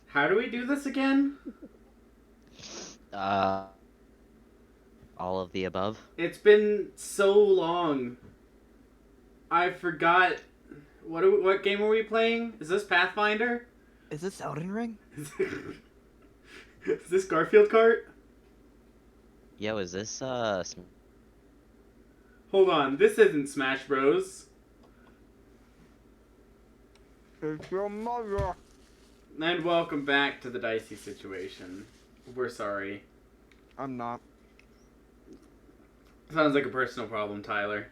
How do we do this again? Uh, all of the above. It's been so long. I forgot. What game are we playing? Is this Pathfinder? Is this Elden Ring? Is this Garfield Kart? Yo, is this Hold on, this isn't Smash Bros. It's your mother. And welcome back to the dicey situation. We're sorry. I'm not. Sounds like a personal problem, Tyler.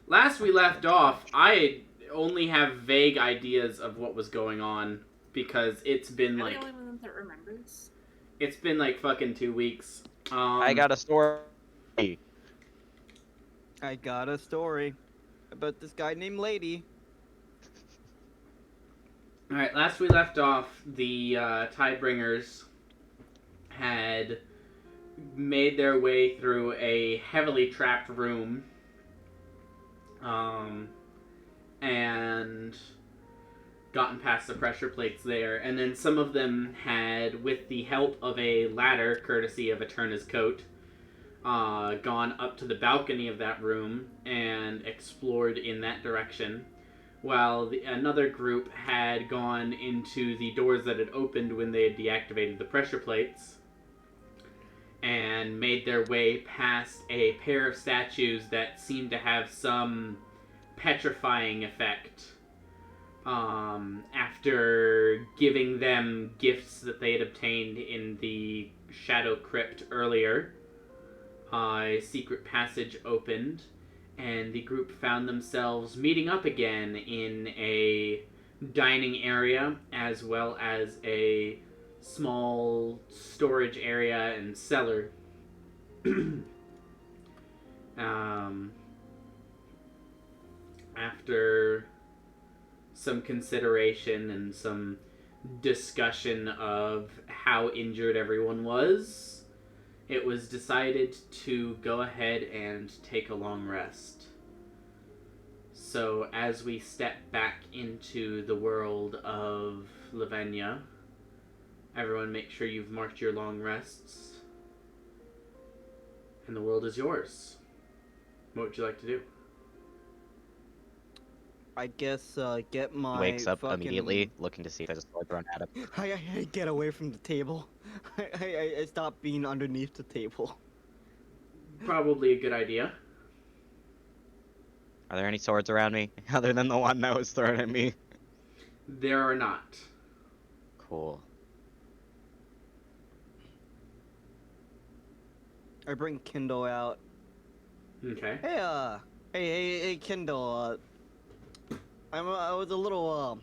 Last we left off, I only have vague ideas of what was going on because it's been Am I like the only one that remembers? it's been like fucking 2 weeks. I got a story. I got a story about this guy named Lady. All right. Last we left off, the Tidebringers had made their way through a heavily trapped room, and gotten past the pressure plates there, and then some of them had, with the help of a ladder, courtesy of Eterna's coat, gone up to the balcony of that room and explored in that direction, while another group had gone into the doors that had opened when they had deactivated the pressure plates and made their way past a pair of statues that seemed to have some petrifying effect. After giving them gifts that they had obtained in the Shadow Crypt earlier, a secret passage opened, and the group found themselves meeting up again in a dining area, as well as a small storage area and cellar. After some consideration and some discussion of how injured everyone was, it was decided to go ahead and take a long rest. So as we step back into the world of Lavinia, everyone make sure you've marked your long rests. And the world is yours. What would you like to do? I guess get my Wakes up fucking... immediately, looking to see if there's a sword thrown at him. I get away from the table. I stop being underneath the table. Probably a good idea. Are there any swords around me other than the one that was thrown at me? There are not. Cool. I bring Kindle out. Okay. Hey, Kindle. I was a little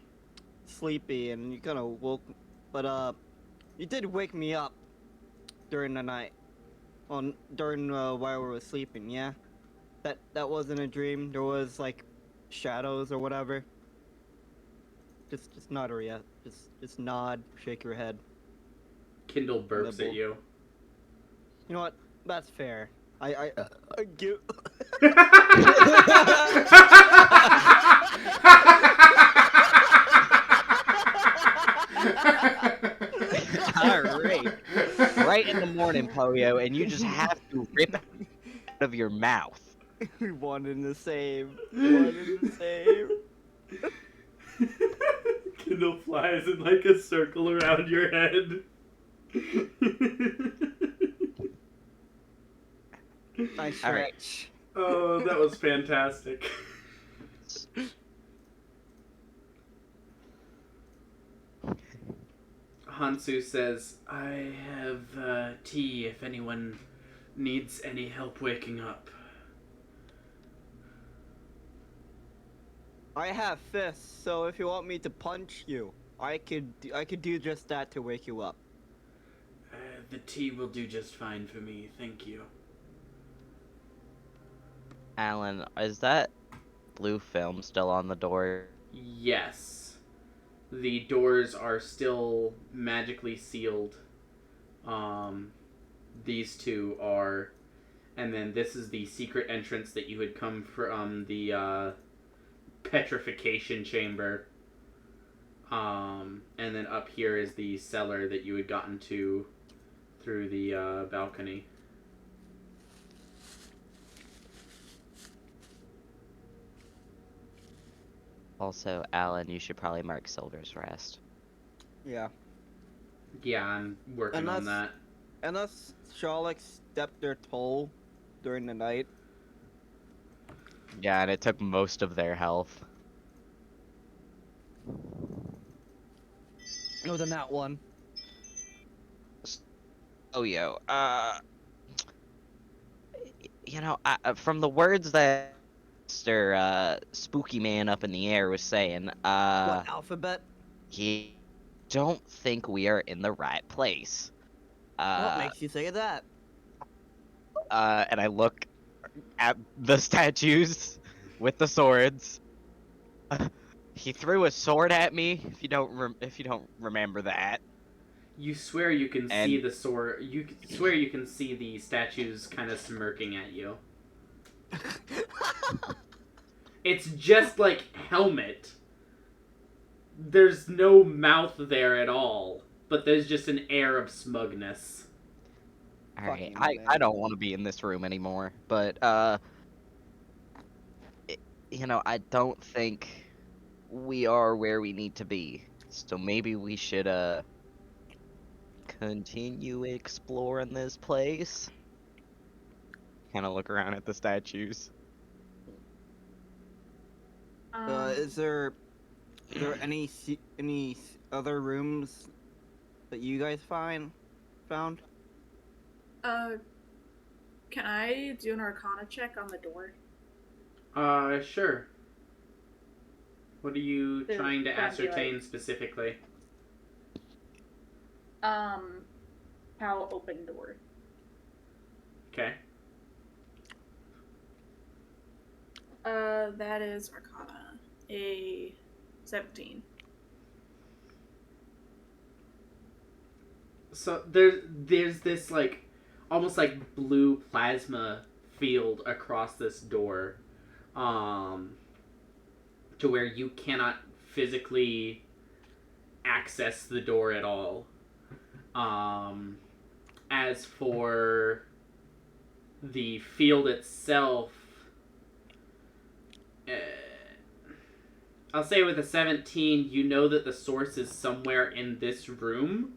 sleepy, and you kind of woke, but you did wake me up during the night, during while we were sleeping. Yeah, that wasn't a dream. There was like shadows or whatever. Just nod or yeah. Just nod, shake your head. Kindle burps at you. You know what? That's fair. I give. Alright. Right in the morning, Poyo, and you just have to rip it out of your mouth. One and the same. One and the same. Kindle flies in like a circle around your head. Nice All right. stretch. Oh, that was fantastic. Hansu says, I have tea if anyone needs any help waking up. I have fists, so if you want me to punch you, I could do just that to wake you up. The tea will do just fine for me, thank you. Alan, is that blue film still on the door? Yes. The doors are still magically sealed. These two are. And then this is the secret entrance that you had come from the petrification chamber. And And then up here is the cellar that you had gotten to through the balcony. Also, Alan, you should probably mark Silver's Rest. Yeah. Yeah, I'm working on that. Unless Sherlock stepped their toll during the night. Yeah, and it took most of their health. No, then that one. Oh, from the words that Mr. Spooky Man up in the air was saying, What alphabet? he don't think we are in the right place. What makes you say that? And I look at the statues with the swords. He threw a sword at me. If you don't remember that. You swear you can And- see the sword. You swear you can see the statues kind of smirking at you. It's just like Helmet. There's no mouth there at all, but there's just an air of smugness. All right, Fucking I don't want to be in this room anymore. But I don't think we are where we need to be. So maybe we should continue exploring this place. Kind of look around at the statues. Is there any other rooms that you guys found? Can I do an Arcana check on the door? Sure. What are you There's trying to gonna be, ascertain like- specifically? How open door? Okay. That is Arcana. A 17. So there's this like almost like blue plasma field across this door, to where you cannot physically access the door at all. As for the field itself, I'll say with a 17, you know that the source is somewhere in this room,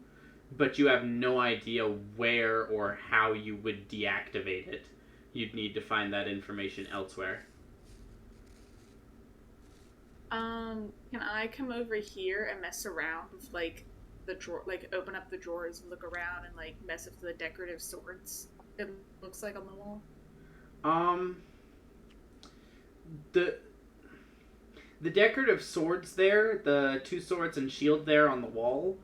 but you have no idea where or how you would deactivate it. You'd need to find that information elsewhere. Can I come over here and mess around with, like, the drawer, like, open up the drawers and look around and, like, mess with the decorative swords it looks like on the wall? The decorative swords there, the two swords and shield there on the wall,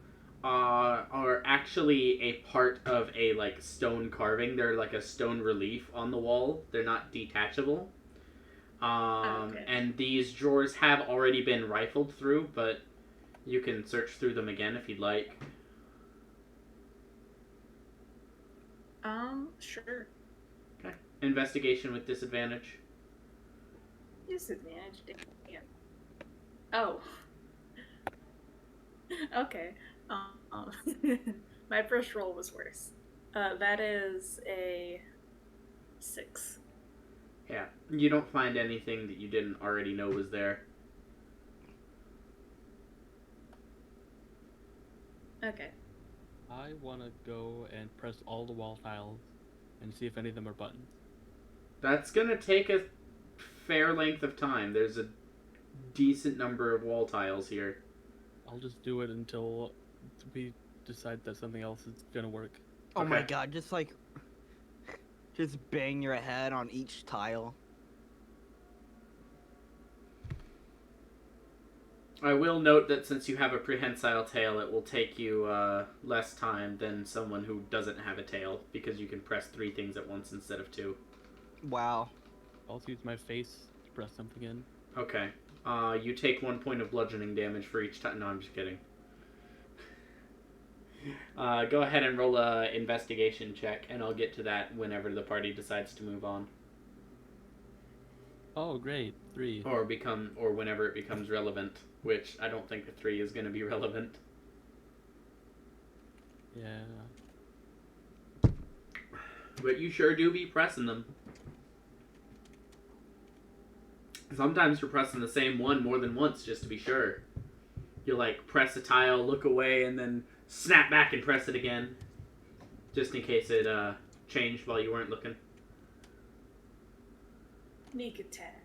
are actually a part of a, like, stone carving. They're like a stone relief on the wall. They're not detachable. Okay. And these drawers have already been rifled through, but you can search through them again if you'd like. Sure. Okay. Investigation with disadvantage. Disadvantage. Damn. Oh. Okay. My first roll was worse. That is a 6. Yeah. You don't find anything that you didn't already know was there. Okay. I want to go and press all the wall tiles and see if any of them are buttons. That's gonna take a fair length of time. There's a decent number of wall tiles here. I'll just do it until we decide that something else is gonna work. Oh my Okay. god, just bang your head on each tile. I will note that since you have a prehensile tail, it will take you less time than someone who doesn't have a tail, because you can press 3 things at once instead of 2. Wow. I'll also use my face to press something in. Okay. You take 1 point of bludgeoning damage for each time. No, I'm just kidding. Go ahead and roll a investigation check, and I'll get to that whenever the party decides to move on, Oh, great. 3. or whenever it becomes relevant. Which I don't think the 3 is going to be relevant. Yeah. But you sure do be pressing them. Sometimes you're pressing the same one more than once just to be sure. You'll like press a tile, look away, and then snap back and press it again. Just in case it changed while you weren't looking. Sneak attack.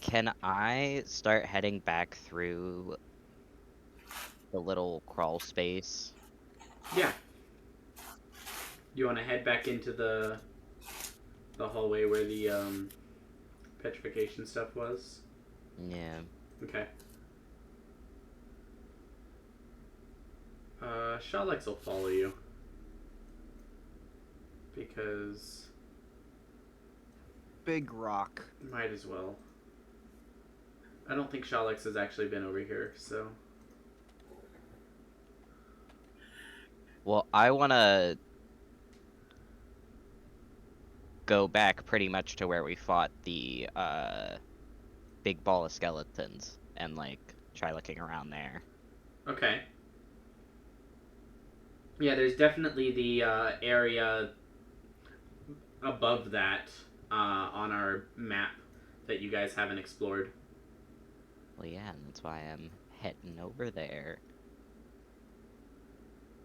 Can I start heading back through the little crawl space? Yeah. You want to head back into the hallway where the petrification stuff was? Yeah. Okay. Shalex will follow you. Because Big rock. might as well. I don't think Shalex has actually been over here, so. Well, I want to go back pretty much to where we fought the big ball of skeletons and like try looking around there. Okay. Yeah, there's definitely the area above that on our map that you guys haven't explored. Well, yeah, and that's why I'm heading over there.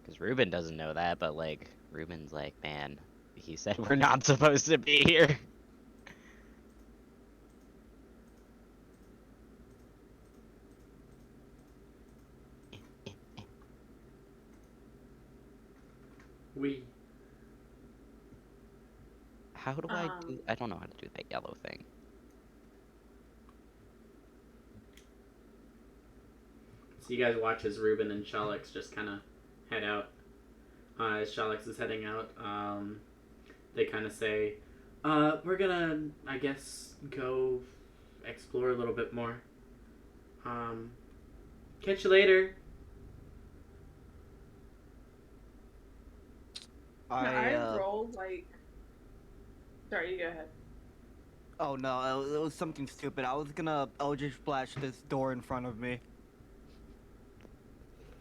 Because Ruben doesn't know that, but like, Ruben's like, man, he said we're not supposed to be here. We. How do I do? I don't know how to do that yellow thing. So you guys watch as Ruben and Shalex just kind of head out. As Shalex is heading out, they kind of say, we're gonna, I guess, go explore a little bit more. Catch you later. Can I roll like? Sorry, you go ahead. Oh no, it was something stupid. I was gonna Eldritch Splash this door in front of me.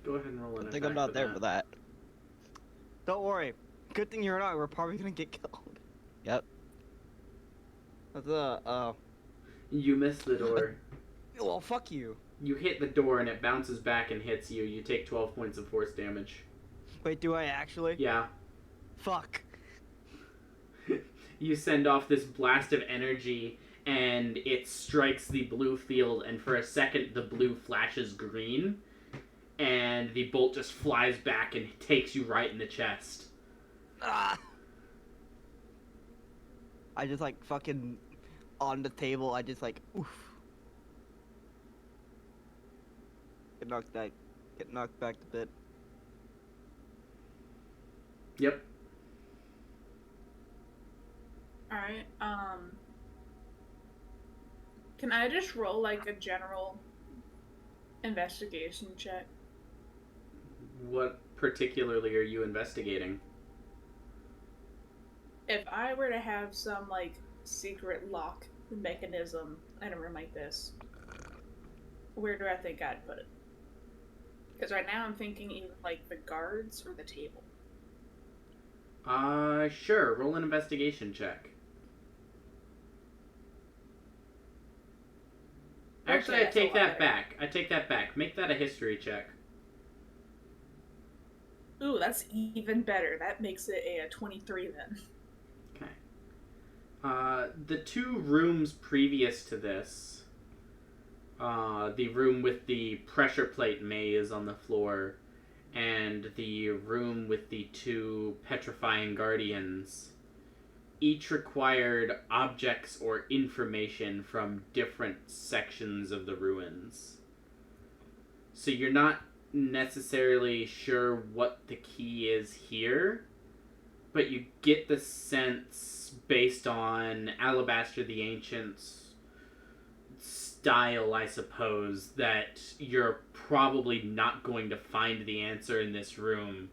Go ahead and roll an I think attack I'm not there for that. Don't worry. Good thing you're not. We're probably gonna get killed. Yep. That's You miss the door. well, fuck you. You hit the door and it bounces back and hits you. You take 12 points of force damage. Wait, do I actually? Yeah. Fuck. You send off this blast of energy and it strikes the blue field, and for a second the blue flashes green and the bolt just flies back and takes you right in the chest. Ah. I just like fucking on the table. I just like oof. Get knocked back a bit. Yep. Alright, can I just roll like a general investigation check? What particularly are you investigating? If I were to have some like secret lock mechanism in a room like this, where do I think I'd put it? Because right now I'm thinking either like the guards or the table. Sure. Roll an investigation check. Actually, Okay, I take that better. back. I take that back. Make that a history check. Ooh, that's even better. That makes it a 23 then. Okay. The two rooms previous to this, the room with the pressure plate maze on the floor, and the room with the two petrifying guardians, each required objects or information from different sections of the ruins. So you're not necessarily sure what the key is here, but you get the sense, based on Alabaster the Ancient's style, I suppose, that you're probably not going to find the answer in this room.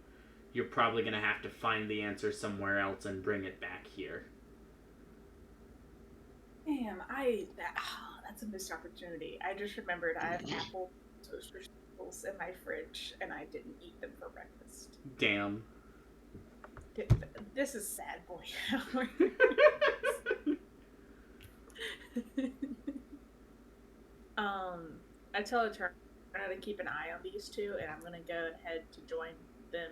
You're probably going to have to find the answer somewhere else and bring it back here. damn, that's a missed opportunity. I just remembered I have apple toaster strudels in my fridge, and I didn't eat them for breakfast. Damn. This is sad boy hours. I tell Eternal to keep an eye on these two, and I'm gonna go ahead to join them.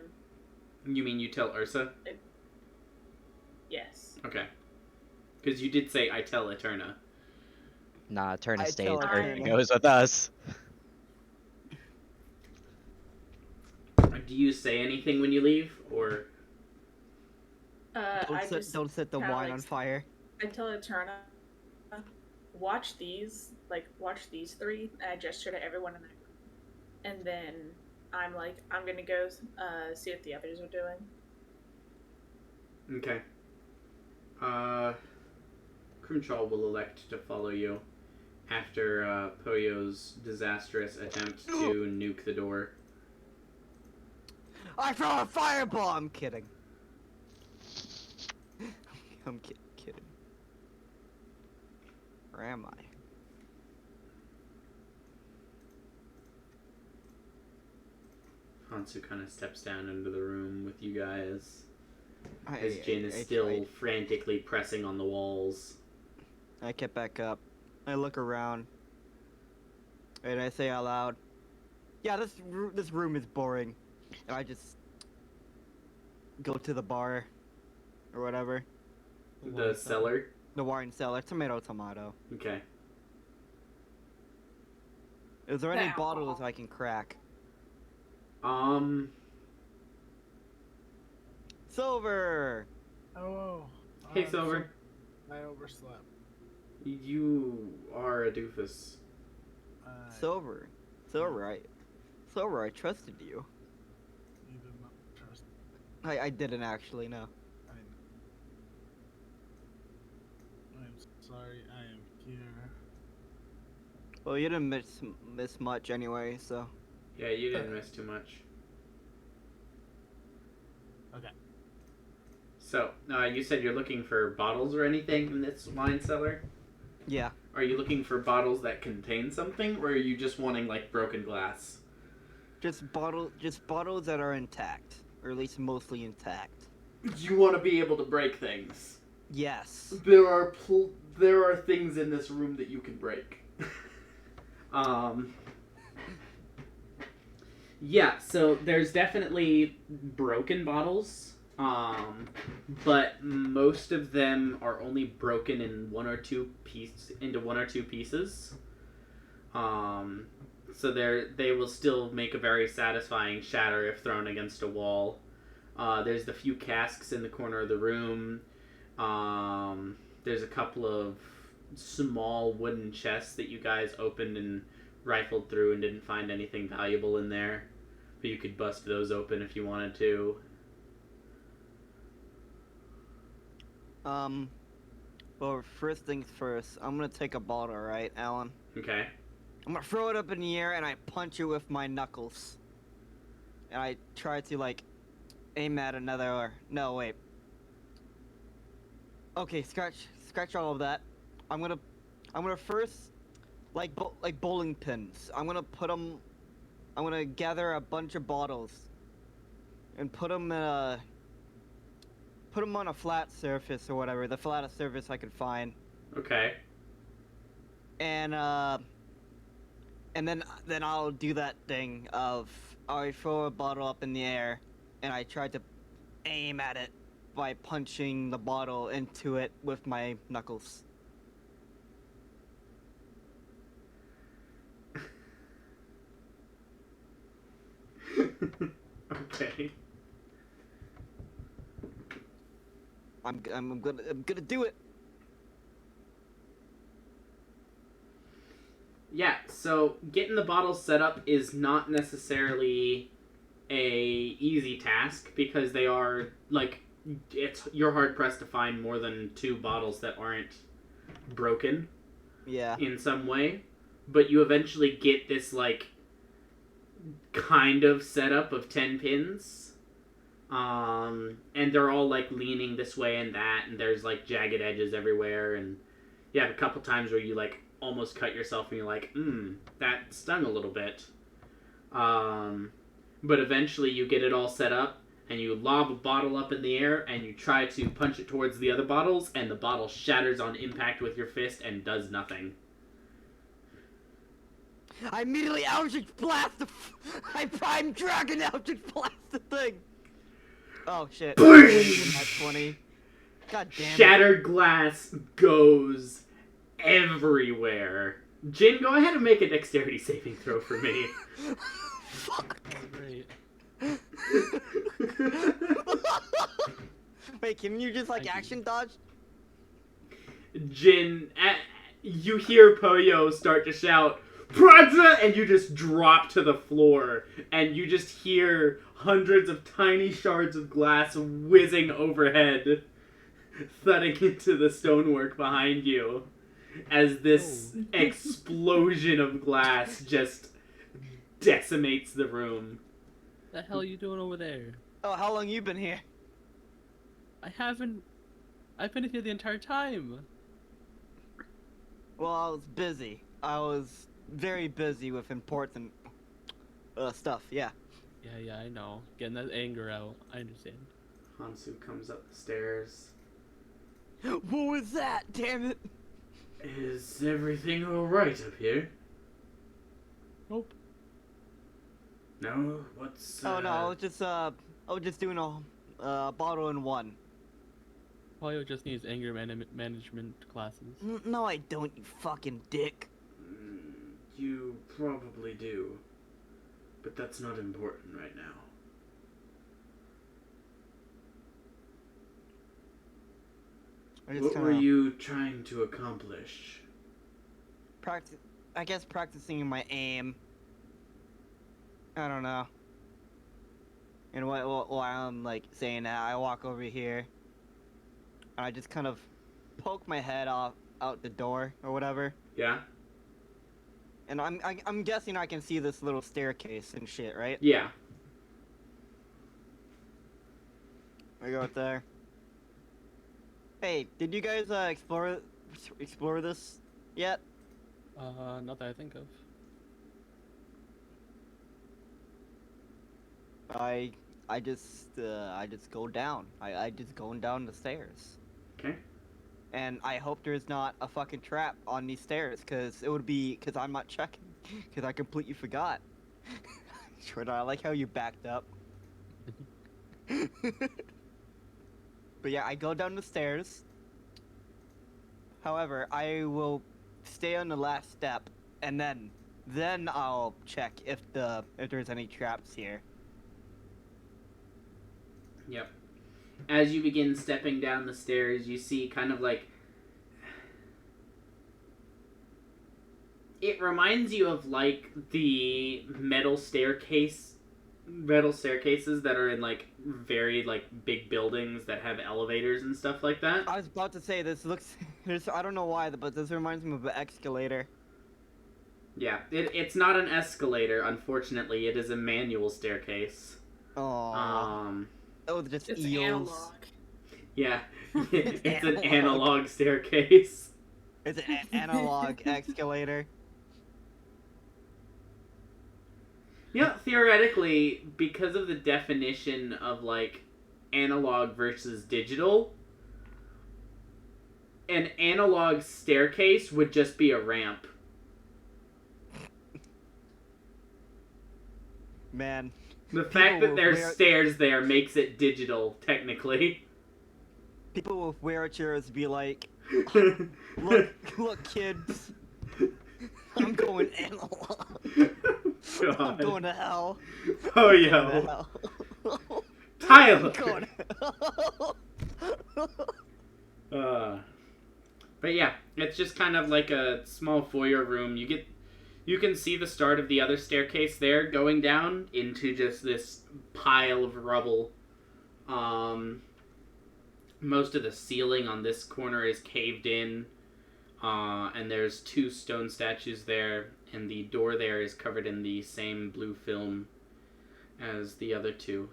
You mean you tell Ursa? Yes. Okay. Because you did say I tell Eterna. Nah, Eterna I stays tell where Eterna. he goes with us. Do you say anything when you leave, or? Don't set the kinda wine on fire. I tell Eterna, watch these three, and I gesture to everyone in that room. And then I'm like, I'm gonna go see what the others are doing. Okay. Crimshaw will elect to follow you after Poyo's disastrous attempt to nuke the door. I throw a fireball! I'm kidding. I'm kidding. Or am I? Hansu kind of steps down into the room with you guys as I Jin is still frantically pressing on the walls. I get back up. I look around. And I say out loud, yeah, this room is boring. And I just go to the bar. Or whatever. The cellar? The wine cellar. Tomato. Okay. Is there any Now. bottles I can crack? Silver! Oh. Hey, Silver. I overslept. You are a doofus. Silver, I trusted you. You did not trust me. I didn't actually, no. I'm sorry. I am here. Well, you didn't miss much anyway, so. Yeah, you didn't miss too much. Okay. So, you said you're looking for bottles or anything in this wine cellar? Yeah. Are you looking for bottles that contain something, or are you just wanting, like, broken glass? Just bottles that are intact, or at least mostly intact. You want to be able to break things. Yes. There are things in this room that you can break. Yeah, so there's definitely broken bottles, but most of them are only broken in one or two pieces. So they will still make a very satisfying shatter if thrown against a wall. There's the few casks in the corner of the room. There's a couple of small wooden chests that you guys opened and rifled through and didn't find anything valuable in there, but you could bust those open if you wanted to. Well, first things first, I'm gonna take a bottle, right, Alan? Okay. I'm gonna throw it up in the air and I punch it with my knuckles. And I try to, like, aim at another, no, wait. Okay, scratch all of that. I'm gonna first, like bowling pins. I'm gonna gather a bunch of bottles and put them on a flat surface or whatever, the flattest surface I could find. Okay. And then I'll do that thing of I throw a bottle up in the air and I try to aim at it by punching the bottle into it with my knuckles. Okay. I'm gonna do it. Yeah, so getting the bottles set up is not necessarily a easy task because they are, like, you're hard pressed to find more than 2 bottles that aren't broken. Yeah. In some way, but you eventually get this, like, kind of setup of 10 pins, and they're all, like, leaning this way and that, and there's, like, jagged edges everywhere, and You have a couple times where you like almost cut yourself and you're like, that stung a little bit. But eventually you get it all set up and you lob a bottle up in the air and you try to punch it towards the other bottles and the bottle shatters on impact with your fist and does nothing. I immediately Eldritch Blast I Prime Dragon Eldritch Blast the thing! Oh shit. That's 20. God damn it. Shattered glass goes everywhere. Jin, go ahead and make a dexterity saving throw for me. Fuck. Great. Wait, can you just like Thank you. action dodge? Jin, you hear Poyo start to shout, Praja! And you just drop to the floor. And you just hear hundreds of tiny shards of glass whizzing overhead, thudding into the stonework behind you. As this explosion of glass just decimates the room. The hell are you doing over there? Oh, how long you been here? I've been here the entire time. Well, I was busy. I was very busy with important stuff, yeah. Yeah, I know. Getting that anger out. I understand. Hansu comes up the stairs. What was that? Damn it! Is everything alright up here? Nope. No? What's... Oh no, I was just doing a bottle in one. Polio just needs anger management classes. No, I don't, you fucking dick. You probably do. But that's not important right now. What were you trying to accomplish? I guess practicing my aim. I don't know. And while I'm like saying that, I walk over here. And I just kind of poke my head out the door or whatever. Yeah? And I'm guessing I can see this little staircase and shit, right? Yeah. I go up there. Hey, did you guys explore this yet? Not that I think of. I just go down. I just going down the stairs. Okay. And I hope there's not a fucking trap on these stairs, cause I'm not checking, cause I completely forgot. Sure, I like how you backed up. But yeah, I go down the stairs. However, I will stay on the last step, and then I'll check if there's any traps here. Yep. As you begin stepping down the stairs, you see kind of like... It reminds you of like the metal staircases that are in like very like big buildings that have elevators and stuff like that. I was about to say this looks. I don't know why, but this reminds me of an escalator. Yeah, it's not an escalator, unfortunately. It is a manual staircase. Oh. Oh, just It's eels. analog. Yeah, it's an analog staircase. It's an analog escalator. You know, theoretically, because of the definition of, like, analog versus digital, an analog staircase would just be a ramp. Man. The fact that there's stairs there makes it digital, technically. People with wheelchairs be like, look, kids. I'm going analog. God. I'm going to hell. Oh, I'm yo. going to hell. Tyler! I'm going to hell. But yeah, it's just kind of like a small foyer room. You can see the start of the other staircase there going down into just this pile of rubble. Most of the ceiling on this corner is caved in. And there's 2 stone statues there, and the door there is covered in the same blue film as the other 2.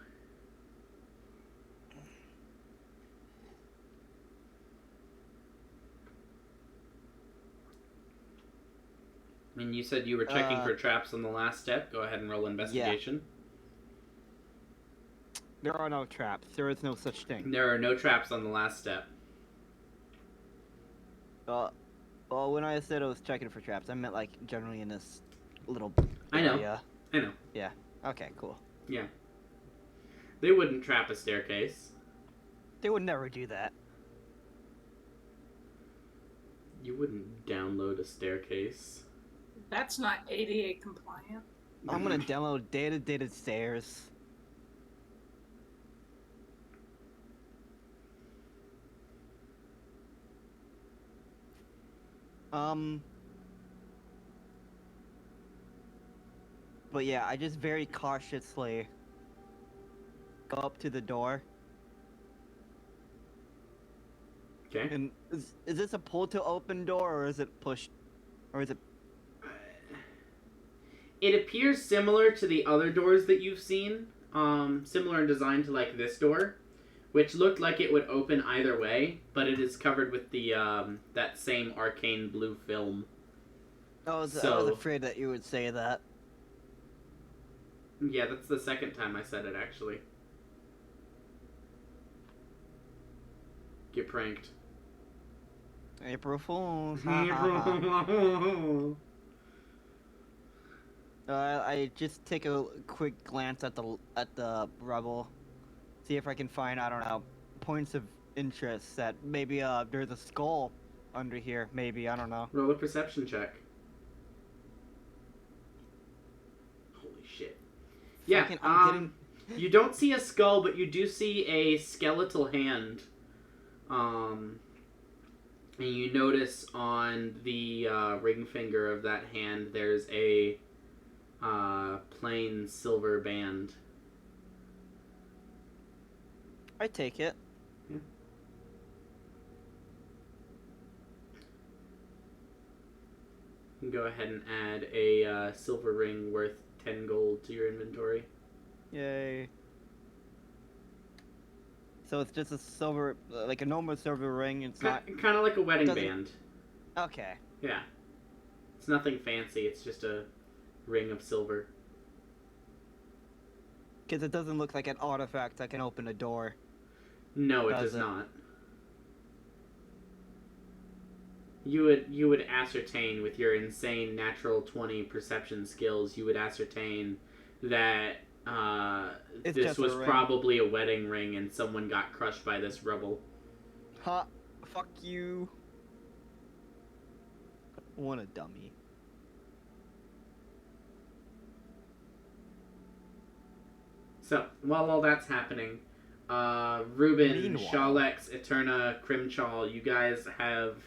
And you said you were checking for traps on the last step. Go ahead and roll investigation. There are no traps. There is no such thing. There are no traps on the last step. Well, when I said I was checking for traps, I meant like generally in this little I know. area. I know. Yeah. Okay, cool. Yeah. They wouldn't trap a staircase. They would never do that. You wouldn't download a staircase. That's not ADA compliant. I'm gonna download data stairs. But yeah, I just very cautiously go up to the door. Okay. And is this a pull to open door, or is it pushed, or is it? It appears similar to the other doors that you've seen. Similar in design to like this door, which looked like it would open either way, but it is covered with the that same arcane blue film. I was So- afraid that you would say that. Yeah, that's the second time I said it, actually. Get pranked. April Fools. I just take a quick glance at the rubble, see if I can find, I don't know, points of interest. That maybe there's a skull under here. Maybe, I don't know. Roll a perception check. Holy shit. Yeah, Fucking- I'm getting. you don't see a skull, but you do see a skeletal hand. And you notice on the ring finger of that hand, there's a plain silver band. I take it. Yeah. You can go ahead and add a silver ring worth 10 gold to your inventory. Yay. So it's just a silver, like a normal silver ring. It's not. Kind of like a wedding Doesn't- band. Okay. Yeah. It's nothing fancy, it's just a ring of silver. Because it doesn't look like an artifact that can open a door. No, it Does does it? not. You would ascertain with your insane natural 20 perception skills, you would ascertain that It's this just a was ring. probably a wedding ring and someone got crushed by this rubble. Ha! Fuck you. What a dummy. So, while all that's happening, Ruben, Meanwhile. Shalex, Eterna, Crimchal, you guys have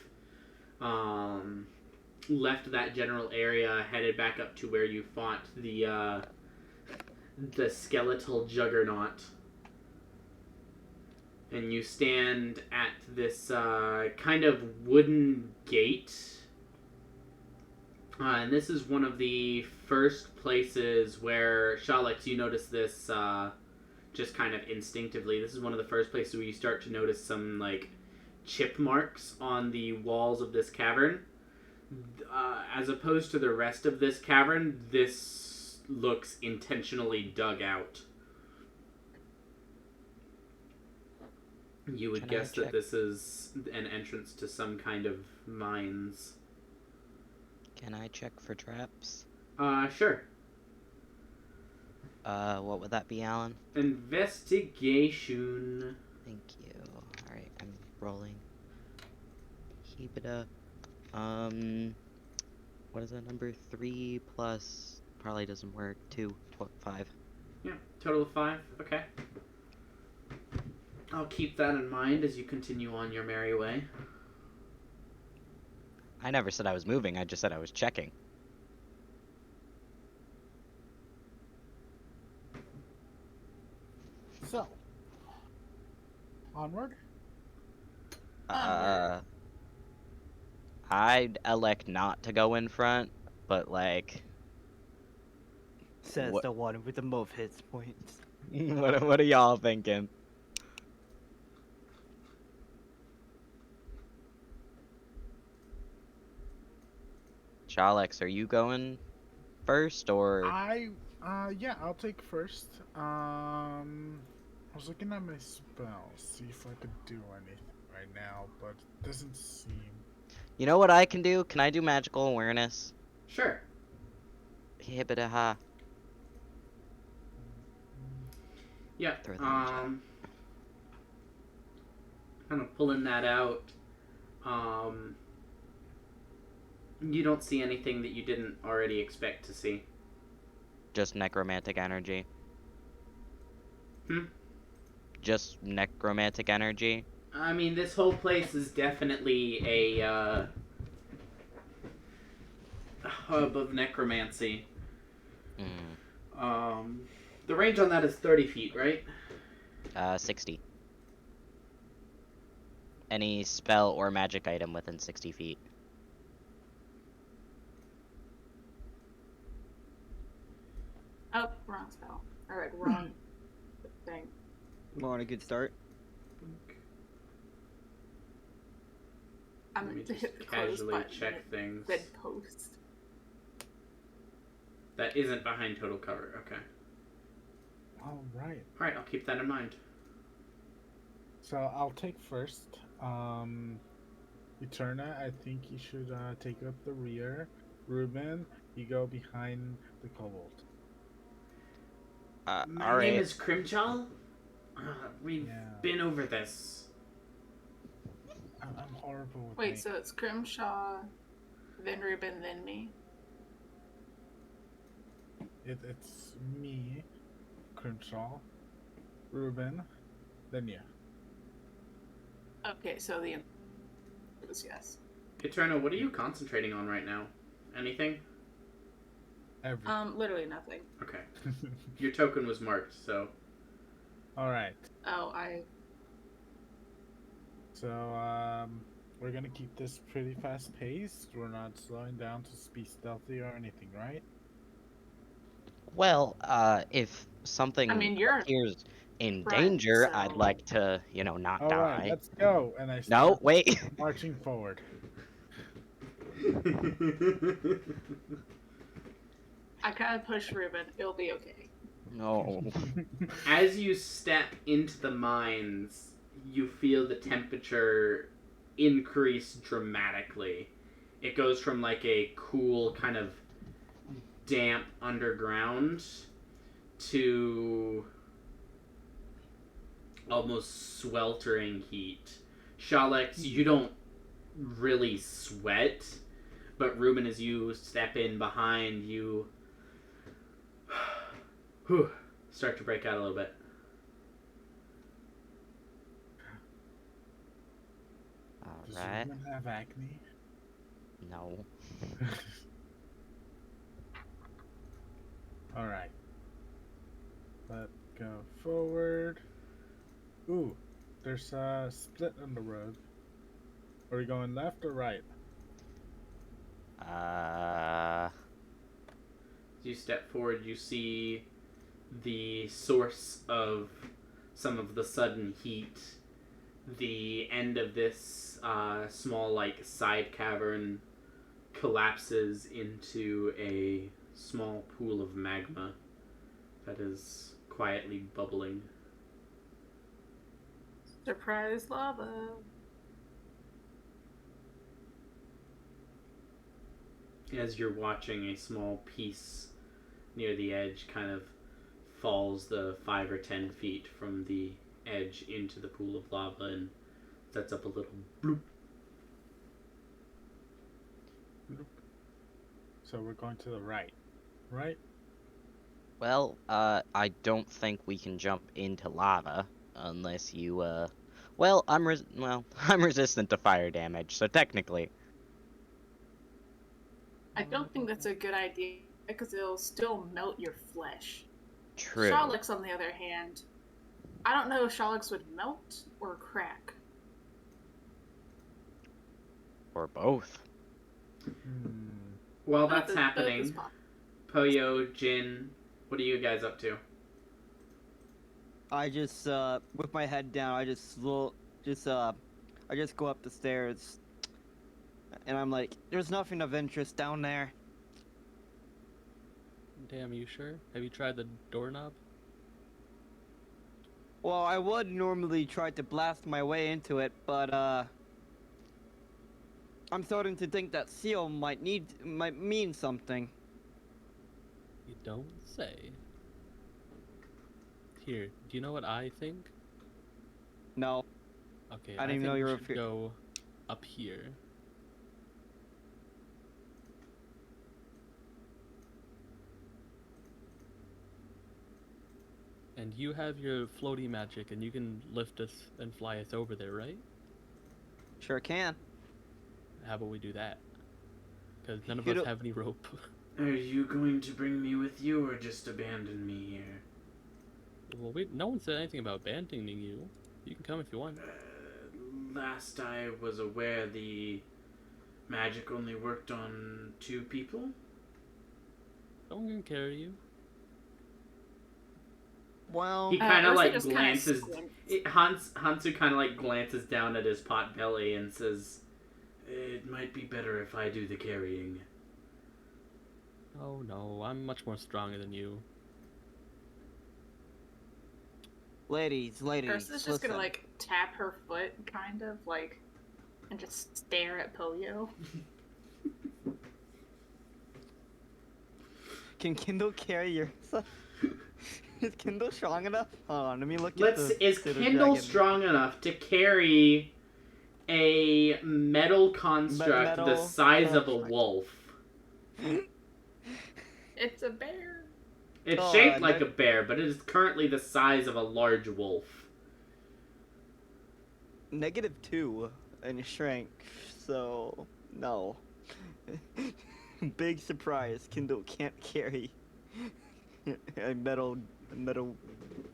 left that general area, headed back up to where you fought the skeletal juggernaut. And you stand at this kind of wooden gate. And this is one of the first places where, Shalex, you notice this just kind of instinctively. This is one of the first places where you start to notice some, like, chip marks on the walls of this cavern. As opposed to the rest of this cavern, this looks intentionally dug out. You would Can I guess that check? this is an entrance to some kind of mines. Can I check for traps? Sure. What would that be, Alan? Investigation. Thank you. Alright, I'm rolling. Keep it up. What is that number? 3 plus, probably doesn't work, 2, 5. Yeah, total of 5. Okay. I'll keep that in mind as you continue on your merry way. I never said I was moving, I just said I was checking. So, onward. I'd elect not to go in front, but like, Says What- the one with the most hits points. what are y'all thinking? Shalex, are you going first or? Yeah, I'll take first. I was looking at my spells, see if I could do anything right now, but it doesn't seem. You know what I can do? Can I do magical awareness? Sure. Hibbidaha. Yeah. Throw that in chat. Kind of pulling that out. You don't see anything that you didn't already expect to see. Just necromantic energy. Hmm? Just necromantic energy. I mean, this whole place is definitely a hub of necromancy. The range on that is 30 feet, right? 60. Any spell or magic item within 60 feet. Oh, wrong spell. Alright, wrong thing. We're on a good start. I'm Let me to just hit the close casually button check and things. then post. That isn't behind total cover. Okay. All right. All right, I'll keep that in mind. So I'll take first. Eterna, I think you should take up the rear. Ruben, you go behind the kobold. My name Alright. is Crimjal. We've Yeah. been over this. I'm horrible with Wait, names. so it's Grimshaw, then Ruben, then me? It's me, Crimshaw, Ruben, then you. Okay, so the answer was yes. Eterna, what are you concentrating on right now? Anything? Everything. Literally nothing. Okay. Your token was marked, so. All right. Oh, So we're gonna keep this pretty fast paced. We're not slowing down to be stealthy or anything, right? Well, if something I mean, you're appears in front, danger, I'd so- like to, not All right, die. let's go. And I No, start wait. marching forward. I kind of push Ruben. It'll be okay. No. As you step into the mines, you feel the temperature increase dramatically. It goes from like a cool, kind of damp underground to almost sweltering heat. Shalex, you don't really sweat, but Ruben, as you step in behind, you start to break out a little bit. Does Alright. Ruben have acne? No. All right. Let's go forward. Ooh, there's a split on the road. Are we going left or right? As you step forward, you see the source of some of the sudden heat. The end of this small, like, side cavern collapses into a small pool of magma that is quietly bubbling. Surprise lava. As you're watching, a small piece near the edge kind of falls the 5 or 10 feet from the edge into the pool of lava and sets up a little bloop. So we're going to the right, right? Well, I don't think we can jump into lava unless you, well, I'm resistant to fire damage, so technically. I don't think that's a good idea because it'll still melt your flesh. True. Shalex, on the other hand, I don't know if Shalex would melt or crack. Or both. While Both that's is happening, possible. Poyo, Jin, what are you guys up to? I just, with my head down, I just go up the stairs and I'm like, there's nothing of interest down there. Damn, are you sure? Have you tried the doorknob? Well, I would normally try to blast my way into it, but I'm starting to think that seal might mean something. You don't say. Here, do you know what I think? No. Okay, I didn't even know think you we were should go up here. And you have your floaty magic, and you can lift us and fly us over there, right? Sure can. How about we do that? Because none of You us don't- have any rope. Are you going to bring me with you or just abandon me here? Well, no one said anything about abandoning you. You can come if you want. Last I was aware, the magic only worked on 2 people. Someone can carry you. Well, He kind of Ursa like just kinda glances. squints. Hansu kind of like glances down at his pot belly and says, "It might be better if I do the carrying." Oh no, I'm much more stronger than you. ladies, Ursa's just listen. gonna like tap her foot, kind of like, and just stare at Poyo. Can Kindle carry your... Is Kindle strong enough? Hold on, let me look Is at the Kindle dragon. strong enough to carry a metal construct the Metal size of a construct. wolf? It's a bear. It's Oh, shaped like no- a bear, but it is currently the size of a large wolf. -2 in strength, so no. Big surprise, Kindle can't carry a metal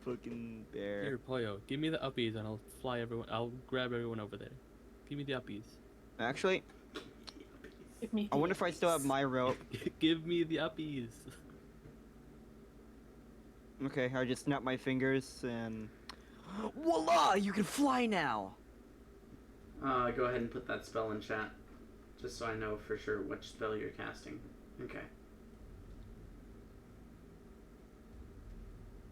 fucking bear. Here, Poyo, give me the uppies and I'll fly everyone. I'll grab everyone over there. Give me the uppies. Actually, Give me I wonder if I still have my rope. Give me the uppies. Okay, I just snap my fingers and... Voila! You can fly now! Go ahead and put that spell in chat, just so I know for sure which spell you're casting. Okay.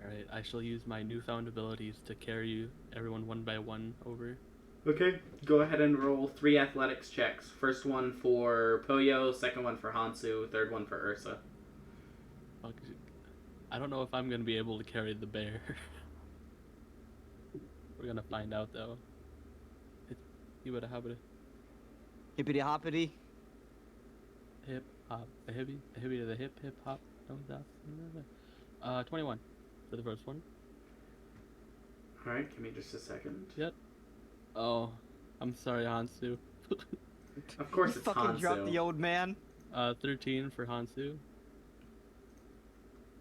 Alright, I shall use my newfound abilities to carry everyone one by one over. Okay, go ahead and roll 3 athletics checks. First one for Poyo, second one for Hansu, third one for Ursa. Fuck. I don't know if I'm gonna be able to carry the bear. We're gonna find out though. You would have a Hippity hoppity. hip hop, a hippie to the hip hop. No, that's 21 for the first one. Alright, give me just a second. Oh, I'm sorry, Hansu. Of course You it's fucking dropped the Hansu. old man. 13 for Hansu.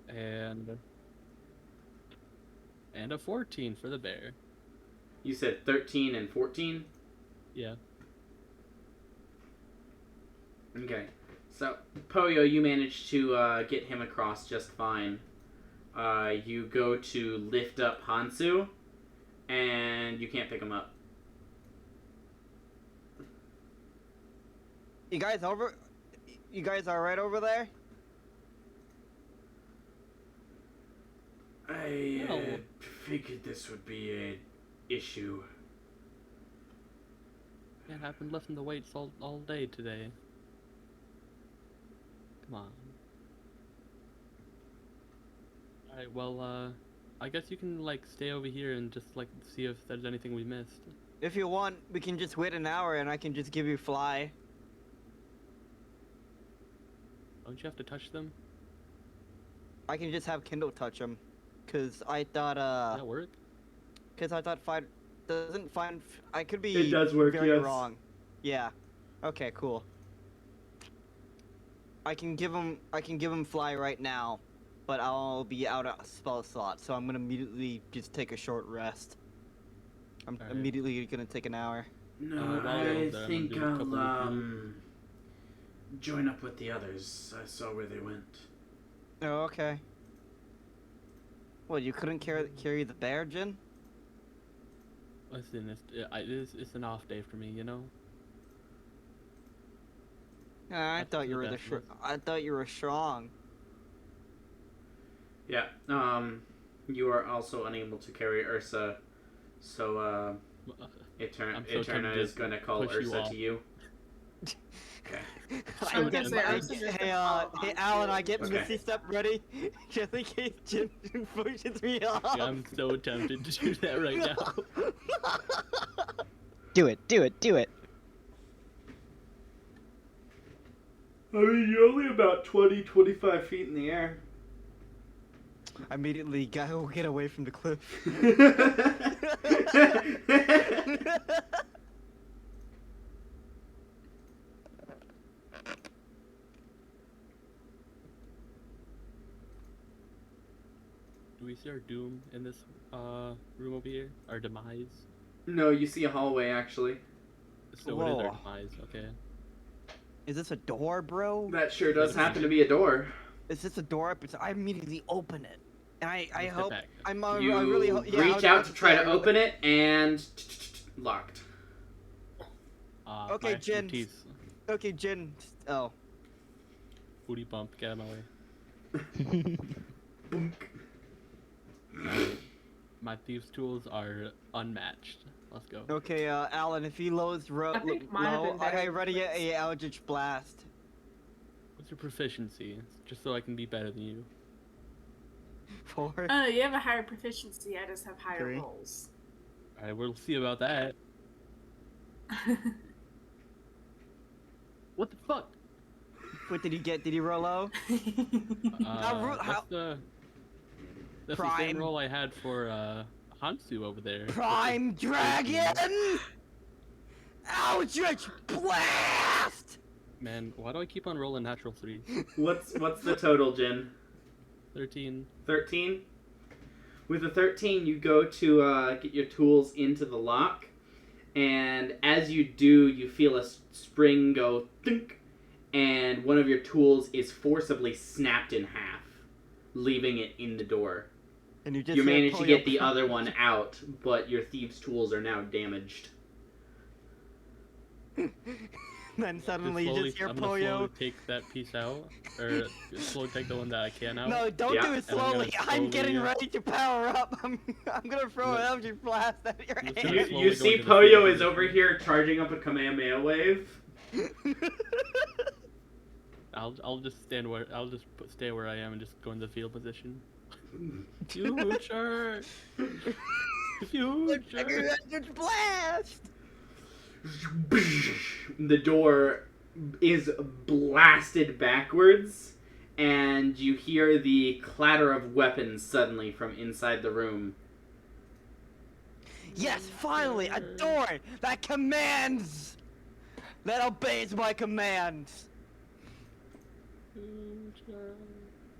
And a 14 for the bear. You said 13 and 14? Yeah. Okay. So, Poyo, you managed to get him across just fine. You go to lift up Hansu, and you can't pick him up. You guys alright over there? I No. figured this would be an issue. Man, I've been lifting the weights all day today. Come on. Alright, well, I guess you can, like, stay over here and just, like, see if there's anything we missed. If you want, we can just wait an hour and I can just give you fly. Don't you have to touch them? I can just have Kindle touch them. Cause I thought, Does that work? cause I thought find doesn't find. I could be. It does work, very yes. wrong. Yeah. Okay. Cool. I can give him fly right now, but I'll be out of spell slot, so I'm gonna immediately just take a short rest. I'm Alright. immediately gonna take an hour. No, while you're I over there, I'm think gonna do a couple I'll, of join up with the others. I saw where they went. Oh, okay. Well, you couldn't carry the bear, Jin? Listen, it's an off day for me, you know? I That's thought you the were the best of us. I thought you were strong. Yeah. You are also unable to carry Ursa, so I'm so Eterna tempted is to gonna call push you Ursa off. to you. Okay. I was gonna say, I- Ursa just hey, follow hey, on Alan, to- I get Okay. Missy Step ready, just in case Jin pushes me off. I'm so tempted to do that right now. Do it, do it, do it. I mean, you're only about 20-25 feet in the air. I immediately go get away from the cliff. Do we see our doom in this room over here? Our demise? No, you see a hallway actually. So what is our Whoa. demise? Okay. Is this a door, bro? That sure does happen to be a door. Is this a door? Because I immediately open it, and I Step hope back. I You really hope. Yeah, I reach was out about to try say, to open it and locked. Okay, My Jin. expertise. Okay, Jin. Oh, Booty bump, get out of my way. My thieves' tools are unmatched. Let's go. okay, Alan. If he lows I think mine have low, been better I ready than a Eldritch Blast. What's your proficiency? Just so I can be better than you. 4. You have a higher proficiency. I just have higher 3. rolls. Alright, we'll see about that. What the fuck? What did he get? Did he roll low? That's the Prime. same roll I had for Hansu over there. Prime Dragon! Eldritch Blast! Man, why do I keep on rolling natural 3? What's the total, Jin? 13. 13? With a 13, you go to get your tools into the lock, and as you do, you feel a spring go thunk, and one of your tools is forcibly snapped in half, leaving it in the door. And you just You hear manage to Polyo get the other one out, but your thieves' tools are now damaged. Then suddenly you just hear I'm gonna Polyo. slowly take that piece out, or slowly take the one that I can out. No, don't Yeah. do it And I'm gonna slowly. I'm getting slowly- ready to power up. I'm gonna throw an Yeah. Eldritch Blast at your I'm just hand. gonna You slowly see go into the Poyo fetal is over position. here charging up a Kamehameha wave. I'll just stand where stay where I am and just go in the field position. Future. Future. Eldritch Blast! The door is blasted backwards, and you hear the clatter of weapons suddenly from inside the room. Yes, finally, a door that commands! That obeys my commands!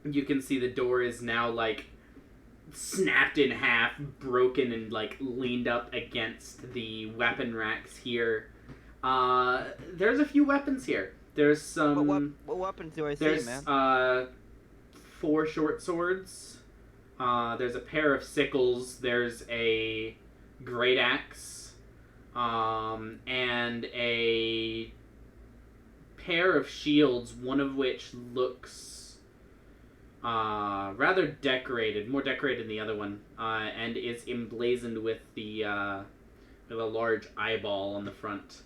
You can see the door is now, like, snapped in half, broken, and, like, leaned up against the weapon racks here. There's a few weapons here. There's some... What weapons do I see, There's man? 4 short swords. There's a pair of sickles. There's a great axe, and a pair of shields. One of which looks rather decorated, more decorated than the other one, and is emblazoned with a large eyeball on the front.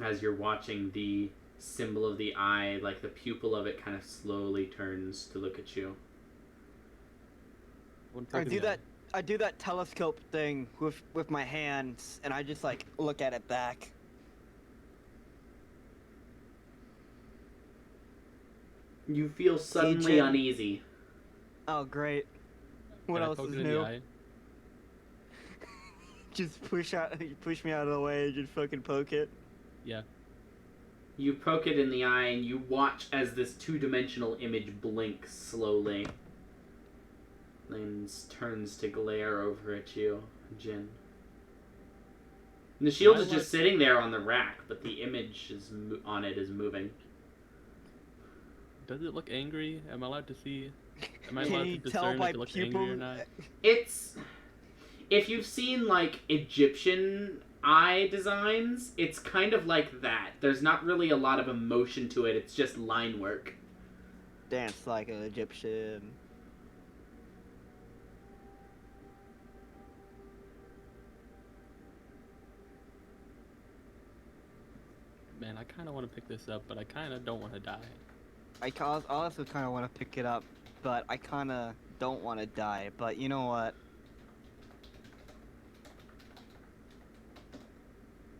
As you're watching, the symbol of the eye, like the pupil of it, kind of slowly turns to look at you. I do that telescope thing with my hands, and I just like look at it back. You feel suddenly Jin. uneasy. Oh, great. What Can I else poke is it in the new? eye? Just push me out of the way and just fucking poke it. Yeah. You poke it in the eye, and you watch as this 2-dimensional image blinks slowly. And turns to glare over at you, Jin. And the shield is just sitting there on the rack, but the image on it is moving. Does it look angry? Am I allowed to see? Am I Can allowed you to tell discern by if it looks angry or pupil? not? It's... If you've seen, like, Egyptian eye designs, it's kind of like that. There's not really a lot of emotion to it. It's just line work. Dance like an Egyptian. Man, I kind of want to pick this up, but I kind of don't want to die. I also kind of want to pick it up, but I kind of don't want to die. But you know what?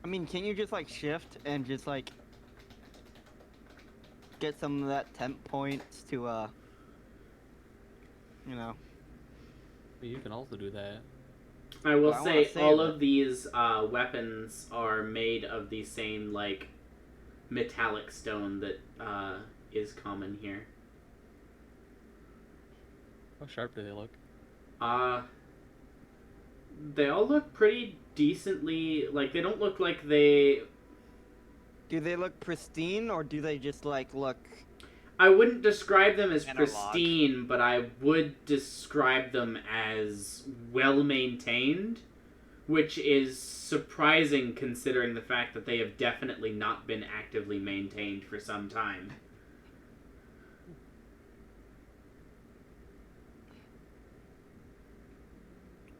I mean, can you just like shift and just like get some of that temp points to you know? But you can also do that. I will Well, I say wanna save all it. of these weapons are made of the same like metallic stone that is common here. How sharp do they look? They all look pretty decently. Like they don't look like they. Do they look pristine or do they just like look? I wouldn't describe them as Analog. pristine, but I would describe them as well maintained, which is surprising considering the fact that they have definitely not been actively maintained for some time.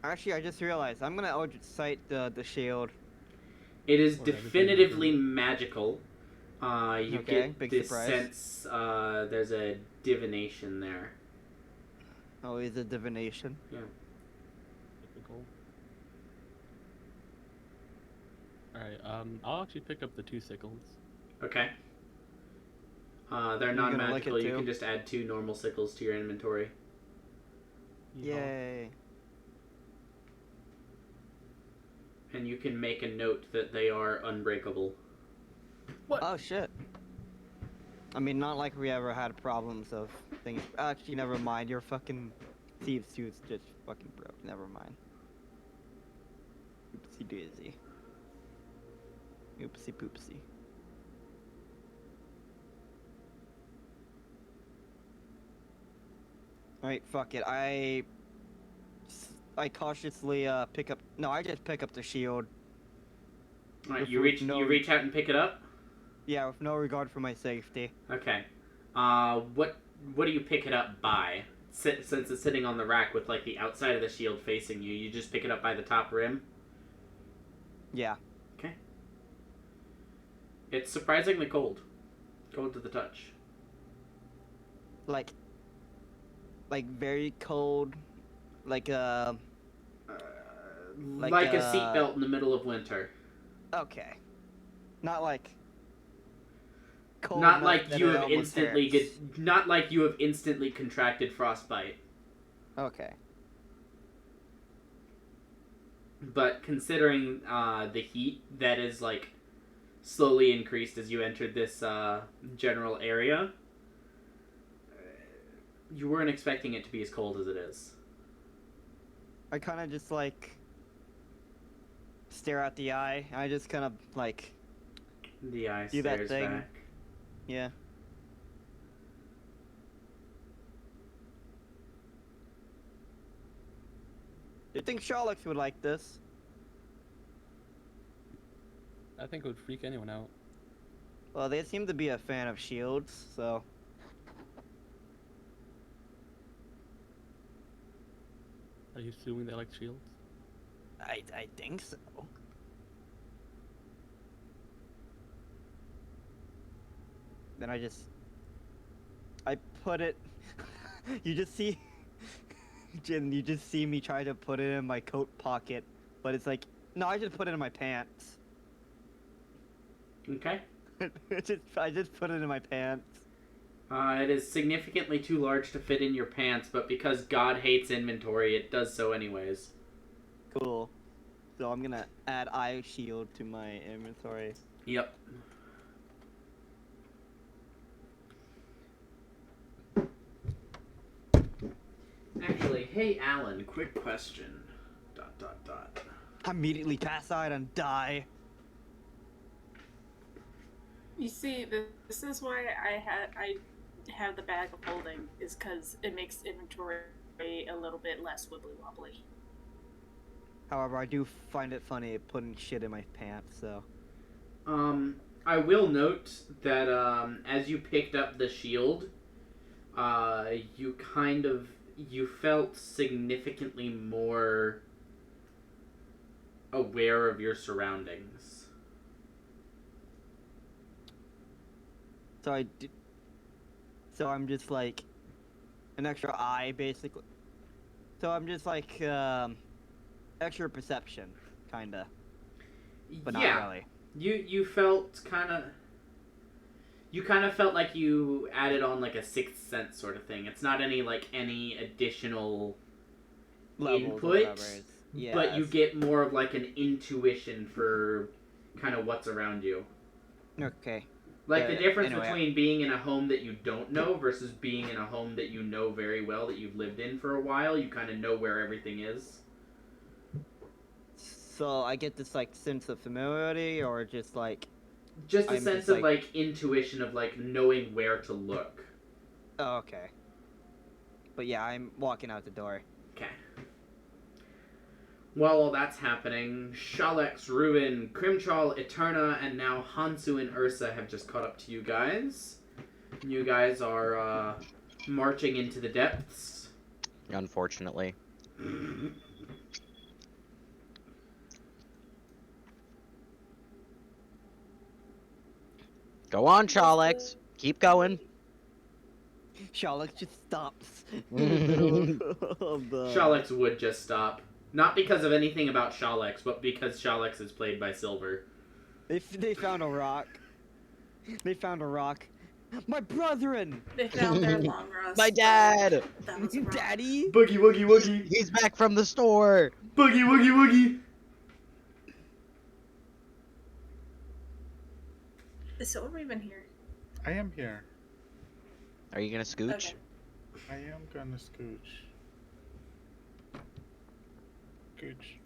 Actually, I just realized I'm gonna Eldritch Sight the shield. It is Or everything definitively different. magical. You Okay, get big this surprise. sense there's a divination there. Oh, is it divination? Typical. Alright, I'll actually pick up the 2 sickles. Okay. They're You gonna lick non-magical. it You too? can just add 2 normal sickles to your inventory. Yay! And you can make a note that they are unbreakable. Oh shit. I mean, not like we ever had problems of things. Actually, never mind. Your fucking thieves' suit's just fucking broke. Never mind. Oopsie daisy. Oopsie poopsie. Alright, fuck it. I cautiously pick up. No, I just pick up the shield. Alright, With you reach out and pick it up? Yeah, with no regard for my safety. Okay. What do you pick it up by? Since it's sitting on the rack with like the outside of the shield facing you, you just pick it up by the top rim? Yeah. Okay. It's surprisingly cold. Cold to the touch. Like very cold. Like Like a seatbelt in the middle of winter. okay. Not like cold. Not enough like that you it have almost instantly hurts. not like you have instantly contracted frostbite. Okay. But considering the heat that is like slowly increased as you entered this general area, you weren't expecting it to be as cold as it is. I kind of just like stare at the eye. I just kind of like The eye Do that stares thing. back. yeah. Do you think Sherlock's would like this? I think it would freak anyone out. Well, they seem to be a fan of shields, so Are you assuming they like shields? I think so. Then I put it. You just see, Jin. You just see me try to put it in my coat pocket, but it's like no. I just put it in my pants. Okay. I just put it in my pants. It is significantly too large to fit in your pants, but because God hates inventory, it does so anyways. Cool. So I'm gonna add eye shield to my inventory. Yep. Actually, hey Alan, quick question. ... Immediately pass out and die. You see, this is why I have the bag of holding, is because it makes inventory a little bit less wibbly wobbly. However, I do find it funny putting shit in my pants, so. I will note that as you picked up the shield, you felt significantly more aware of your surroundings. So so I'm just like an extra eye, basically. So I'm just like extra perception, kinda, but Yeah, not really. you felt kind of. You kind of felt like you added on like a sixth sense sort of thing. It's not any additional Levels or input, whatever. Yeah. but you get more of like an intuition for kind of what's around you. Okay. Like the difference anyway, between being in a home that you don't know versus being in a home that you know very well, that you've lived in for a while. You kind of know where everything is. So I get this like sense of familiarity, or just like. Just a I'm sense just, of like intuition of like knowing where to look. Oh, okay. But yeah, I'm walking out the door. Okay. While all that's happening, Shalex, Ruin, Crimchal, Eterna, and now Hansu and Ursa have just caught up to you guys. You guys are marching into the depths. Unfortunately. Go on, Chalex. Keep going. Sherlock just stops in the middle of the. Shalex would just stop. Not because of anything about Shalex, but because Shalex is played by Silver. They found a rock. They found a rock. My brethren! They found their long rest. My dad! That was a rock. Daddy? Boogie woogie woogie! He's back from the store! Boogie woogie woogie! Is Silver even here? I am here. Are you gonna scooch? Okay. I am gonna scooch. Scooch.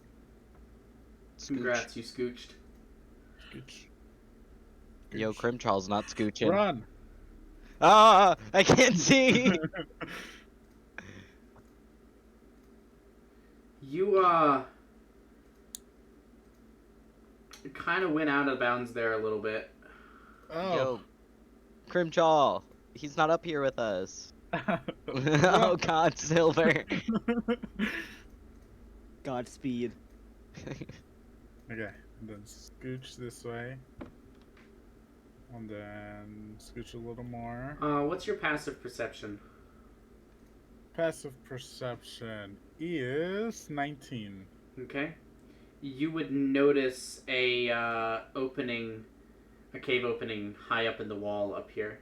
Congrats, you scooched. Scooch. Yo, Scooch. Crimchal's not scooching. Run! Ah! I can't see! You, kind of went out of bounds there a little bit. Oh. Yo, Crimchal, he's not up here with us. Oh God, Silver. Godspeed. Okay, and then scooch this way. And then scooch a little more. What's your passive perception? Passive perception is 19. Okay. You would notice a cave opening high up in the wall up here.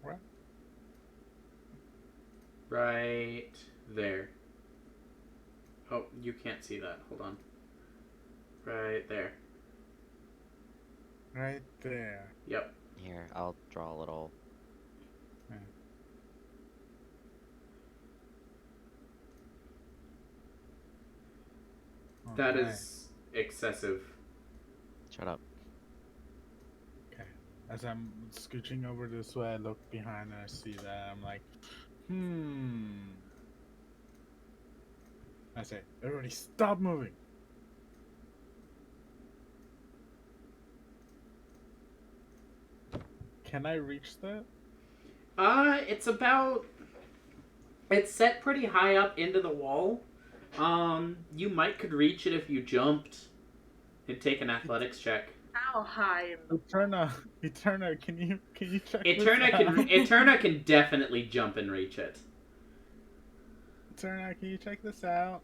What? Right there. Oh, you can't see that. Hold on. Right there. Right there. Yep. Here, I'll draw a little. That Okay. is excessive. Shut up. Okay. As I'm scooching over this way, I look behind and I see that. I'm like, I say, everybody stop moving. Can I reach that? It's set pretty high up into the wall. You could reach it if you jumped. It'd take an athletics check. How high? Eterna, can you check Eterna can definitely jump and reach it. Eterna, can you check this out?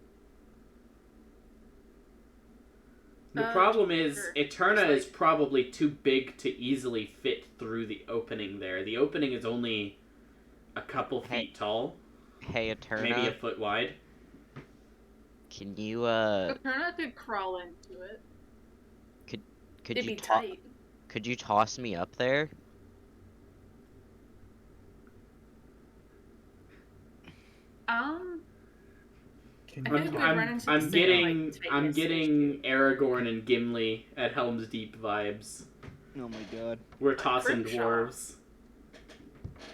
The problem is, sure. Eterna It's is probably too big to easily fit through the opening there. The opening is only a couple feet tall, Hey, Eterna, maybe a foot wide. can you Eterna could crawl into it. could It'd you be tight. could you toss me up there? Can I you think get- we run into I'm the same, getting like, I'm tightness getting issue. Aragorn and Gimli at Helm's Deep vibes. Oh my god. We're tossing Grimshaw. dwarves.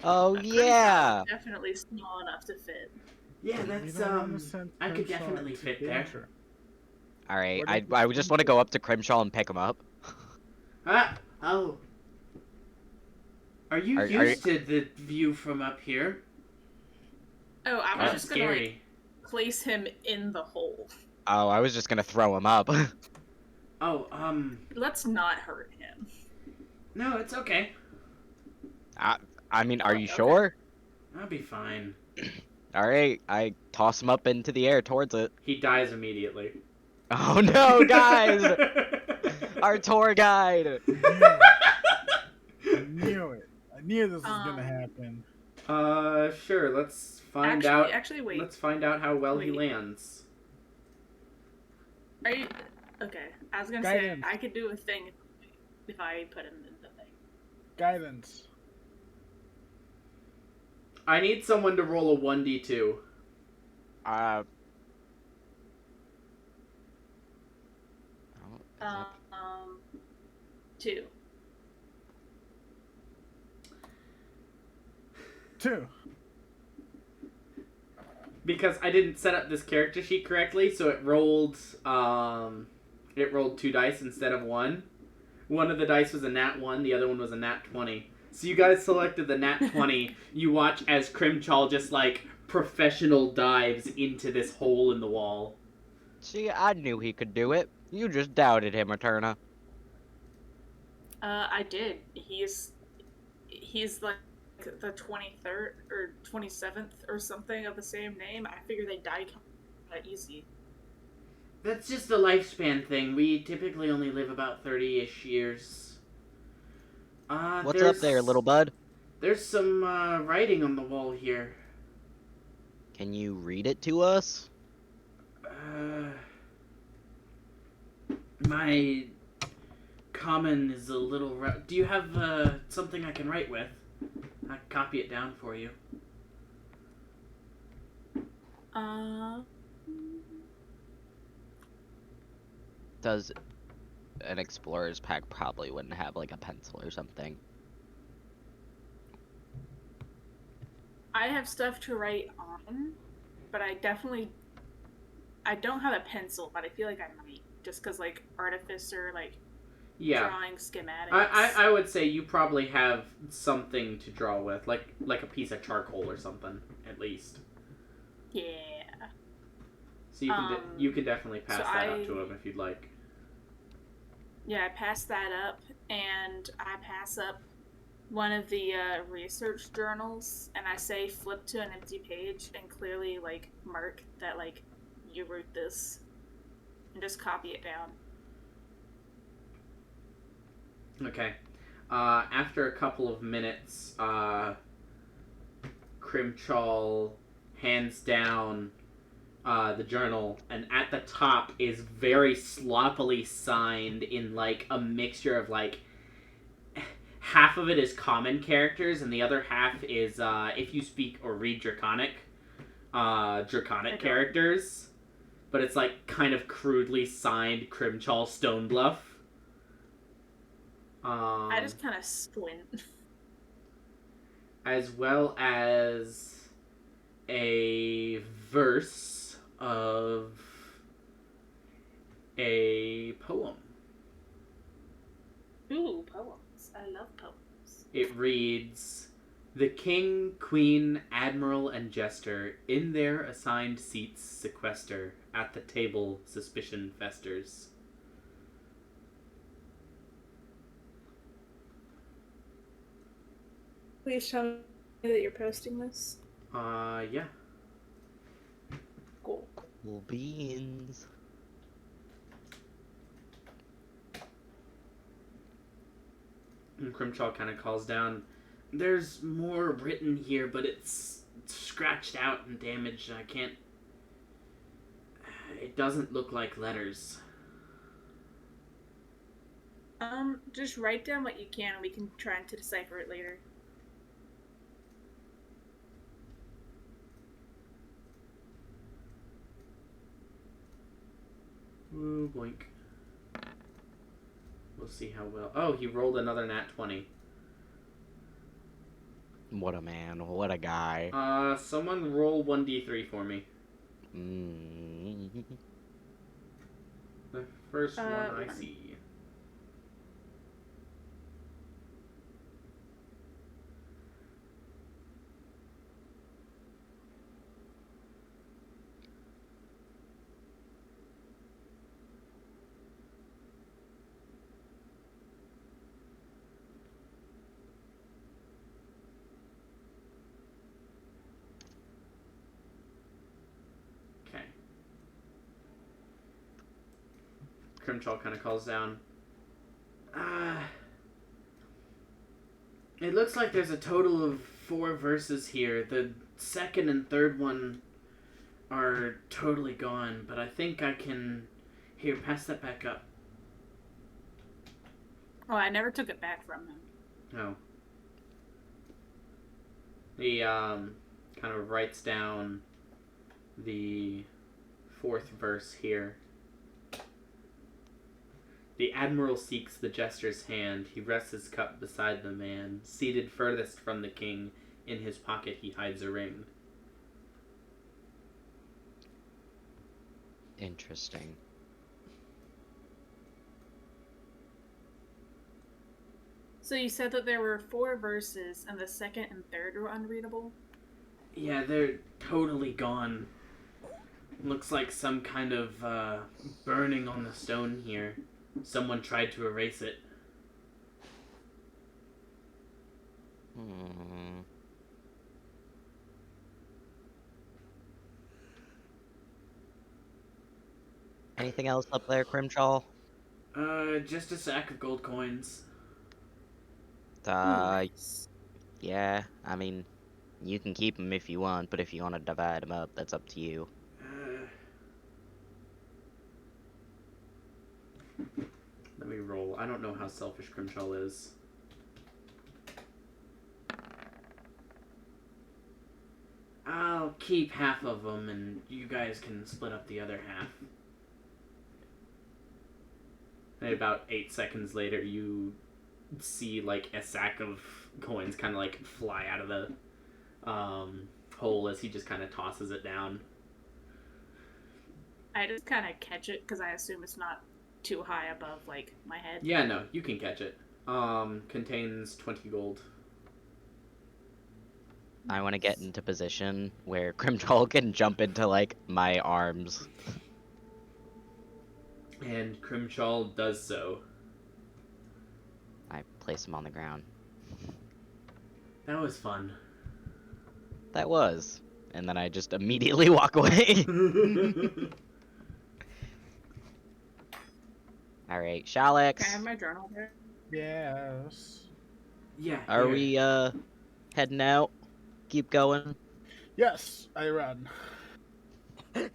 Oh Grimshaw yeah. is definitely small enough to fit. Yeah, we that's don't wanna send I could Grimshaw definitely into fit there. danger. All right, What I if we I just want to go up to Crimshaw and pick him up. Ah, oh. Are you Are used to the view from up here? Oh, I was That's just gonna scary. like place him in the hole. Oh, I was just gonna throw him up. Oh, Let's not hurt him. no, it's okay. I mean, are you Okay. sure? I'll be fine. All right, I toss him up into the air towards it. He dies immediately. Oh no, guys! Our tour guide. I knew it. I knew this was gonna Um, happen. Sure. Let's find out. Actually, wait. Let's find out how well he Wait. lands. Are you okay? I was gonna Guidance. say I could do a thing if I put him in the thing. Guidance. I need someone to roll a 1d2. Oh, is it- Um, 2. 2. Because I didn't set up this character sheet correctly, so it rolled 2 dice instead of 1. One of the dice was a nat 1, the other one was a nat 20. So you guys selected the nat 20. You watch as Crimchal just like professional dives into this hole in the wall. See, I knew he could do it. You just doubted him, Eterna. I did. He's like the 23rd or 27th or something of the same name. I figured they died that easy. That's just a lifespan thing. We typically only live about 30-ish years. What's up there, little bud? There's some writing on the wall here. Can you read it to us? My common is a little rough. Do you have something I can write with? I can copy it down for you. Does an explorer's pack probably wouldn't have like a pencil or something? I have stuff to write on, but I don't have a pencil, but I feel like I might, just because like artificer, like Yeah. drawing schematics. I would say you probably have something to draw with, like a piece of charcoal or something, at least. Yeah. So you can definitely pass so that up to him if you'd like. Yeah, I pass that up, and I pass up one of the research journals, and I say flip to an empty page and clearly like mark that like you wrote this, and just copy it down. Okay. After a couple of minutes, Crimchal hands down the journal, and at the top is very sloppily signed in like a mixture of like half of it is common characters and the other half is if you speak or read draconic characters, but it's like kind of crudely signed Crimchal Stonebluff. I just kind of squint. As well as a verse of a poem. Ooh, poems. I love poems. It reads, "The king, queen, admiral, and jester, in their assigned seats sequester, at the table suspicion festers." Please tell me that you're posting this. Yeah. Cool. Cool beans. And Crimchal kind of calls down, "There's more written here, but it's scratched out and damaged. I can't... It doesn't look like letters." Just write down what you can and we can try to decipher it later. Ooh, boink. We'll see how well. Oh, he rolled another nat 20. What a man. What a guy. Someone roll 1d3 for me. Mm. The first one I one. see. Okay. Crimchall kind of calls down. It looks like there's a total of 4 verses here. The second and third one are totally gone, but I think I can... Here, pass that back up. Oh, I never took it back from him. Oh. He, kind of writes down the 4th verse here. The admiral seeks the jester's hand. He rests his cup beside the man. Seated furthest from the king, in his pocket he hides a ring. Interesting. So you said that there were 4 verses, and the second and third were unreadable? Yeah, they're totally gone. Looks like some kind of, burning on the stone here. Someone tried to erase it. Hmm. Anything else up there, Crimchall? Just a sack of gold coins. Nice. Yeah, I mean, you can keep them if you want, but if you want to divide them up, that's up to you. Let me roll. I don't know how selfish Crimchall is. I'll keep half of them, and you guys can split up the other half. And about 8 seconds later, you see, like, a sack of coins kind of, like, fly out of the hole as he just kind of tosses it down. I just kind of catch it, because I assume it's not too high above, like, my head. Yeah, no, you can catch it. Contains 20 gold. I want to get into position where Crimchall can jump into, like, my arms. And Crimchall does so. I place him on the ground. That was fun. That was. And then I just immediately walk away. Alright, Shalix. Can I have my journal there? Yes. Are here. we, heading out? Keep going? Yes, I run. You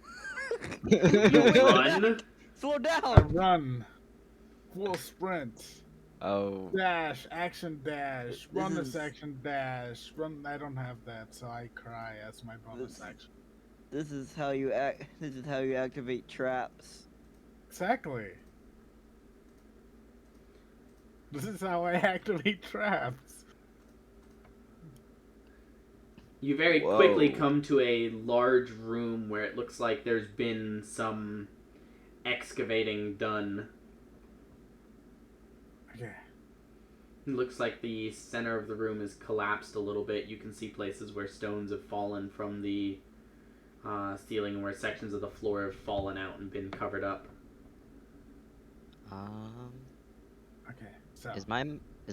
run? Slow I down! run. Full sprint. Oh. Dash, action dash. Run This this is- action dash. Run. I don't have that, so I cry as my bonus This- action. This is how you act. This is how you activate traps. Exactly. This is how I activate traps. You very quickly Whoa. come to a large room where it looks like there's been some excavating done. Okay. It looks like the center of the room is collapsed a little bit. You can see places where stones have fallen from the ceiling and where sections of the floor have fallen out and been covered up. Okay. So. Is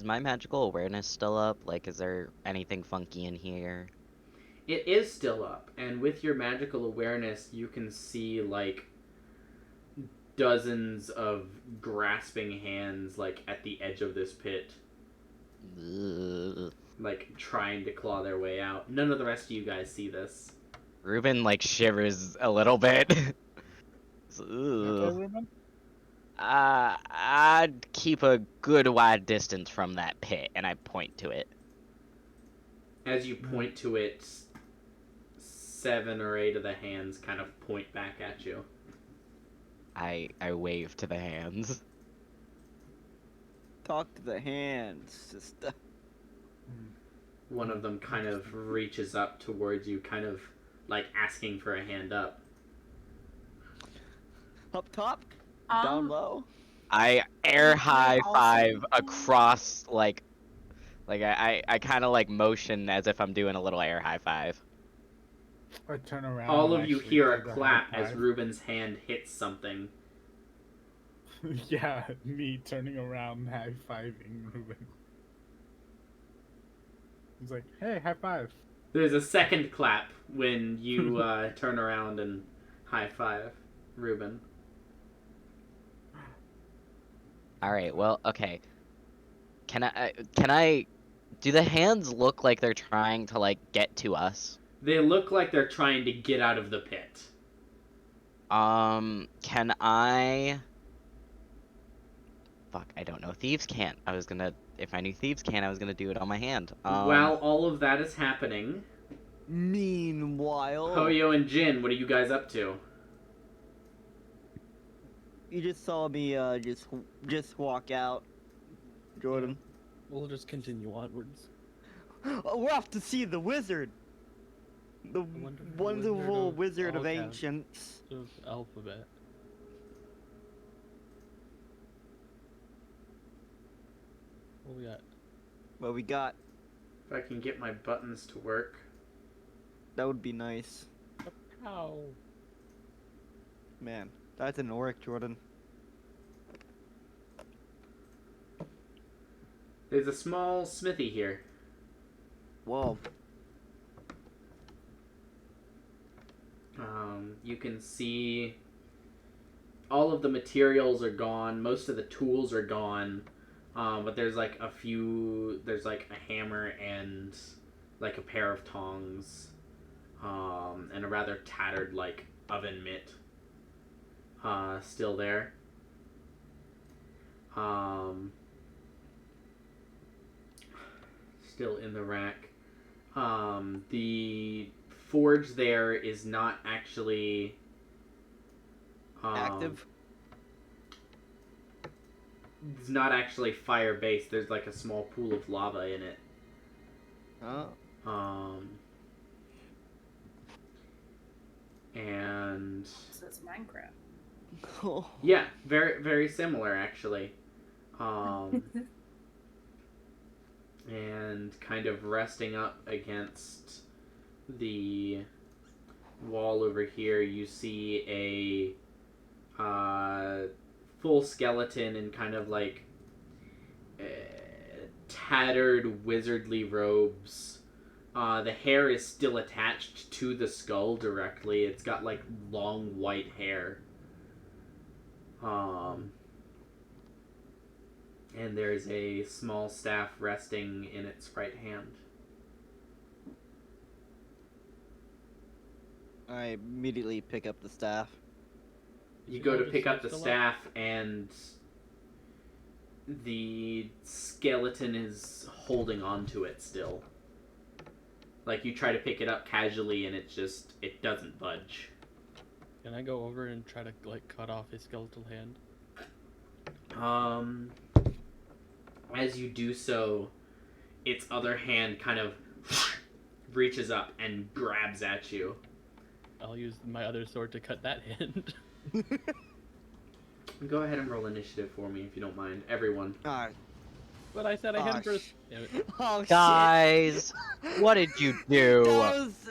my magical awareness still up? Like, is there anything funky in here? It is still up, and with your magical awareness, you can see, like, dozens of grasping hands, like, at the edge of this pit, Ugh. like, trying to claw their way out. None of the rest of you guys see this. Ruben, like, shivers a little bit. Okay, Ugh. Ruben? I'd keep a good wide distance from that pit, and I point to it. As you point to it, 7 or 8 of the hands kind of point back at you. I wave to the hands. Talk to the hands, sister. One of them kind of reaches up towards you, kind of like asking for a hand up. Up top? Down Um, low? I air high also- five across like I kind of like motion as if I'm doing a little air high five. I turn around. All and of you actually hear do a the clap high as five. Ruben's hand hits something. Yeah, me turning around, high fiving Ruben. He's like, "Hey, high five." There's a second clap when you turn around and high five Ruben. All right. Well, okay. Can I do the hands look like they're trying to like get to us? They look like they're trying to get out of the pit. Can I? Fuck, I don't know. Thieves can't. If I knew thieves can't, I was gonna do it on my hand. While all of that is happening, Meanwhile, Hoyo and Jin, what are you guys up to? you just saw me just walk out, Jordan. We'll just continue onwards. Oh, we're off to see the wizard. The wonderful wonderful wizard wizard of of all ancients. Of alphabet. What we got? What we got? If I can get my buttons to work. That would be nice. Ow. Man, that didn't work, Jordan. There's a small smithy here. Whoa. You can see all of the materials are gone. Most of the tools are gone. But there's like a few. There's like a hammer and like a pair of tongs, and a rather tattered like oven mitt. Still there. Still in the rack. The forge there is not actually Active. It's not actually fire based. There's like a small pool of lava in it. Oh. And so it's Minecraft. Oh. yeah, very very similar actually. And kind of resting up against the wall over here, you see a full skeleton in kind of like tattered wizardly robes. The hair is still attached to the skull directly. It's got like long white hair. And there's a small staff resting in its right hand. I immediately pick up the staff. You go to pick up the staff, and the skeleton is holding onto it still. Like, you try to pick it up casually, and it doesn't budge. Can I go over and try to like cut off his skeletal hand? As you do so, its other hand kind of reaches up and grabs at you. I'll use my other sword to cut that hand. Go ahead and roll initiative for me if you don't mind. Everyone. Alright. But I said I hit him first. Damn it. Oh Guys, what did you shit. do?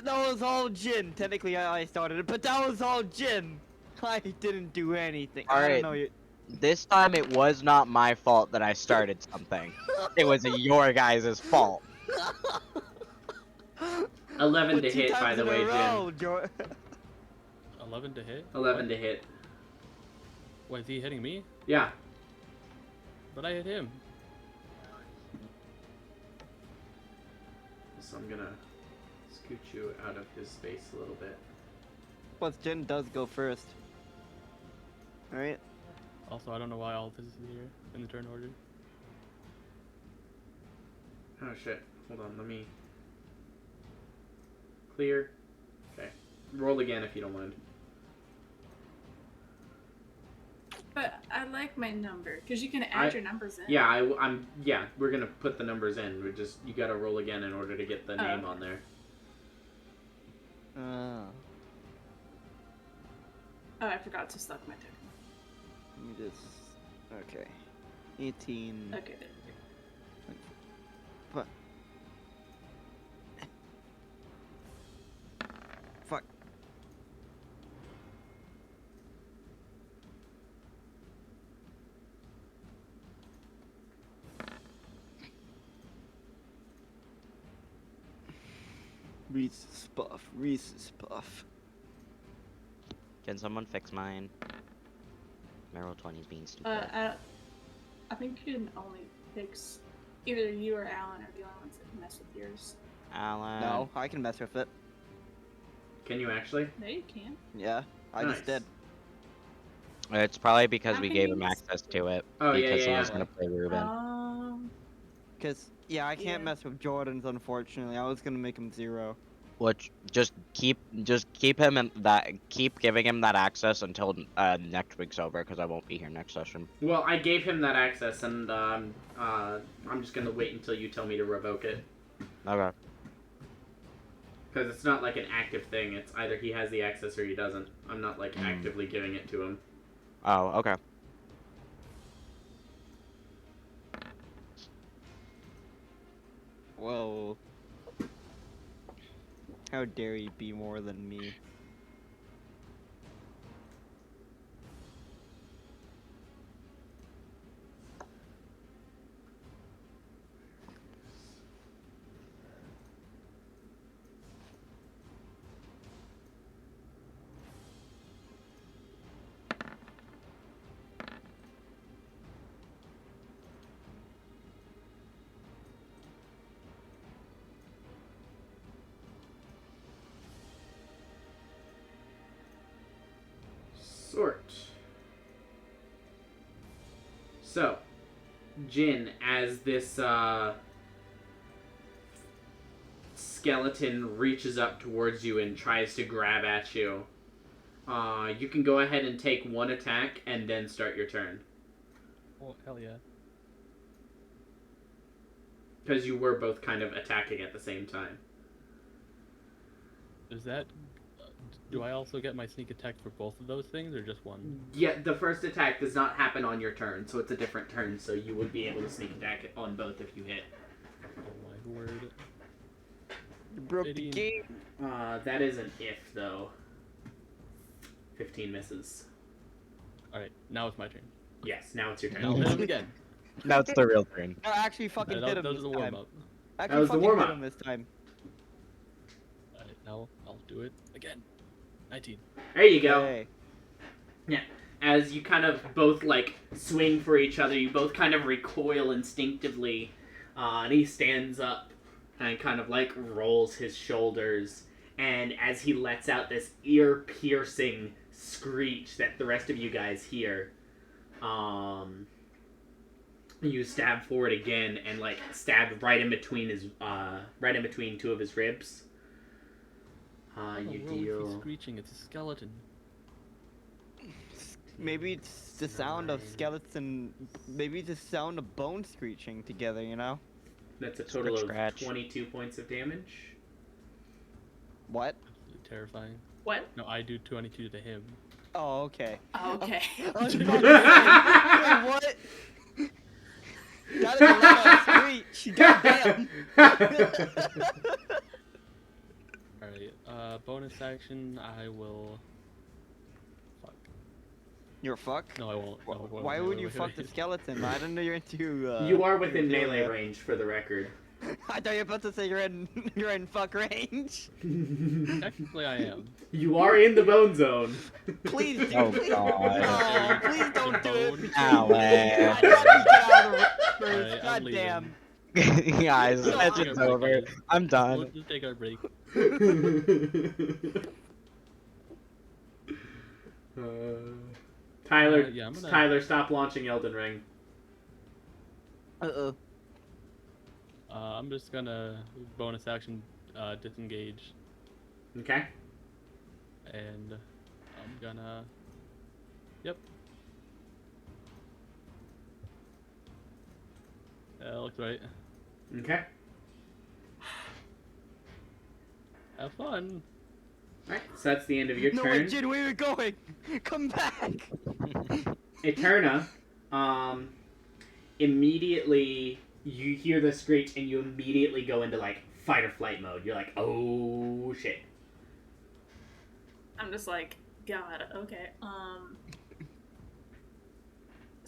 That was all Jin. Technically I started it, but that was all Jin. I didn't do anything. I Alright. don't know you. This time it was not my fault that I started something. It was your guys' fault. 11 to But two hit, by times the in a way, row, Jin. 11 to hit? 11 to hit. Wait, is he hitting me? Yeah. But I hit him. So I'm gonna scoot you out of his space a little bit. Plus Jin does go first. Alright. Also, I don't know why all this is here in the turn order. Oh shit. Hold on, let me... Clear. Okay. Roll again if you don't mind. I like my number because you can add your numbers in. Yeah, we're gonna put the numbers in. You gotta roll again in order to get the name on there. Oh, I forgot to select my token. let me just. Okay. 18. Okay, there we go. Fuck. Fuck. Reese's Puff. Can someone fix mine? Meryl 20's being stupid. I think you can only fix either you or Alan are the only ones that can mess with yours. Alan. No, I can mess with it. Can you actually? No, you can. Yeah, I Nice. just did. It's probably because How we can gave you him mess access with to it. Oh, yeah, because he yeah, was yeah. gonna play Ruben. Cause yeah, I can't Yeah. mess with Jordans. Unfortunately, I was gonna make him 0. Which just keep him in that. Keep giving him that access until next week's over, because I won't be here next session. Well, I gave him that access, and I'm just gonna wait until you tell me to revoke it. Okay. Because it's not like an active thing. It's either he has the access or he doesn't. I'm not like actively giving it to him. Oh, okay. Whoa. How dare you be more than me? Sort. So, Jin, as this skeleton reaches up towards you and tries to grab at you, you can go ahead and take one attack and then start your turn. Oh, hell yeah. Because you were both kind of attacking at the same time. Is that... Do I also get my sneak attack for both of those things, or just one? Yeah, the first attack does not happen on your turn, so it's a different turn, so you would be able to sneak attack on both if you hit. Oh my word. You broke the 18. game. That is an if, though. 15 misses. Alright, now it's my turn. Yes, now it's your turn. Now hit him again. Now it's the real turn. I actually fucking hit him That this was the time. warm-up. Actually was the fucking warm-up. hit him this time. Alright, now I'll do it again. 19. There you go. Hey. As you kind of both, like, swing for each other, you both kind of recoil instinctively, and he stands up and kind of, like, rolls his shoulders, and as he lets out this ear-piercing screech that the rest of you guys hear, you stab forward again and, like, stab right in between two of his ribs. You Oh, he's deal... screeching, it's a skeleton. Maybe it's the sound of skeleton. Maybe it's the sound of bone screeching together. You know. That's a total of Scratch. 22 points of damage. What? Absolutely terrifying. What? No, I do 22 to him. Oh, okay. Oh, okay. I was about to say, wait, what? That is a lot of screech. Goddamn. Alright, bonus action, I will... Fuck. You're a fuck? No, I won't. No, Why would you fuck the skeleton? I didn't know you're into. You are within into melee that. range, for the record. I thought you were about to say you're in fuck range. Technically, I am. You are in the bone zone. Please, dude, Oh, please. God. No, please don't do it. Bone. Alan. I gotta get out of it first. Alright, I'm God leaving. damn. Guys, No, that's I'm it's over. I'm done. Let's just take our break. Tyler, Yeah, I'm gonna- Tyler, stop launching Elden Ring. Uh-oh. I'm just gonna bonus action disengage, Okay. and I'm gonna. Yep. That looks right. Okay. Have fun. Alright, so that's the end of your No, turn. wait, Jin, where are you going? Come back! Eterna, immediately you hear the screech and you immediately go into like fight or flight mode. You're like, oh shit. I'm just like, God, okay.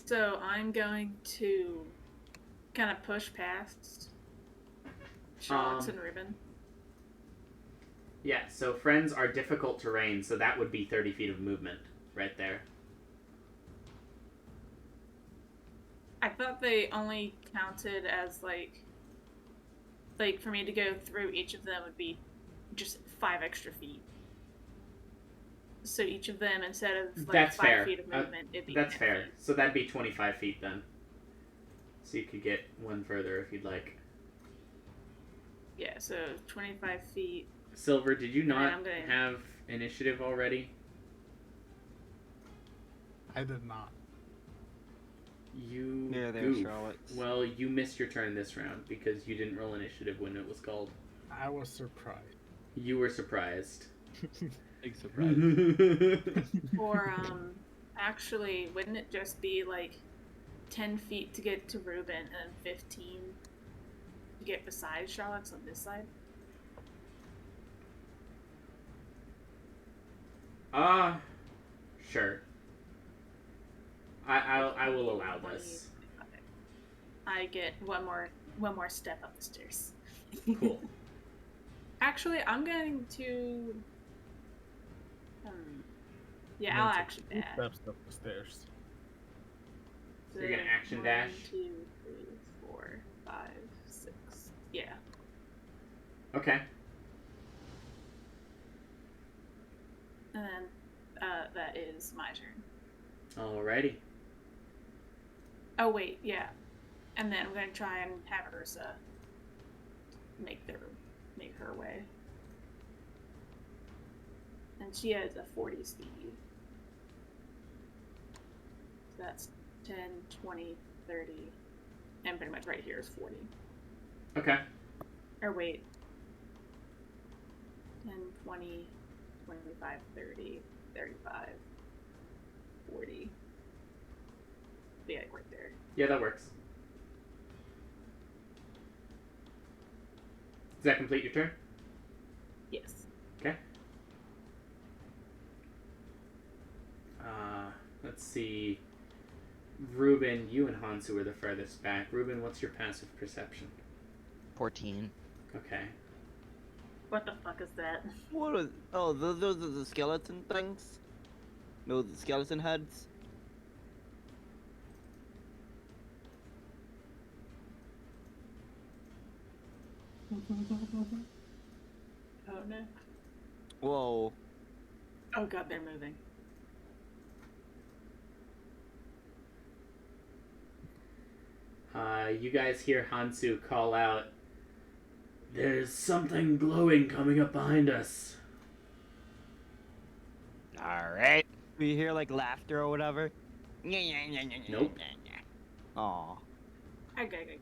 So I'm going to kind of push past Sharks and Ribbon. Yeah, so friends are difficult terrain, so that would be 30 feet of movement right there. I thought they only counted as like for me to go through each of them would be just 5 extra feet. So each of them, instead of like That's 5 fair. feet of movement, it'd be That's 10 fair. feet. So that'd be 25 feet then. So you could get one further if you'd like. Yeah, so 25 feet. Silver, did you not I'm gonna- have initiative already? I did not. You Yeah, there, goof. Charlotte. Well, you missed your turn this round because you didn't roll initiative when it was called. I was surprised. You were surprised. Big surprise. Or, actually, wouldn't it just be like 10 feet to get to Ruben and then 15 to get beside Charlotte's on this side? Sure. I will allow this. Okay. I get one more step up the stairs. Cool. Actually, I'm going to. Yeah, I'll Then take action 2 dash. steps up the stairs. So you're gonna action dash? 1, 2, 3, 4, 5, 6. Yeah. Okay. And then that is my turn. Alrighty. Oh wait, yeah. And then I'm gonna try and have Ursa make her way. And she has a 40 speed. So that's 10, 20, 30, and pretty much right here is 40. Okay. Or wait. 10, 20, 25, 30, 35, 40. Yeah, like right there. Yeah, that works. Does that complete your turn? Yes. Okay. Let's see. Ruben, you and Hansu are the furthest back. Ruben, what's your passive perception? 14. Okay. What the fuck is that? What are... Oh, those are the skeleton things? No, the skeleton heads? Oh no. Whoa. Oh god, they're moving. You guys hear Hansu call out, "There's something glowing coming up behind us." Alright. Do you hear like laughter or whatever? Nope. Aw. Okay.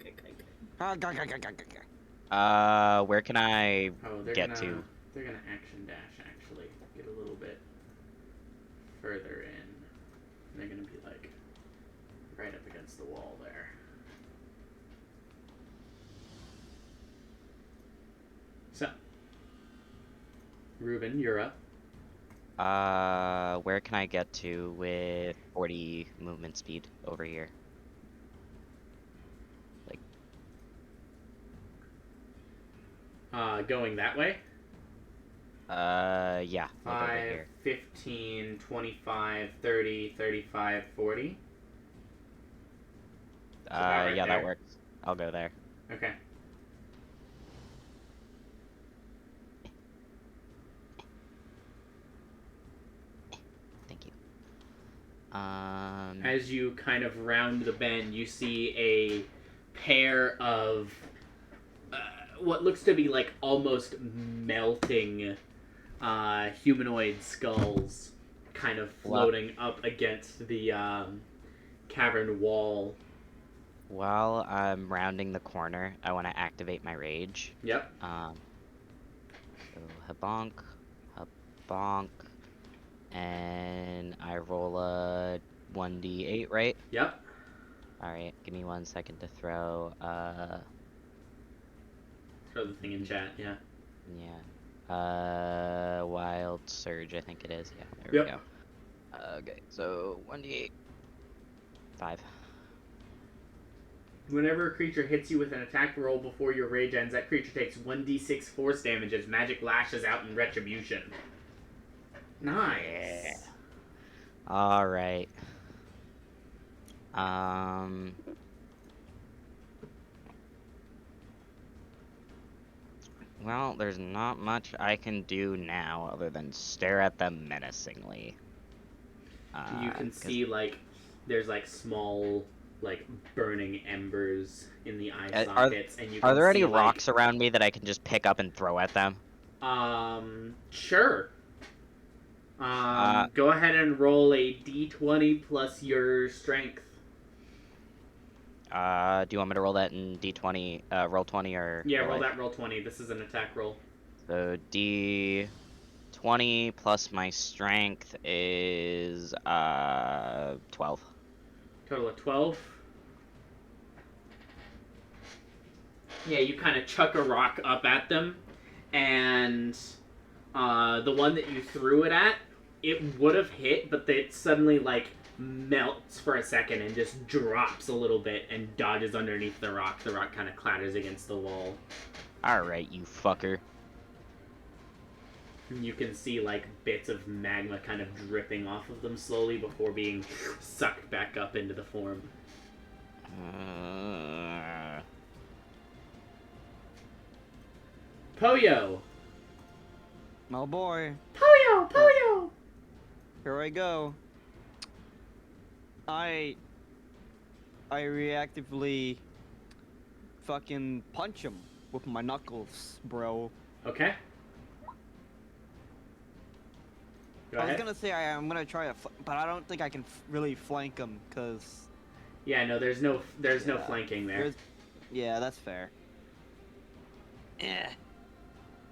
Where can I Oh, they're get gonna, to? They're gonna action dash, actually. Get a little bit further in. And they're gonna be, like, right up against the wall there. So, Ruben, you're up. Where can I get to with 40 movement speed over here? Going that way. Yeah, like over 5, here. 15, 25, 30, 35, 40. about right Yeah, there. that works. I'll go there. Okay. Thank you. As you kind of round the bend, you see a pair of what looks to be like almost melting humanoid skulls kind of floating up against the cavern wall. While I'm rounding the corner, I want to activate my rage. Yep. So habonk, habonk, and I roll a 1d8, right? Yep. All right, give me 1 second to throw. Throw the thing in chat. Yeah. Yeah. Wild surge, I think it is. Yeah, there Yep. we go. Okay, so 1d8, 5. Whenever a creature hits you with an attack roll before your rage ends, that creature takes 1d6 force damage as magic lashes out in retribution. Nice. Yeah. All right. Well, there's not much I can do now other than stare at them menacingly. You can 'Cause see like there's like small like burning embers in the eye sockets, and you can Are there any see, rocks around me that I can just pick up and throw at them? Sure. Go ahead and roll a d20 plus your strength. Do you want me to roll that in d20, roll 20 or? Yeah, or roll what? that roll 20. This is an attack roll. So d20 plus my strength is 12. Total of 12. Yeah, you kind of chuck a rock up at them, and the one that you threw it at, it would have hit, but it suddenly like melts for a second and just drops a little bit and dodges underneath the rock. The rock kind of clatters against the wall. All right, you fucker. You can see like bits of magma kind of dripping off of them slowly before being sucked back up into the form. Poyo! Oh boy. Poyo! Poyo! Here I go. I reactively fucking punch him with my knuckles, bro. Okay. Go I was ahead. gonna say I'm gonna try but I don't think I can really flank him, cause Yeah, no, there's no Yeah. flanking there. yeah, that's fair. Yeah.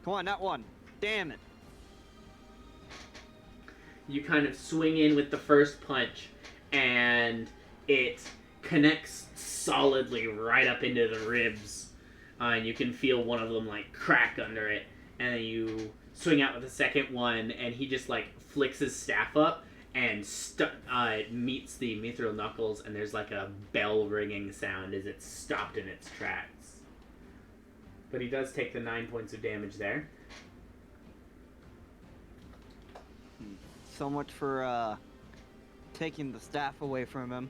Come on, that one. Damn it. You kind of swing in with the first punch, and it connects solidly right up into the ribs, and you can feel one of them like crack under it. And then you swing out with the second one, and he just like flicks his staff up and it meets the mithril knuckles, and there's like a bell ringing sound as it's stopped in its tracks. But he does take the 9 points of damage there. So much for taking the staff away from him.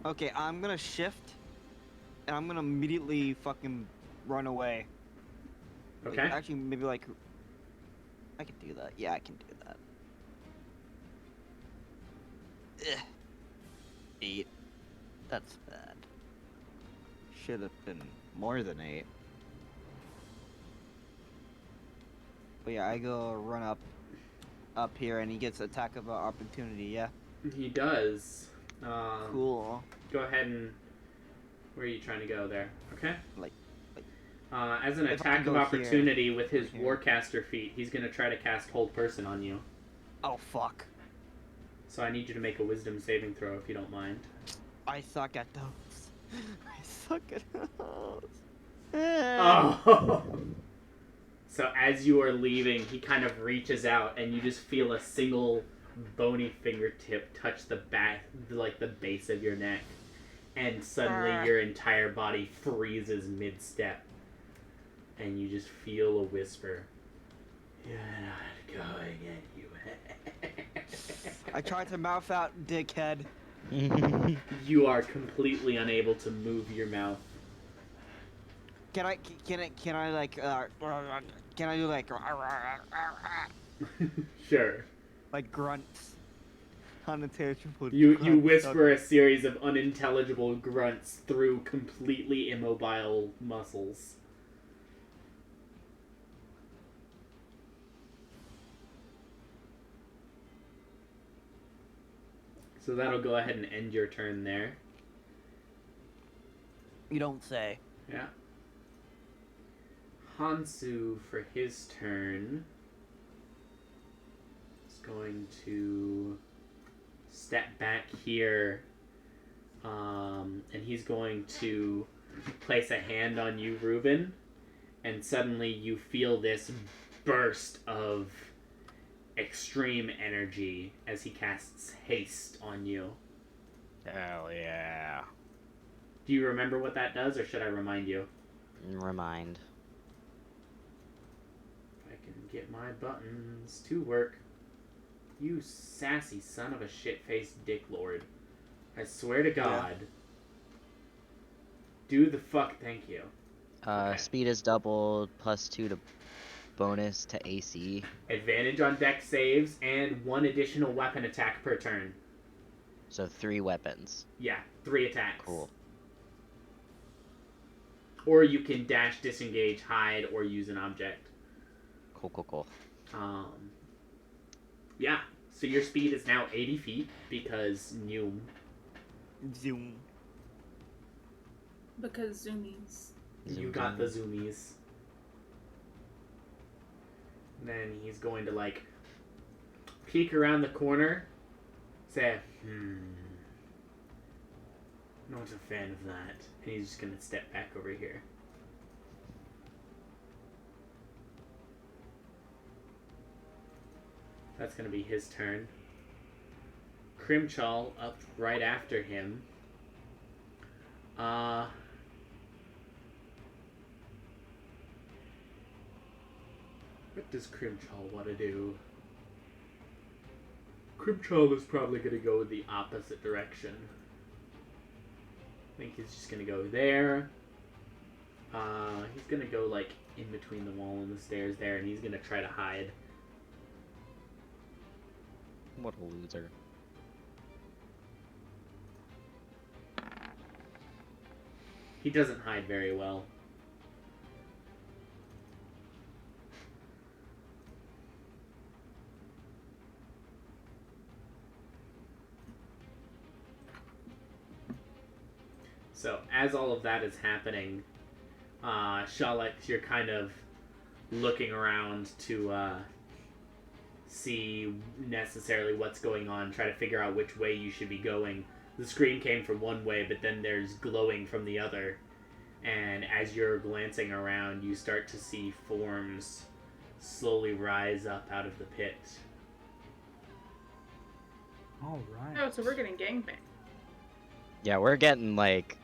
Okay, I'm gonna shift, and I'm gonna immediately fucking run away. Like, Okay. actually, maybe like I can do that. Yeah, I can do that. Ugh. 8. That's bad. Should have been more than 8. But yeah, I go run up here, and he gets attack of opportunity. Yeah. He does. Cool. Go ahead and... Where are you trying to go there? Okay. Like as an if I attack of go here, opportunity with his here. Warcaster feat, he's going to try to cast Hold Person on you. Oh fuck. So I need you to make a Wisdom saving throw if you don't mind. I suck at those. I suck at those. Oh! So as you are leaving, he kind of reaches out, and you just feel a single bony fingertip touch the back, like the base of your neck, and suddenly your entire body freezes mid-step, and you just feel a whisper. You're not going anywhere. I tried to mouth out, dickhead. You are completely unable to move your mouth. Can I like can I do Sure. like grunts? Unintelligible. You grunts. whisper a series of unintelligible grunts through completely immobile muscles. So that'll go ahead and end your turn there. You don't say. Yeah. Hansu, for his turn, is going to step back here, and he's going to place a hand on you, Reuben, and suddenly you feel this burst of extreme energy as he casts haste on you. Hell yeah. Do you remember what that does, or should I remind you? Remind. If I can get my buttons to work. You sassy son of a shit-faced dicklord. I swear to God. Do the fuck, thank you. Okay. Speed is doubled, +2 to bonus to AC. Advantage on deck saves, and 1 additional weapon attack per turn. So 3 weapons. Yeah, 3 attacks. Cool. Or you can dash, disengage, hide, or use an object. Cool. Yeah, so your speed is now 80 feet because Noom. Zoom. Because zoomies. You got the zoomies. And then he's going to, like, peek around the corner, say, not a fan of that. And he's just going to step back over here. That's going to be his turn. Crimchal up right after him. What does Crimchal want to do? Crimchal is probably going to go the opposite direction. I think he's just going to go there. He's going to go, like, in between the wall and the stairs there, and he's going to try to hide. What a loser. He doesn't hide very well. So, as all of that is happening, Shalek, you're kind of looking around to see necessarily what's going on, try to figure out which way you should be going. The screen came from one way, but then there's glowing from the other. And as you're glancing around, you start to see forms slowly rise up out of the pit. Alright. Oh, so we're getting gangbang. Yeah, we're getting, like,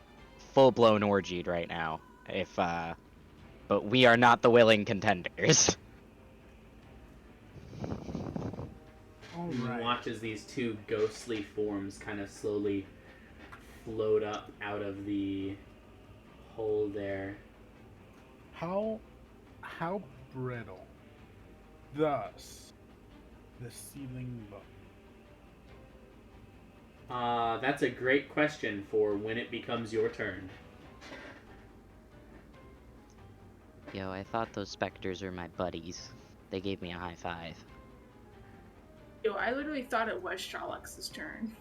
full-blown orgied right now. But we are not the willing contenders. You watch as these two ghostly forms kind of slowly float up out of the hole there. How brittle does the ceiling look? That's a great question for when it becomes your turn. Yo, I thought those specters were my buddies. They gave me a high five. Yo, I literally thought it was Shalex's turn.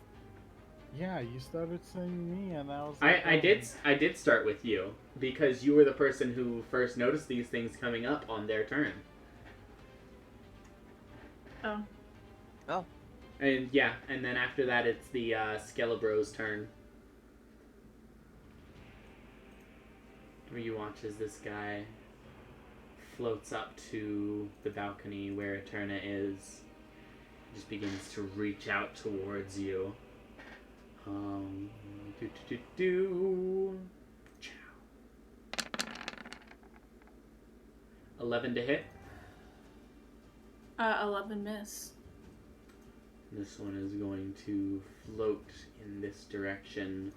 Yeah, you started saying me, and I was like, I did start with you because you were the person who first noticed these things coming up on their turn. Oh. Oh. And yeah, and then after that it's the Skelebro's turn. Where you watch as this guy floats up to the balcony where Eterna is. Just begins to reach out towards you. Chow. 11 to hit. 11 miss. This one is going to float in this direction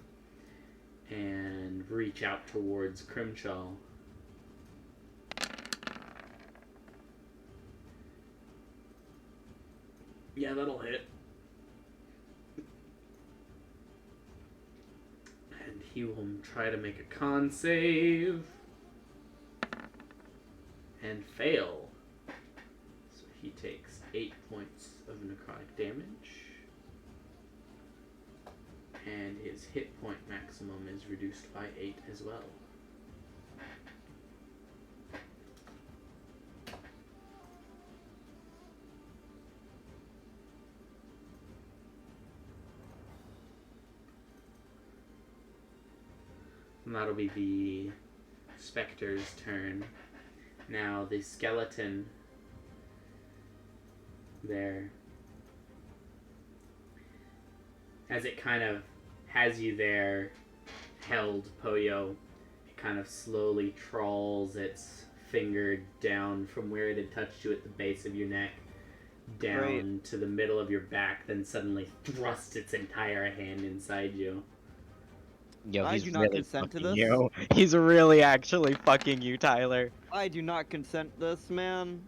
and reach out towards Crimchal. Yeah, that'll hit. And he will try to make a con save. And fail. So he takes 8 points of necrotic damage. his hit point maximum is reduced by 8 as well. And that'll be the Spectre's turn. Now the skeleton there, as it kind of has you there held, Poyo, it kind of slowly trawls its finger down from where it had touched you at the base of your neck down to the middle of your back, then suddenly thrusts its entire hand inside you. Yo, I he's do not really consent to fucking this. you. He's really actually fucking you, Tyler. I do not consent to this, man.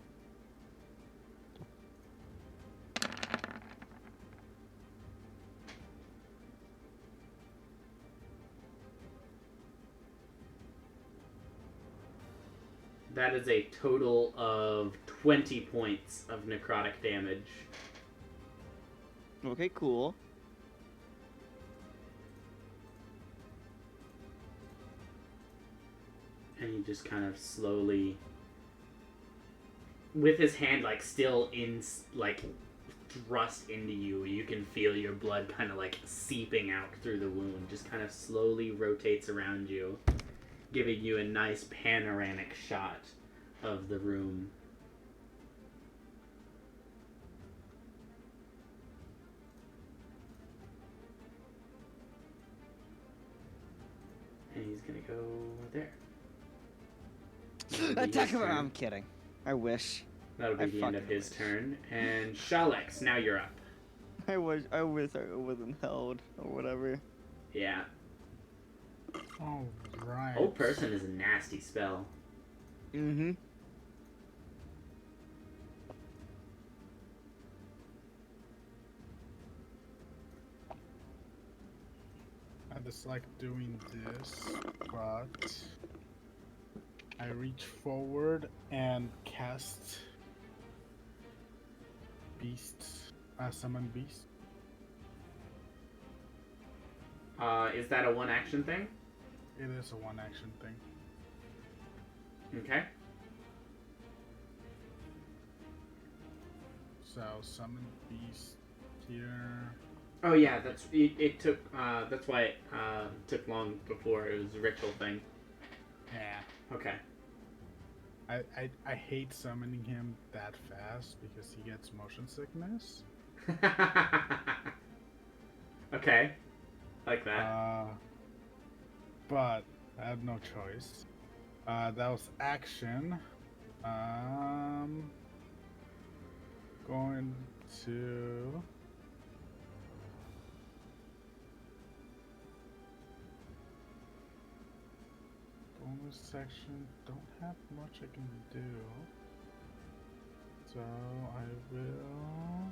That is a total of 20 points of necrotic damage. Okay, cool. And he just kind of slowly, with his hand like still in, like thrust into you, you can feel your blood kind of like seeping out through the wound, just kind of slowly rotates around you, giving you a nice panoramic shot of the room. And he's gonna go there. Attack him! I'm kidding. I wish. That'll be I the end of fucking his wish. turn. And Shalex, now you're up. I wish I wasn't held or whatever. Yeah. All right. Old person is a nasty spell. Mm-hmm. I dislike doing this, but I reach forward and cast Beast. Summon Beast. Is that a one action thing? It is a one action thing. Okay. So summon Beast here. Oh yeah, that's it took. That's why it took long before it was a ritual thing. Yeah. Okay. I hate summoning him that fast because he gets motion sickness. Okay. Like that. But I have no choice. That was action. Going to bonus section. Don't have much I can do. So I will.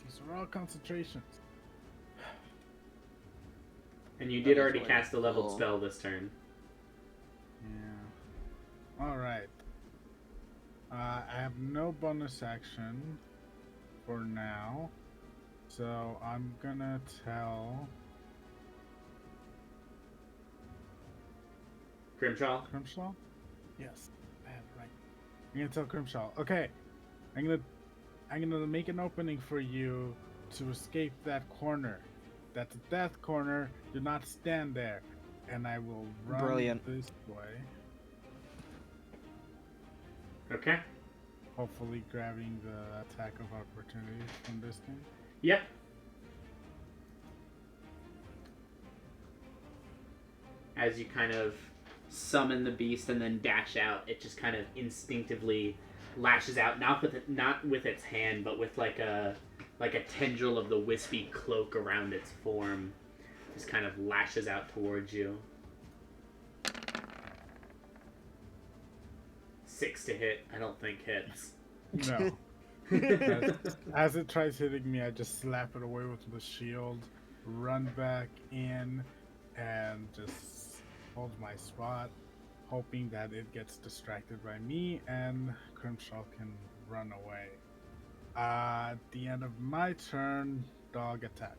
These are all concentrations. And you did That is already cast a leveled wonderful. spell this turn. Yeah. Alright. I have no bonus action for now. So I'm gonna tell Grimshaw? Crimshaw? Yes. I have it right. I'm gonna tell Crimshaw. Okay. I'm gonna make an opening for you to escape that corner. That's a death corner. Do not stand there. And I will run Brilliant. this way. Okay. Hopefully grabbing the attack of opportunity from this thing. Yep. As you kind of summon the beast and then dash out, it just kind of instinctively lashes out, not with its hand, but with like a tendril of the wispy cloak around its form. Just kind of lashes out towards you. 6 to hit, I don't think hits. No. As it tries hitting me, I just slap it away with the shield, run back in, and just hold my spot. hoping that it gets distracted by me and Crimshaw can run away. At the end of my turn, dog attack.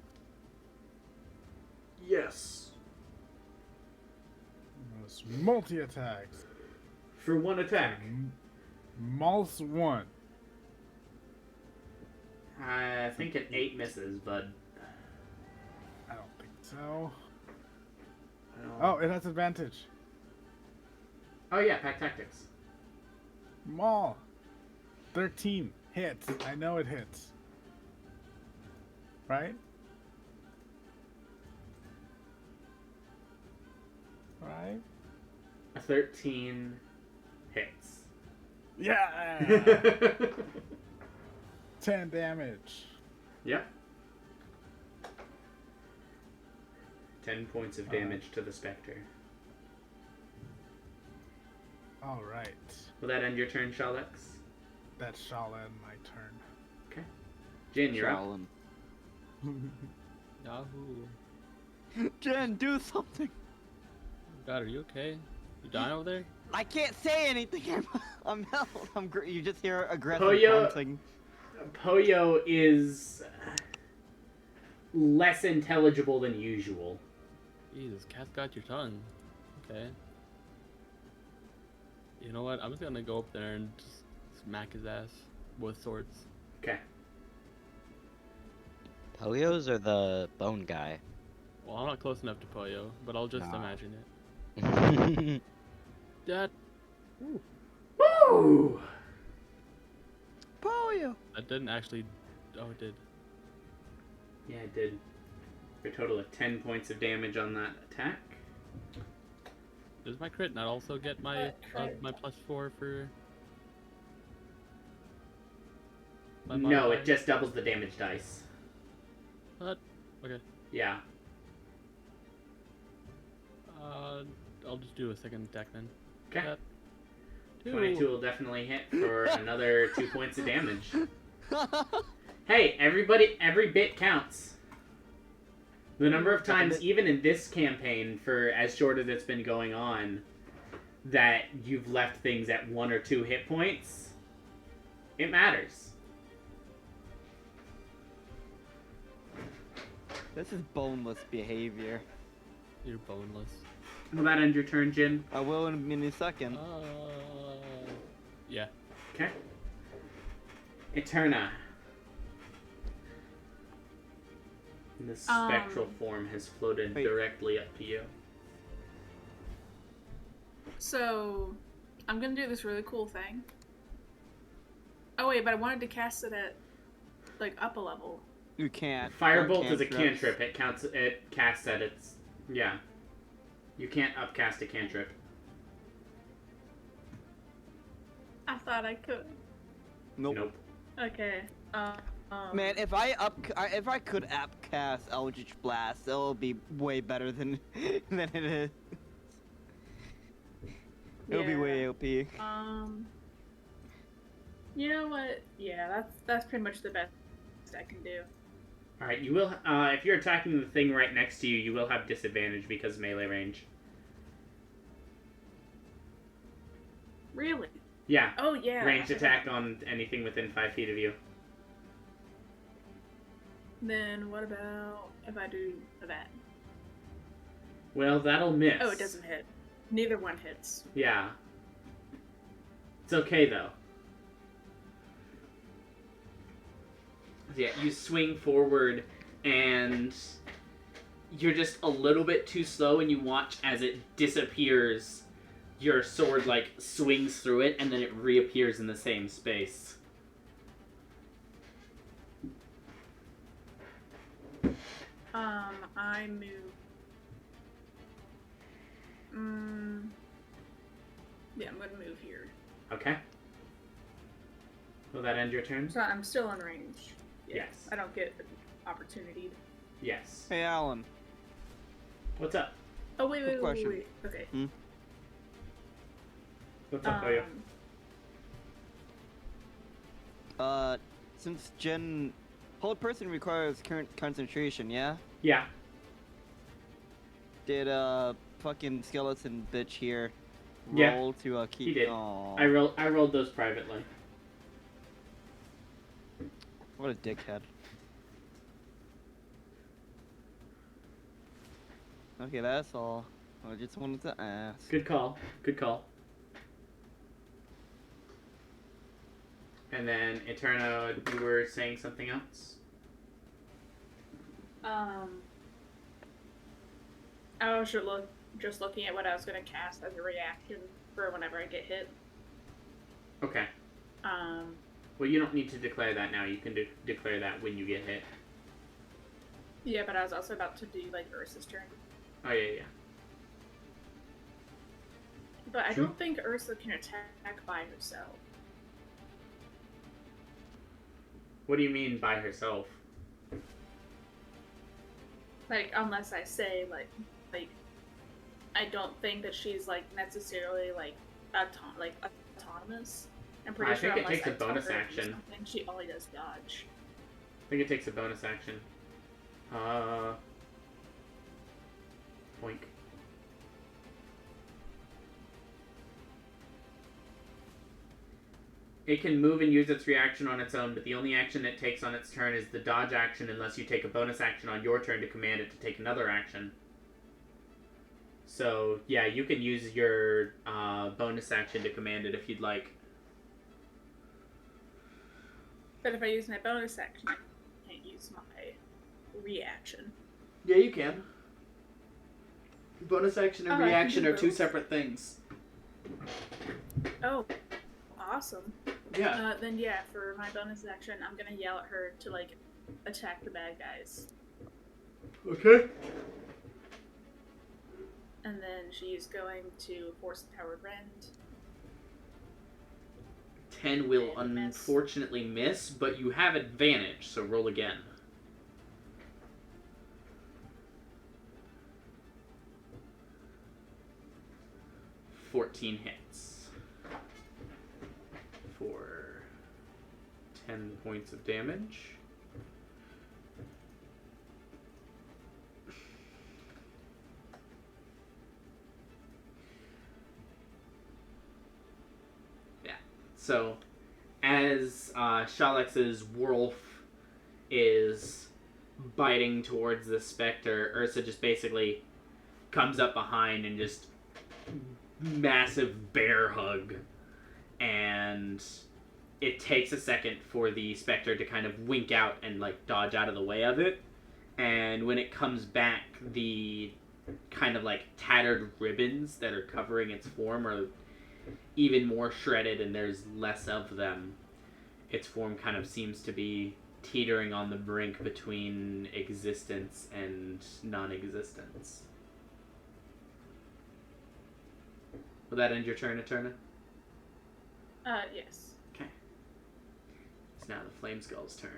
Yes. It's multi-attacks. For one attack. Mal's 1. I think an 8 misses, bud. I don't think so. I don't- Oh, it has advantage. Oh yeah, pack tactics. Maul. 13 hits. I know it hits. Right? Right? A 13 hits. Yeah! 10 damage. Yep. 10 points of damage to the Spectre. Alright. Will that end your turn, Shalex? That shall end my turn. Jin, you're up. Shalom. Yahoo. Jen, do something. God, are you okay? You dying over there? I can't say anything. I'm held. You just hear aggressive Poyo- grunting. Poyo is less intelligible than usual. Jesus, cat's got your tongue. Okay. You know what? I'm just gonna go up there and just smack his ass with swords. Okay. Poyos or the bone guy? Well, I'm not close enough to Poyo, but I'll just Nah. imagine it. That Woo! Poyo. that didn't actually. Oh, it did. Yeah, it did. For a total of 10 points of damage on that attack. Does my crit not also get my Crit. my +4 for? my No, modifier? it just doubles the damage dice. What? Okay. Yeah. I'll just do a second attack then. Okay. That- 22 will definitely hit for another 2 points of damage. Hey, everybody, every bit counts. The number of times, even in this campaign, for as short as it's been going on, that you've left things at 1 or 2 hit points, it matters. This is boneless behavior. You're boneless. Will that end your turn, Jin? I will in a second. Yeah. Okay. Eterna. The spectral form has floated Wait. directly up to you. So, I'm gonna do this really cool thing. Oh wait, but I wanted to cast it at, like, up a level. You can't. Firebolt No is a cantrips. cantrip. It counts. It casts at its. Yeah. You can't upcast a cantrip. I thought I could. Nope. Nope. Okay. Man, if I could upcast Eldritch Blast, it'll be way better than than it is. It'll be way OP. You know what? Yeah, that's pretty much the best I can do. All right. You will. If you're attacking the thing right next to you, you will have disadvantage because of melee range. Really? Yeah. Oh yeah. Ranged attack on anything within 5 feet of you. Then what about if I do that? Well, that'll miss. Oh, it doesn't hit. Neither one hits. Yeah. It's okay though. Yeah, you swing forward and you're just a little bit too slow and you watch as it disappears. Your sword like swings through it and then it reappears in the same space. I move. Yeah, I'm gonna move here. Okay. Will that end your turn? So I'm still in range. Yeah, Yes. I don't get the opportunity. Yes. Hey, Alan. What's up? Oh wait, Good wait, wait, question. wait. Okay. What's up, Oyo? Since hold person requires current concentration, yeah? Yeah. Did fucking skeleton bitch here Yeah, roll to keep? he did. Aw, I rolled those privately. what a dickhead. Okay, that's all. I just wanted to ask. Good call. Good call. And then Eterna, you were saying something else? I was just looking at what I was gonna cast as a reaction for whenever I get hit. Okay. Well, you don't need to declare that now. You can declare that when you get hit. Yeah, but I was also about to do like Ursa's turn. Oh yeah. But I Sure. don't think Ursa can attack by herself. What do you mean by herself? Like, unless I say like I don't think that she's like necessarily like autonomous. I'm pretty I sure think it unless takes a I tell bonus her to do action. something, she only does dodge. I think it takes a bonus action. Boink. It can move and use its reaction on its own, but the only action it takes on its turn is the dodge action unless you take a bonus action on your turn to command it to take another action. So, yeah, you can use your bonus action to command it if you'd like. But if I use my bonus action, I can't use my reaction. Yeah, you can. Bonus action and Oh, I can reaction do are two both. separate things. Oh, awesome. Yeah. Then yeah, for my bonus action, I'm gonna yell at her to like attack the bad guys, Okay. and then she's going to force the Tower Rend. 10 will And miss. unfortunately miss, but you have advantage, so roll again. Hits for 10 points of damage. Yeah. So, as Shalex's wolf is biting towards the specter, Ursa just basically comes up behind and just massive bear hug, and it takes a second for the specter to kind of wink out and like dodge out of the way of it, and when it comes back, the kind of like tattered ribbons that are covering its form are even more shredded, and there's less of them. Its form kind of seems to be teetering on the brink between existence and non-existence. Will that end your turn, Eterna? Yes. Okay. It's now the Flame Skull's turn.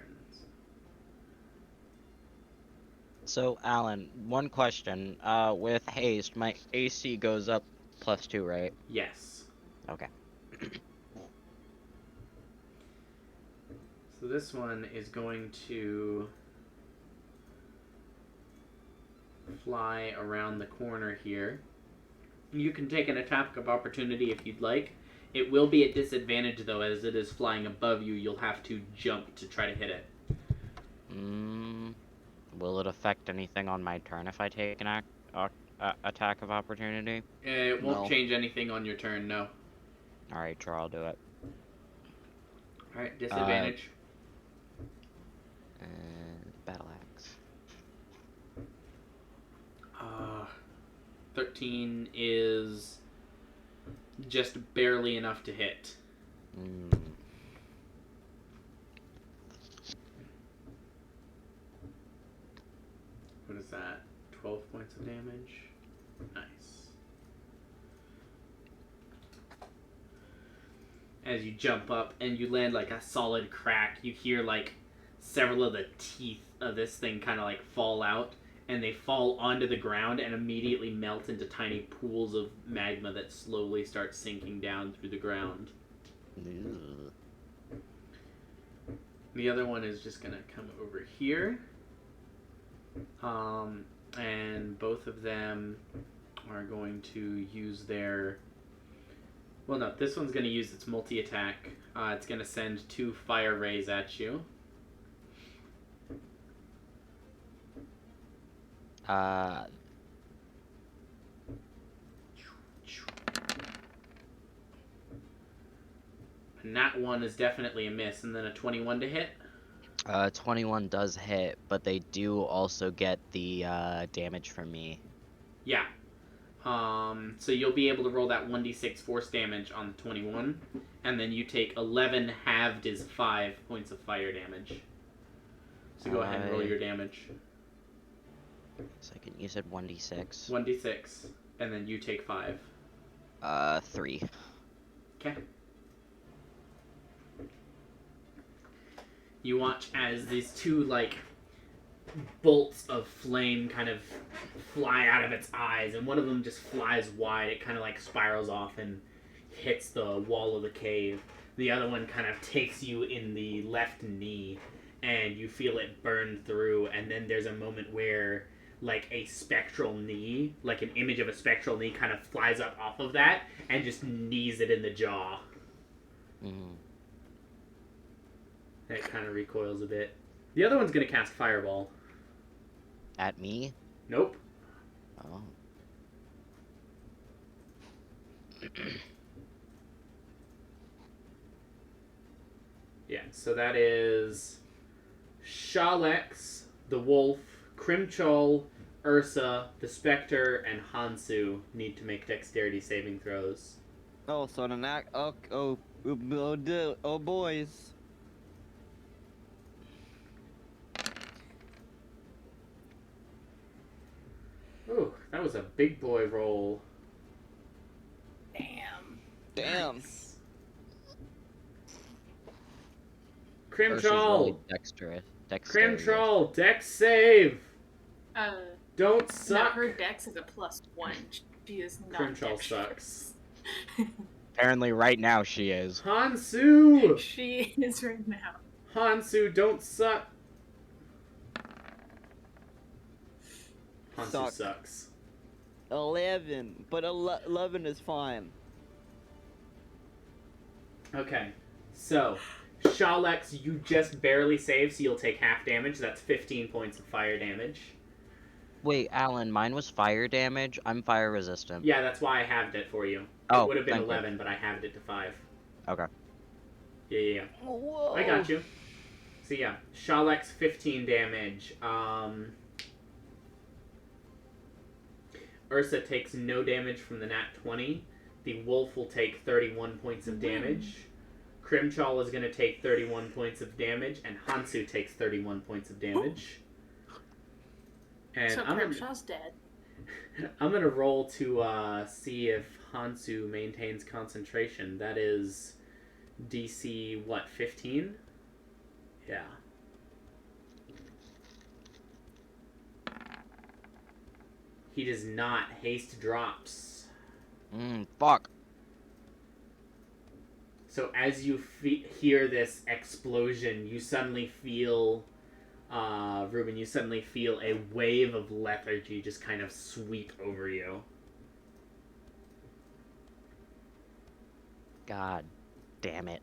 So, Alan, one question. With haste, my AC goes up +2, right? Yes. Okay. So this one is going to fly around the corner here. You can take an attack of opportunity if you'd like. It will be at disadvantage, though, as it is flying above you. You'll have to jump to try to hit it. Will it affect anything on my turn if I take an attack of opportunity? It won't No. change anything on your turn, no. Alright, sure, I'll do it. Alright, disadvantage. And battle axe. 13 is just barely enough to hit. What is that? 12 points of damage? Nice. As you jump up and you land like a solid crack, you hear like several of the teeth of this thing kind of like fall out, and they fall onto the ground and immediately melt into tiny pools of magma that slowly start sinking down through the ground. Ugh. The other one is just gonna come over here. And both of them are going to use their Well, no, this one's going to use its multi-attack. It's going to send 2 fire rays at you. And that one is definitely a miss, and then a 21 to hit. 21 does hit, but they do also get the damage from me. Yeah. So you'll be able to roll that 1d6 force damage on the 21, and then you take 11 halved is 5 points of fire damage. So go ahead and roll your damage. Second, you said 1d6. 1d6, and then you take 5. 3. Okay. You watch as these 2, like, bolts of flame kind of fly out of its eyes, and one of them just flies wide. It kind of, like, spirals off and hits the wall of the cave. The other one kind of takes you in the left knee, and you feel it burn through, and then there's a moment where, like, a spectral knee, like an image of a spectral knee kind of flies up off of that, and just knees it in the jaw. Mm-hmm. It kind of recoils a bit. The other one's going to cast Fireball. At me? Nope. Oh. Yeah, so that is Shalex, the wolf, Crimchol, Ursa, the Spectre, and Hansu need to make dexterity saving throws. Oh, so the oh boys. Ooh, that was a big boy roll. Damn. Nice. Ursa's really Crimchol! dexterous. Crimchol, dex save! Don't No, suck! her dex is a +1. She is not Crimchol dexterous. sucks. Apparently right now she is. Hansu! She is right now. Hansu, don't suck! Hansu Suck. sucks. 11, but 11 is fine. Okay, so Shalex, you just barely saved, so you'll take half damage. That's 15 points of fire damage. Wait, Alan, mine was fire damage. I'm fire resistant. Yeah, that's why I halved it for you. Oh, It would have been thank you. 11, but I halved it to 5. Okay. Yeah. Whoa. I got you. So yeah, Shalex 15 damage. Ursa takes no damage from the nat 20. The wolf will take 31 points of damage. Crimchol is going to take 31 points of damage, and Hansu takes 31 points of damage. And So I'm Crimshaw's dead. going to roll to see if Hansu maintains concentration. That is DC, what, 15? Yeah. He does not. Haste drops. Fuck. So as you hear this explosion, you suddenly feel, Ruben, you suddenly feel a wave of lethargy just kind of sweep over you. God damn it.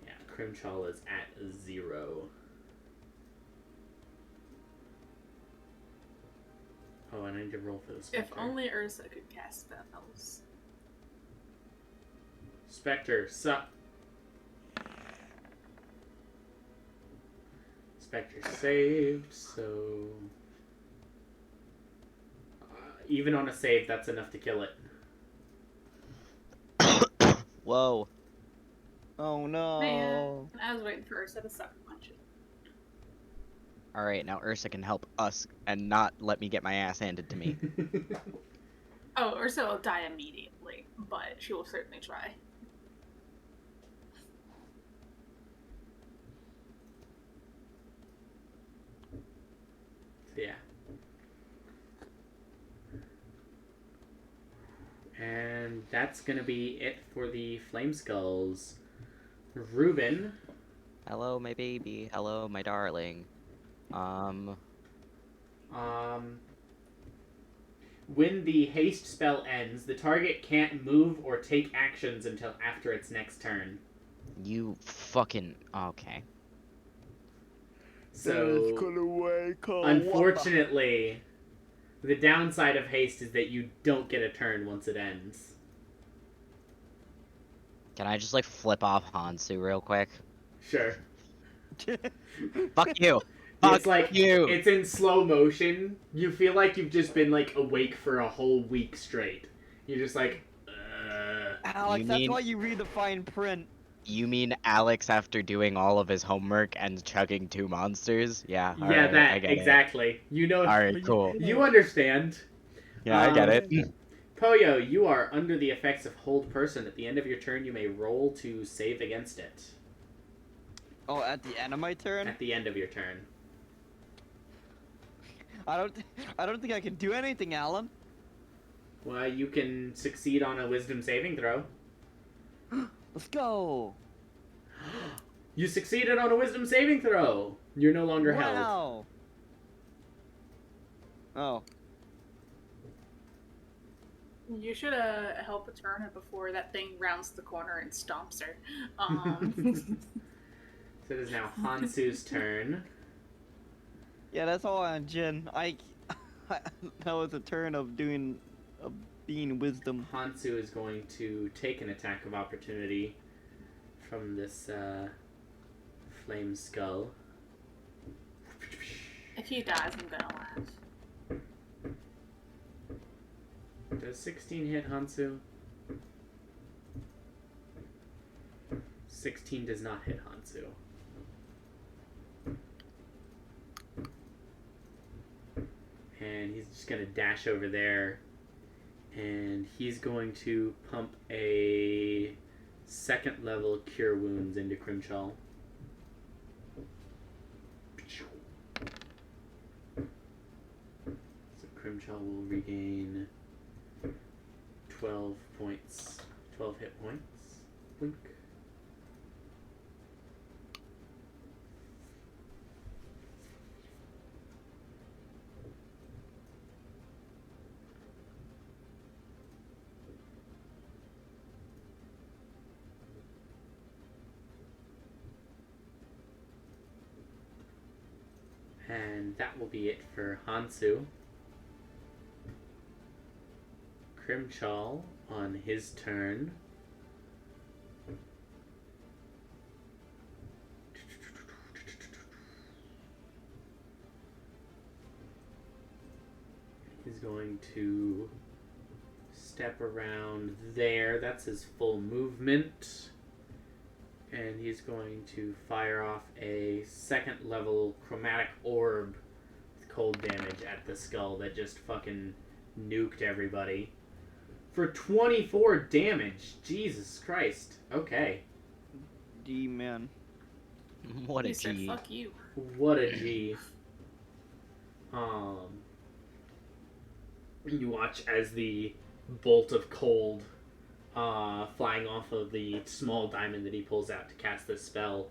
Yeah, Crimchal is at 0. Oh, and I need to roll for the Spectre. If only Ursa could cast spells. Spectre, sup. Spectre saved, so... even on a save, that's enough to kill it. Whoa. Oh no. Man, I was waiting for Ursa to sucker punch it. Alright, now Ursa can help us and not let me get my ass handed to me. Oh, Ursa will die immediately, but she will certainly try. Yeah. And And that's gonna be it for the Flame Skulls. Reuben. Hello, my baby. Hello, my darling. When the haste spell ends, the target can't move or take actions until after its next turn. You fucking... Okay. So, unfortunately, the downside of haste is that you don't get a turn once it ends. Can I just, like, flip off Hansu real quick? Sure. Fuck you! Fuck It's like, you! it's in slow motion. You feel like you've just been, like, awake for a whole week straight. You're just like, Alex, You that's mean- why you read the fine print. You mean Alex after doing all of his homework and chugging 2 monsters? Yeah, yeah, alright, I that, get exactly. You know, Alright, cool. you understand. Yeah, I get it. Poyo, you are under the effects of Hold Person. At the end of your turn, you may roll to save against it. Oh, at the end of my turn? At the end of your turn. I don't think I can do anything, Alan. Well, you can succeed on a Wisdom saving throw. Let's go. You succeeded on a Wisdom saving throw. You're no longer held. Wow. Oh. You should help Eterna before that thing rounds the corner and stomps her. So it is now Hansu's turn. Yeah, that's all on Jin. That was a turn of being wisdom. Hansu is going to take an attack of opportunity from this flame skull. If he dies, I'm gonna laugh. Does 16 hit Hansu? 16 does not hit Hansu. And he's just going to dash over there. And he's going to pump a 2nd level Cure Wounds into Crimshaw. So Crimshaw will regain 12 points. 12 hit points. Blink. And that will be it for Hansu. Crimchal on his turn. He's going to step around there. That's his full movement. And he's going to fire off a 2nd level chromatic orb with cold damage at the skull that just fucking nuked everybody. For 24 damage. Jesus Christ. Okay. D-man. What a He said, G. fuck you. What a G. You watch as the bolt of cold flying off of the small diamond that he pulls out to cast this spell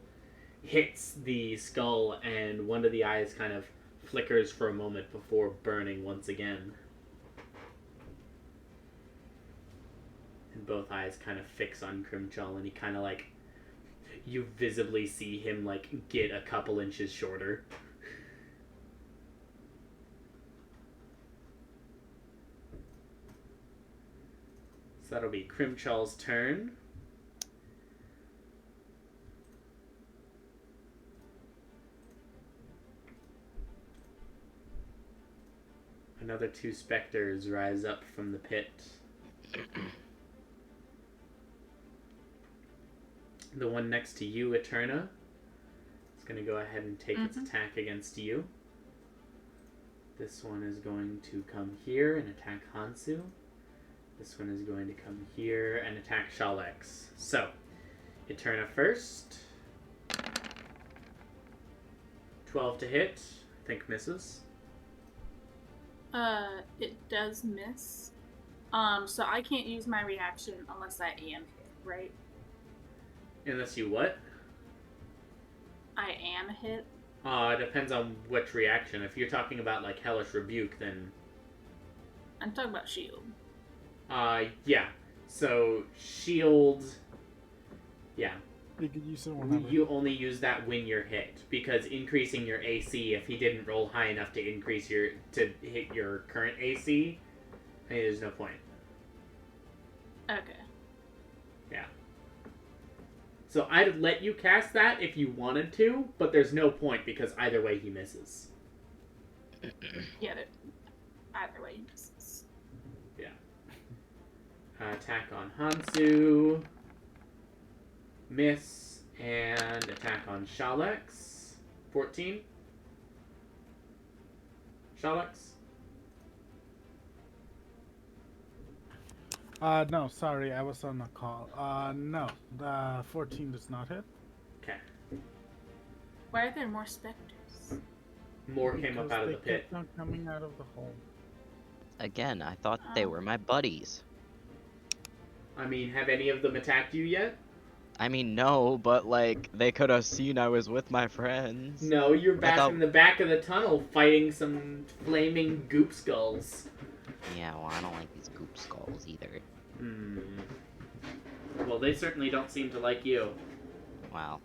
hits the skull, and one of the eyes kind of flickers for a moment before burning once again. And both eyes kind of fix on Crimchal, and he kind of like, you visibly see him like get a couple inches shorter. So that'll be Crimchal's turn. Another 2 specters rise up from the pit. The one next to you, Eterna, is going to go ahead and take its attack against you. This one is going to come here and attack Hansu. This one is going to come here and attack Shalex. So, Eterna first. 12 to hit. I think misses. It does miss. So I can't use my reaction unless I am hit, right? Unless you what? I am hit. It depends on which reaction. If you're talking about like Hellish Rebuke, then I'm talking about shield. yeah. So shield, yeah. You could use it whenever. You only use that when you're hit, because increasing your AC, if he didn't roll high enough to hit your current AC, there's no point. Okay. Yeah. So I'd let you cast that if you wanted to, but there's no point because either way he misses. Yeah, either way he misses. Yeah. Attack on Hansu. Miss. And attack on Shalex. 14. Shalex. No, sorry, I was on a call. No, the 14 does not hit. Okay. Why are there more specters? More came up Because out of they the pit. kept on coming out of the hole. Again, I thought they were my buddies. I mean, have any of them attacked you yet? I mean, no, but like, they could have seen I was with my friends. No, you're back thought- in the back of the tunnel fighting some flaming goop skulls. Yeah, well, I don't like these goop skulls either. Hmm. Well, they certainly don't seem to like you. Wow.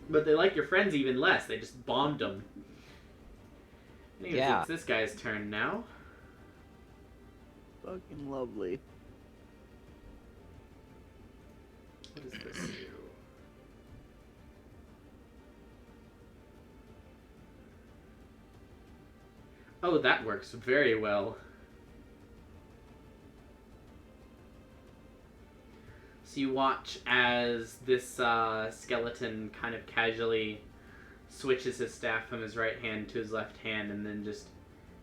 But they like your friends even less. They just bombed them. Anyways, Yeah. it's this guy's turn now. Fucking lovely. What does this do? Oh, that works very well. So you watch as this skeleton kind of casually switches his staff from his right hand to his left hand and then just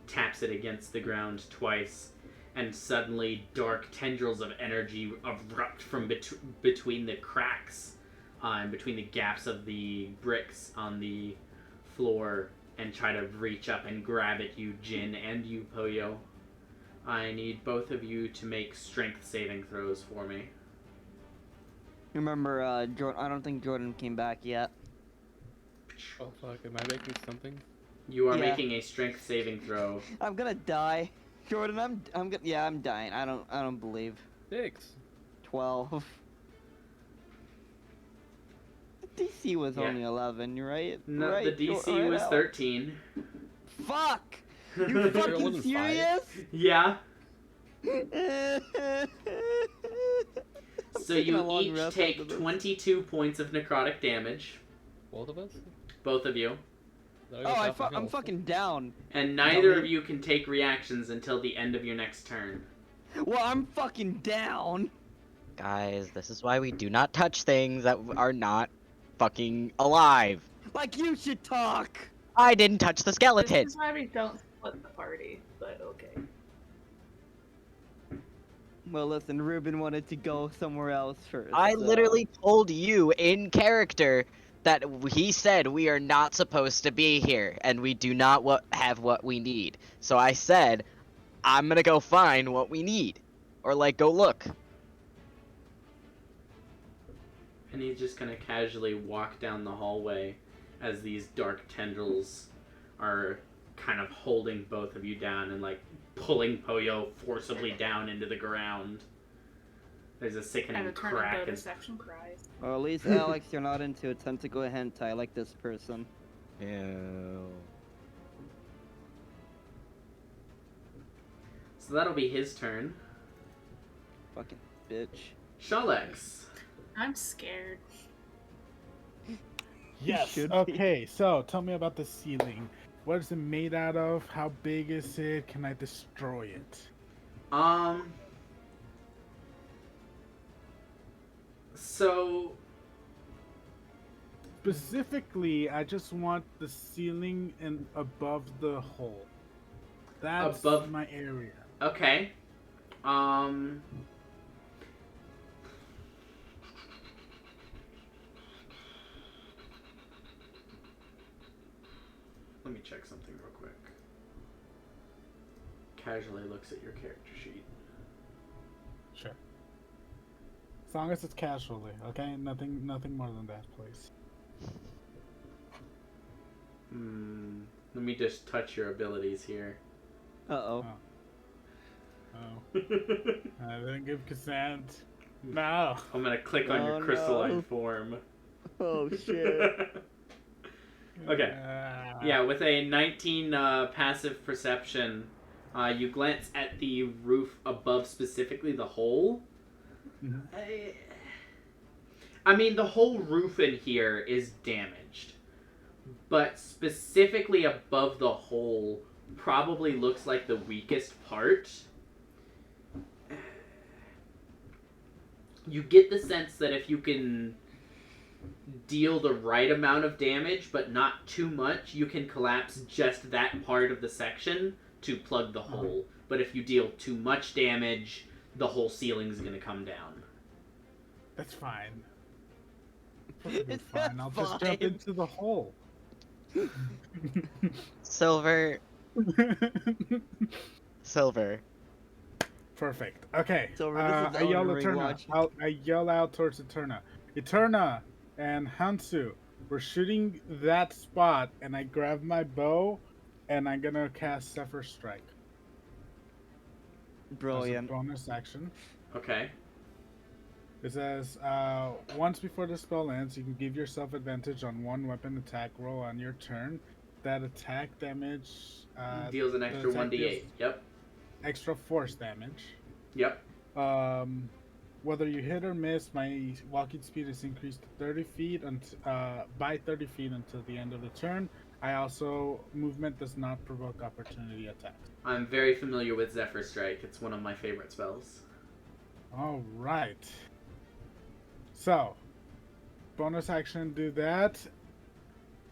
taps it against the ground twice. And suddenly dark tendrils of energy erupt from between the cracks and between the gaps of the bricks on the floor and try to reach up and grab at you, Jin, and you, Poyo. I need both of you to make strength saving throws for me. Remember, Jordan, I don't think Jordan came back yet. Oh fuck, am I making something? You are Yeah. making a strength saving throw. I'm gonna die. Jordan, I'm dying. I don't believe. 6. 12. The DC was Yeah. only 11, right? No, right, the DC right was out. 13. Fuck! You Sure it fucking wasn't serious? Yeah. I'm So taking a you long each rest take after this. 22 points of necrotic damage. Both of us? Both of you. Did Oh, get half my I'm health? fucking down. And neither Dummy. of you can take reactions until the end of your next turn. Well, I'm fucking down. Guys, this is why we do not touch things that are not fucking alive. Like you should talk. I didn't touch the This skeleton. is why we don't split the party, but okay. Well, listen, Ruben wanted to go somewhere else first. I so- literally told you in character that he said we are not supposed to be here and we do not have what we need. So I said, I'm gonna go find what we need. Or like, go look. And he's just gonna casually walk down the hallway as these dark tendrils are kind of holding both of you down and like pulling Poyo forcibly down into the ground. There's a And sickening a turn crack into as section cries. Or at least, Alex, you're not into a tentacle hentai like this person. Ew. So that'll be his turn. Fucking bitch. Shalex. I'm scared. Yes. should be. Okay, so tell me about the ceiling. What is it made out of? How big is it? Can I destroy it? So Specifically, I just want the ceiling and above the hole. That's Above- my area. okay. Let me check something real quick. casually looks at your character sheet. Sure. As long as it's casually, okay? Nothing more than that, please. Let me just touch your abilities here. Uh-oh. Oh. I didn't give consent. No. I'm gonna click on your Oh, crystalline no. form. Oh, shit. Okay. Yeah, with a 19 passive perception, you glance at the roof above, specifically the hole. Mhm. I mean, the whole roof in here is damaged, but specifically above the hole probably looks like the weakest part. You get the sense that if you can deal the right amount of damage, but not too much, you can collapse just that part of the section to plug the hole. But if you deal too much damage, the whole ceiling's gonna come down. That's fine. Perfectly It's fine. I'll just jump fine. into the hole. Silver. Perfect. Okay. So, this is I yell Elden Ring Eterna. watch. I yell out towards Eterna. Eterna and Hansu, we're shooting that spot, and I grab my bow, and I'm gonna cast Zephyr Strike. Brilliant. As a bonus action. Okay. It says, once before the spell ends, you can give yourself advantage on one weapon attack roll on your turn. That attack damage Deals an extra attack 1d8. deals Yep. extra force damage. Yep. Whether you hit or miss, my walking speed is increased to 30 feet by 30 feet until the end of the turn. I also, movement does not provoke opportunity attacks. I'm very familiar with Zephyr Strike. It's one of my favorite spells. All right. So, bonus action, do that.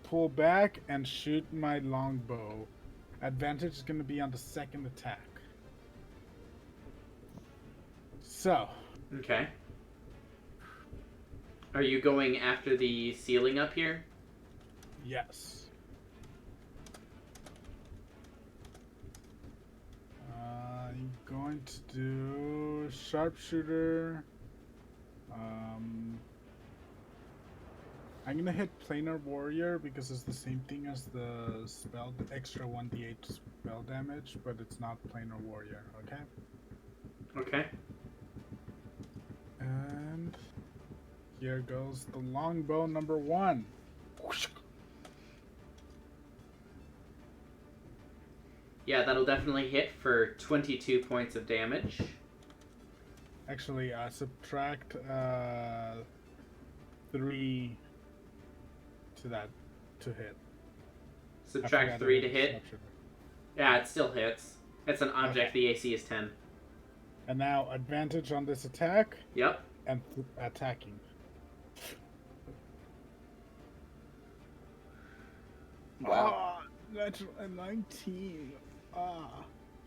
Pull back and shoot my longbow. Advantage is going to be on the second attack. So. Okay. Are you going after the ceiling up here? Yes. I'm going to do sharpshooter. I'm gonna hit planar warrior because it's the same thing as the spell, the extra 1d8 spell damage, but it's not planar warrior. Okay. Okay. And here goes the longbow number 1. Yeah, that'll definitely hit for 22 points of damage. Actually, subtract 3 to that to hit. Subtract 3 to hit. Yeah, it still hits. It's an object. Okay. The AC is 10. And now advantage on this attack Yep. and attacking. Wow. That's a 19.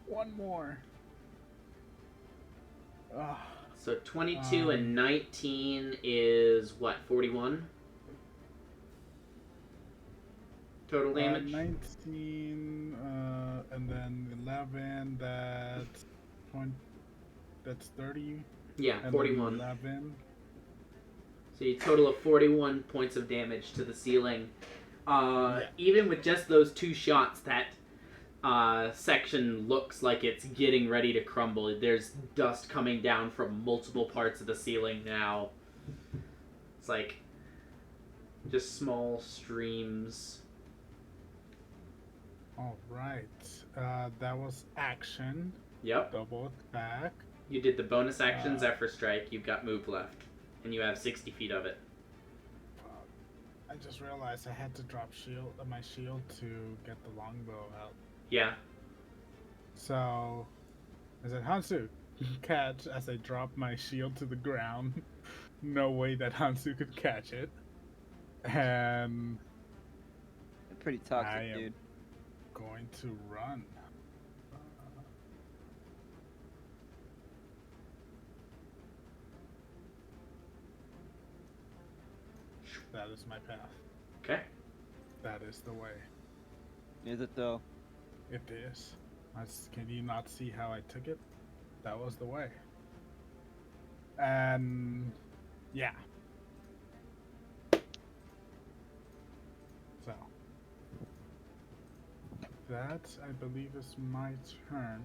One more. So 22 and 19 is what, 41? Total damage? 19, and then 11, that's 30. Yeah, And 41. then 11. So you total of 41 points of damage to the ceiling. Yeah. Even with just those 2 shots, that section looks like it's getting ready to crumble. There's dust coming down from multiple parts of the ceiling now. It's like just small streams. All right. That was action. Yep. Double attack. You did the bonus action Zephyr Strike. You've got move left. And you have 60 feet of it. I just realized I had to drop my shield to get the longbow out. Yeah. So, I said, Hansu, catch, as I drop my shield to the ground. No way that Hansu could catch it. And Pretty toxic, I am dude. going to run. That is my path. Okay. That is the way. Is it though? It is. Can you not see how I took it? That was the way. And yeah. So that, I believe, is my turn.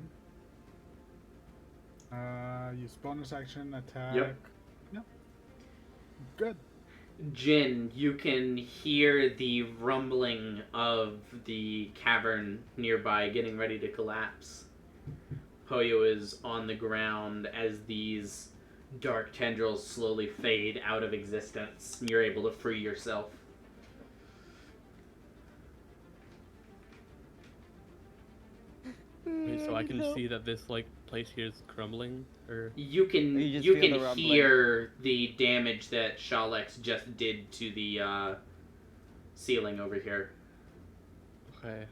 Use bonus action, attack. Yep. Good. Jin, you can hear the rumbling of the cavern nearby getting ready to collapse. Poyo is on the ground as these dark tendrils slowly fade out of existence. You're able to free yourself. Wait, so I can see that this like place here is crumbling, or You can You just you feel can the rumbling. hear the damage that Shalex just did to the ceiling over here. okay.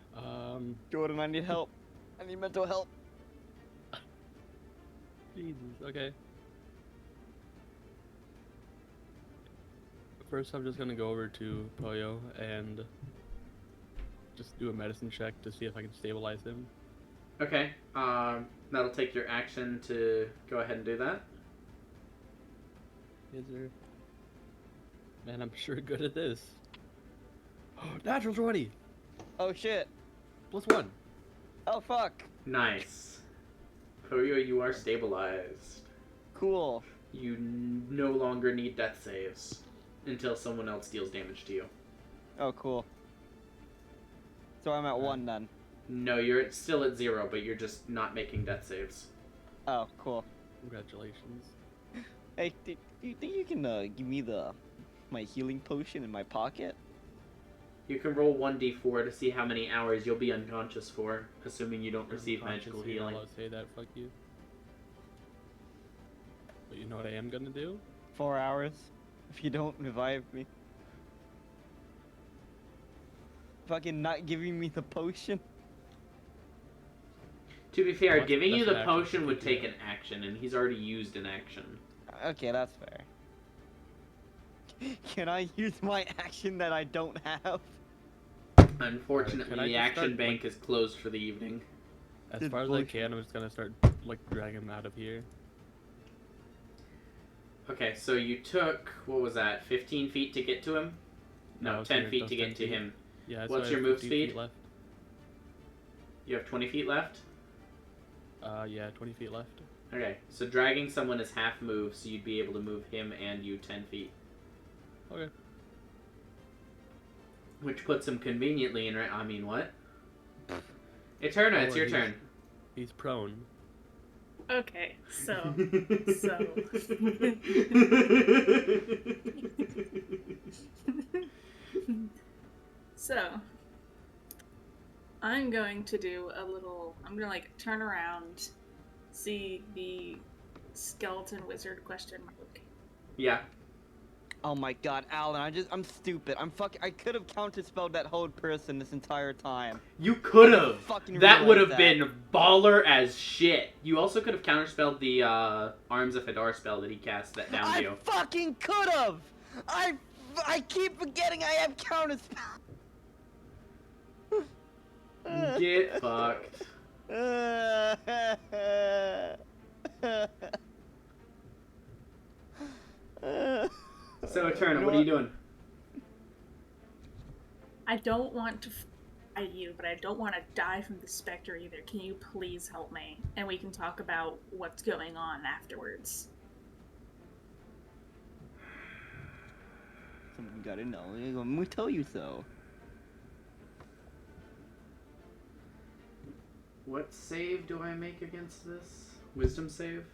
Jordan, I need help. I need mental help. Jesus. Okay. First, I'm just gonna go over to Poyo and just do a medicine check to see if I can stabilize him. Okay. That'll take your action to go ahead and do that. Is there? Man, I'm sure good at this. Natural 20 Oh shit. +1. Oh fuck. Nice. Poyo, you are stabilized. Cool. You no longer need death saves until someone else deals damage to you. Oh cool. So I'm at 1 then. No, you're still at 0, but you're just not making death saves. Oh cool. Congratulations. Hey, do you think you can give me my healing potion in my pocket? You can roll 1d4 to see how many hours you'll be unconscious for, assuming you don't receive magical Unconscious, you're not healing. allowed to say that, fuck you. But you know what I am gonna do? 4 hours. If you don't revive me. Fucking not giving me the potion. To be fair, Well, giving you that's the an action, potion so would you can take do an action, and he's already used an action. Okay, that's fair. Can I use my action that I don't have? Unfortunately, can I the just action start, bank is closed for the evening. As Good far as I bullshit. can, I'm just gonna start like dragging him out of here. Okay, so you took, what was that, 15 feet to get to him? No, it's 10 here, feet just to 10 get to feet. him. Yeah. That's What's why I your have move 15 feet speed? left. You have 20 feet left? Yeah, 20 feet left. Okay, so dragging someone is half move, so you'd be able to move him and you 10 feet. Okay. Which puts him conveniently in I mean, what? Eterna, it's Oh, your he's- turn. He's prone. Okay, so so I'm going to do a little. I'm gonna like turn around, see the skeleton wizard question mark. Yeah. Oh my god, Alan, I'm stupid. I could have counterspelled that whole person this entire time. You could have. Fucking That would have realized been baller as shit. You also could have counterspelled the Arms of Hadar spell that he cast that downed I you. fucking could have! I keep forgetting I have counterspell. Get fucked. So, Eterna, what are you doing? I don't want to fight you, but I don't want to die from the specter either. Can you please help me? And we can talk about what's going on afterwards. Something you gotta know. I'm gonna tell you so. What save do I make against this? Wisdom save?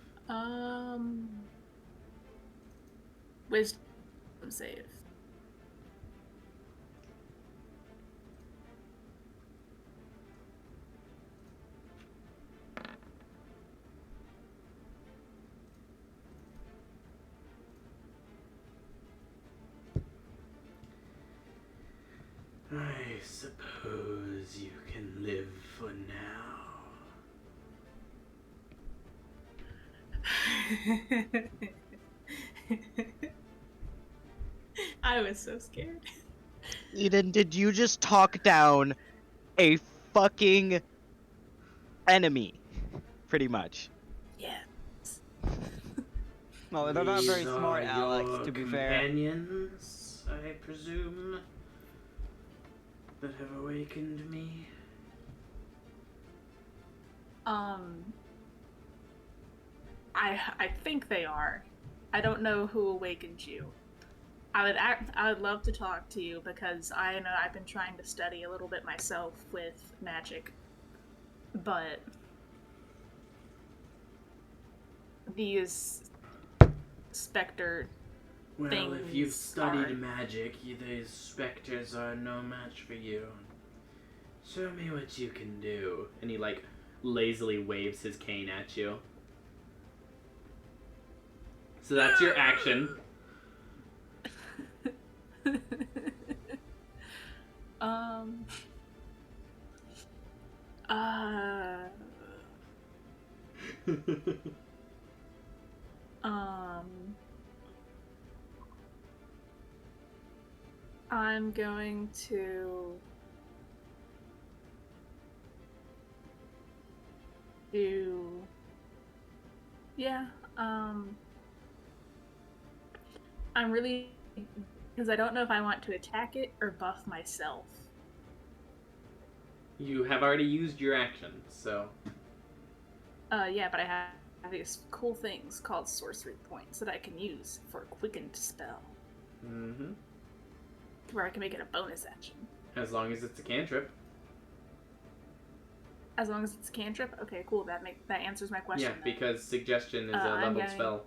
Wisdom save. I suppose you can live for now. I was so scared. Eden, did you just talk down a fucking enemy, pretty much. Yeah. No, they're not very These smart, are Alex, your to be fair. companions, I presume, that have awakened me. I think they are. I don't know who awakened you. I would love to talk to you because I know I've been trying to study a little bit myself with magic. But these specter Well, if you've things studied are- magic, these specters are no match for you. Show me what you can do. And he, like, lazily waves his cane at you. So that's your action. uh, I'm going to do, yeah, I'm really, because I don't know if I want to attack it or buff myself. You have already used your action, so... Yeah, but I have these cool things called sorcery points that I can use for a quickened spell, Mm-hmm. where I can make it a bonus action. As long as it's a cantrip. As long as it's a cantrip? Okay, cool. That answers my question. Yeah, then. because suggestion is a I'm leveled going- spell.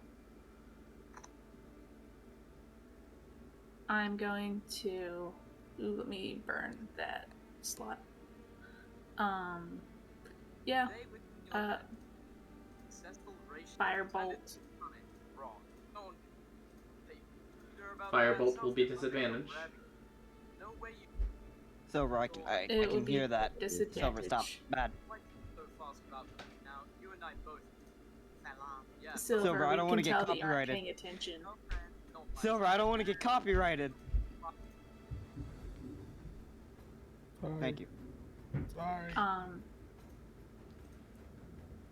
I'm going to... Ooh, let me burn that slot. Yeah. Firebolt. Firebolt will be disadvantaged. Silver, I It can would be hear that. disadvantage. Silver, stop. Bad. Silver, I don't want wanna to get tell that you aren't copyrighted. paying attention. Silver, I don't want to get copyrighted. Sorry. Thank you. Sorry.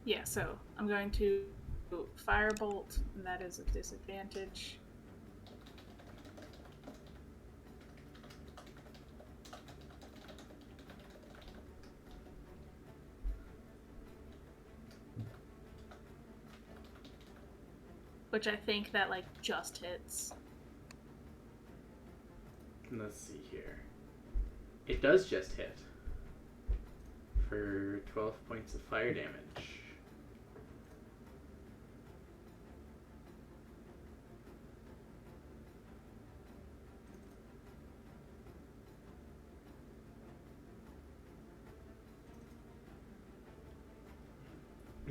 Yeah, so I'm going to firebolt, and that is a disadvantage. Which I think that, like, just hits. Let's see here. It does just hit. For 12 points of fire damage.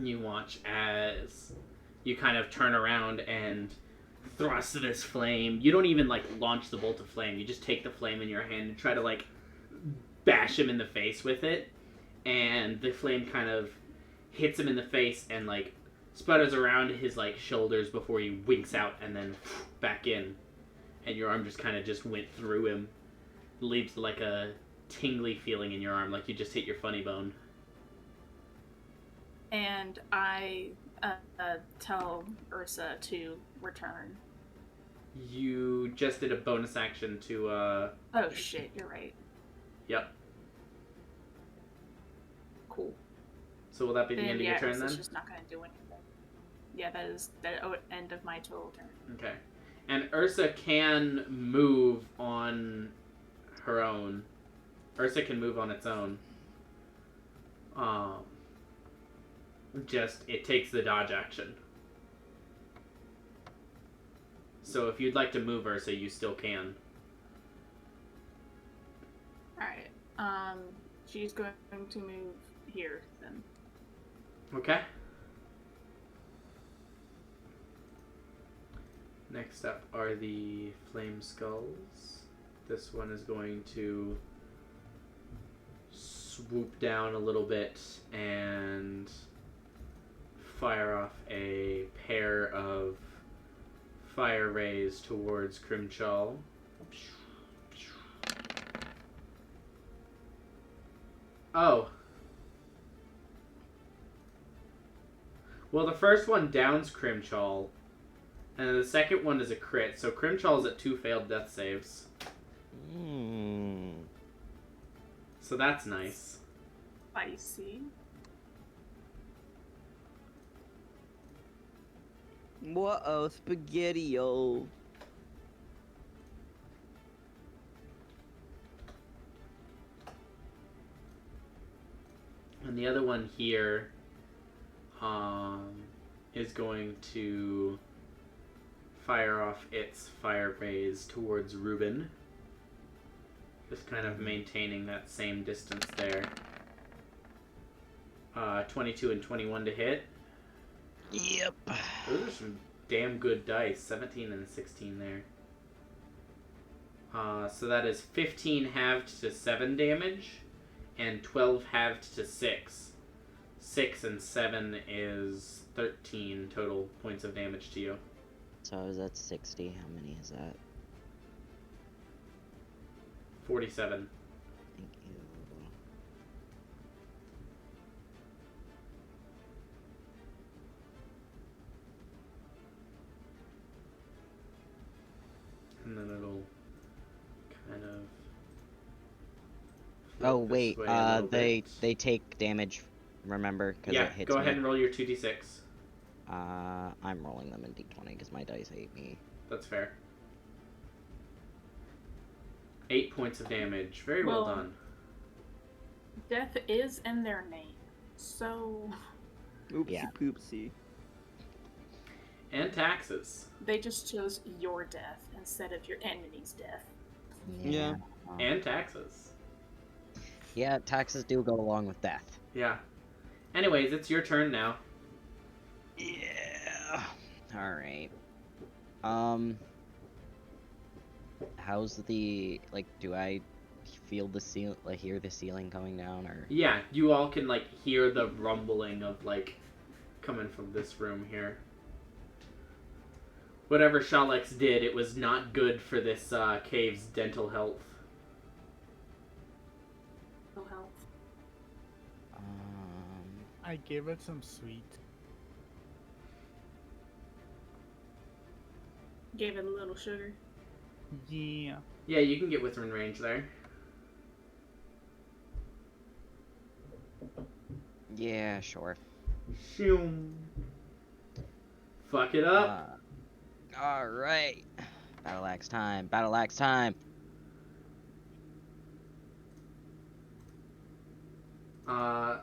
You watch as you kind of turn around and thrust this flame. You don't even, like, launch the bolt of flame. You just take the flame in your hand and try to, like, bash him in the face with it. And the flame kind of hits him in the face and, like, sputters around his, like, shoulders before he winks out and then back in. And your arm just kind of just went through him. Leaves, like, a tingly feeling in your arm, like you just hit your funny bone. And I tell Ursa to return. You just did a bonus action to, Oh shit, you're right. Yep. Cool. So will that be the end of your turn Ursa's then? just not gonna do anything. Yeah, that is the end of my total turn. Okay. And Ursa can move on her own. Ursa can move on its own. Just, it takes the dodge action. So if you'd like to move Ursa, you still can. Alright. She's going to move here then. Okay. Next up are the flame skulls. This one is going to swoop down a little bit and fire off a pair of fire rays towards Crimchal. Oh. Well, the first one downs Crimchal, and the second one is a crit. So Crimchal's at 2 failed death saves. So that's nice. Spicy. Whoa, spaghetti-o. And the other one here is going to fire off its fire rays towards Ruben. Just kind of maintaining that same distance there. 22 and 21 to hit. Yep. Those are some damn good dice. 17 and 16 there. So that is 15 halved to 7 damage, and 12 halved to 6. 6 and 7 is 13 total points of damage to you. So is that 60? How many is that? 47. Thank you. And then it'll kind of... Oh float this wait, way a little they bit. take damage. Remember, because Yeah, it hits go me. ahead and roll your 2d6. I'm rolling them in d20 because my dice hate me. That's fair. 8 points of damage. Very well Well- done. Death is in their name, so Oopsie Yeah. poopsie. And taxes. they just chose your death instead of your enemy's death. Yeah. And taxes. Yeah, taxes do go along with death. Yeah. Anyways, it's your turn now. Yeah. All right. How's the do I feel the hear the ceiling coming down or? Yeah, you all can hear the rumbling of coming from this room here. Whatever Shalex did, it was not good for this cave's dental health. No health. I gave it some sweet. Gave it a little sugar. Yeah. Yeah, you can get within range there. Yeah, sure. Shoom. Fuck it up. All right. Battle axe time. Battle axe time.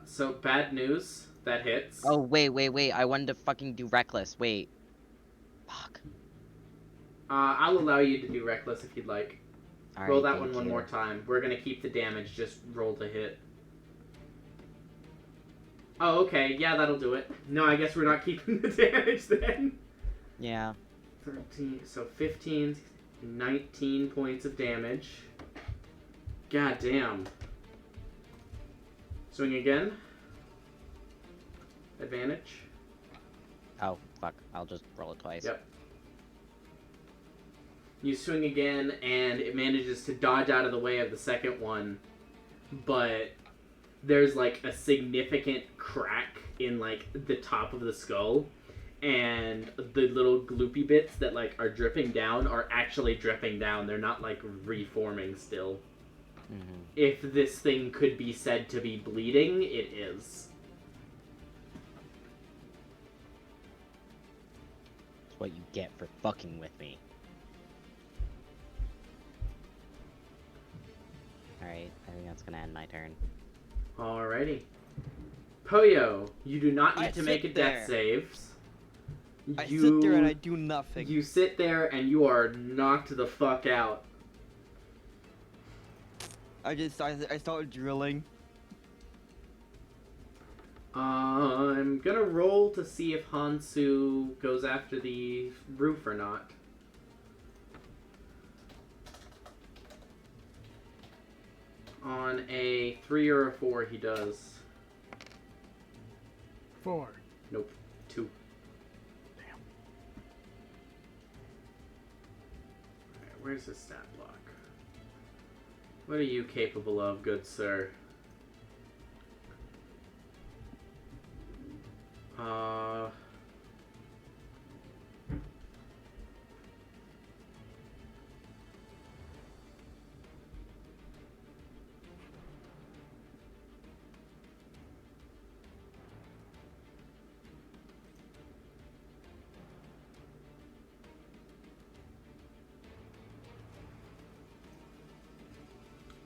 So bad news. That hits. Oh wait. I wanted to fucking do reckless. Wait. Fuck. I'll allow you to do reckless if you'd like. All Roll right, that one thank you. more time. We're gonna keep the damage. Just roll to hit. Oh, okay. Yeah, that'll do it. No, I guess we're not keeping the damage then. Yeah. 13, so 15, 19 points of damage. God damn. Swing again. Advantage. Oh fuck. I'll just roll it twice. Yep. You swing again, and it manages to dodge out of the way of the second one, but there's a significant crack in the top of the skull, and the little gloopy bits that are dripping down are actually dripping down. They're not reforming still. Mm-hmm. If this thing could be said to be bleeding, it is. It's what you get for fucking with me. Alright, I think that's gonna end my turn. Alrighty. Poyo, you do not need I to make a sit death there. save. I sit there and I do nothing. You sit there and you are knocked the fuck out. I start drilling. I'm gonna roll to see if Hansu goes after the roof or not. On a 3 or a 4, he does. 4. Nope. 2. Damn. Alright, where's his stat block? What are you capable of, good sir?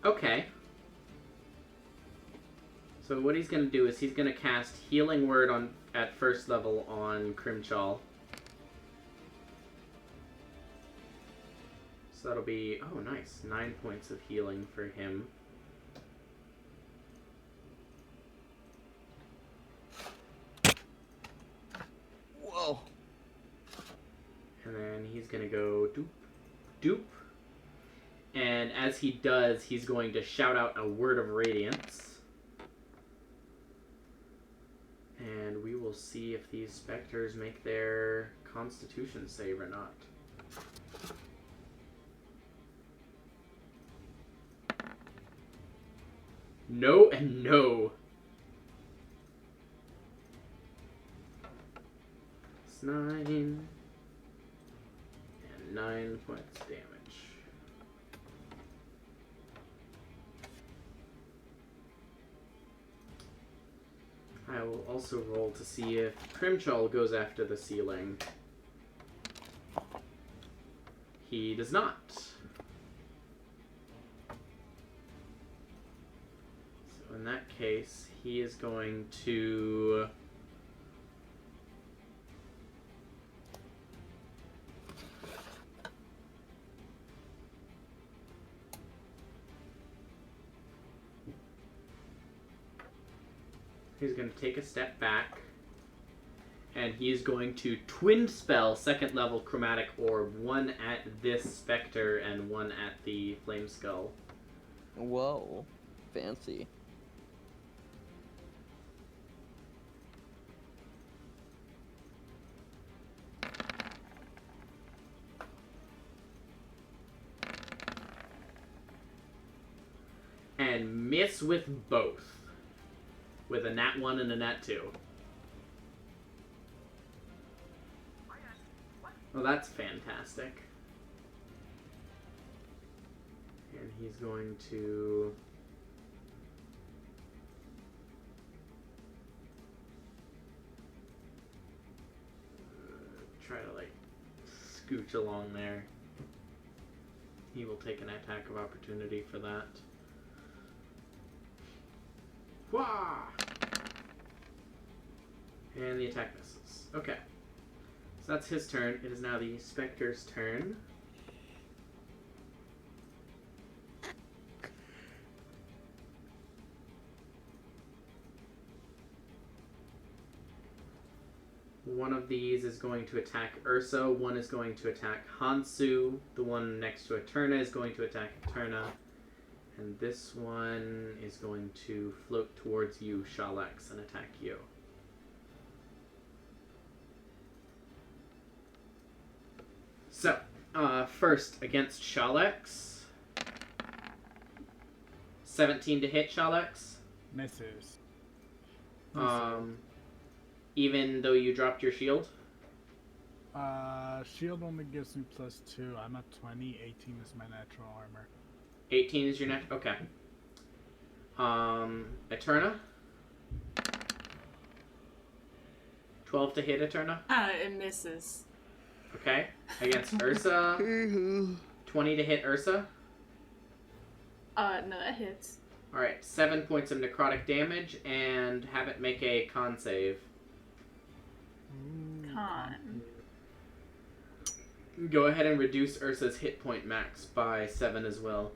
Okay. So what he's going to do is he's going to cast Healing Word at first level on Crimchal. So that'll be, oh nice, 9 points of healing for him. Whoa. And then he's going to go doop, doop. And as he does, he's going to shout out a Word of Radiance. And we will see if these specters make their Constitution save or not. No and no. It's 9. And 9 points damage. I will also roll to see if Crimchal goes after the ceiling. He does not. So in that case, he is going to... He's going to take a step back, and he's going to twin spell second level chromatic orb, one at this specter and one at the flame skull. Whoa. Fancy. And miss with both. With a nat 1 and a nat 2. Well, that's fantastic. And he's going to... try to, like, scooch along there. He will take an attack of opportunity for that. Wah! And the attack misses. Okay. So that's his turn. It is now the Spectre's turn. One of these is going to attack Ursa. One is going to attack Hansu. The one next to Eterna is going to attack Eterna. And this one is going to float towards you, Shalax, and attack you. So, first against Shalax. 17 to hit Shalax. Misses. Even though you dropped your shield. Shield only gives me +2. I'm at 20. 18 is my natural armor. 18 is your net. Okay. Eterna. 12 to hit Eterna. It misses. Okay. Against Ursa. 20 to hit Ursa. No, that hits. Alright, 7 points of necrotic damage, and have it make a con save. Con. Go ahead and reduce Ursa's hit point max by 7 as well.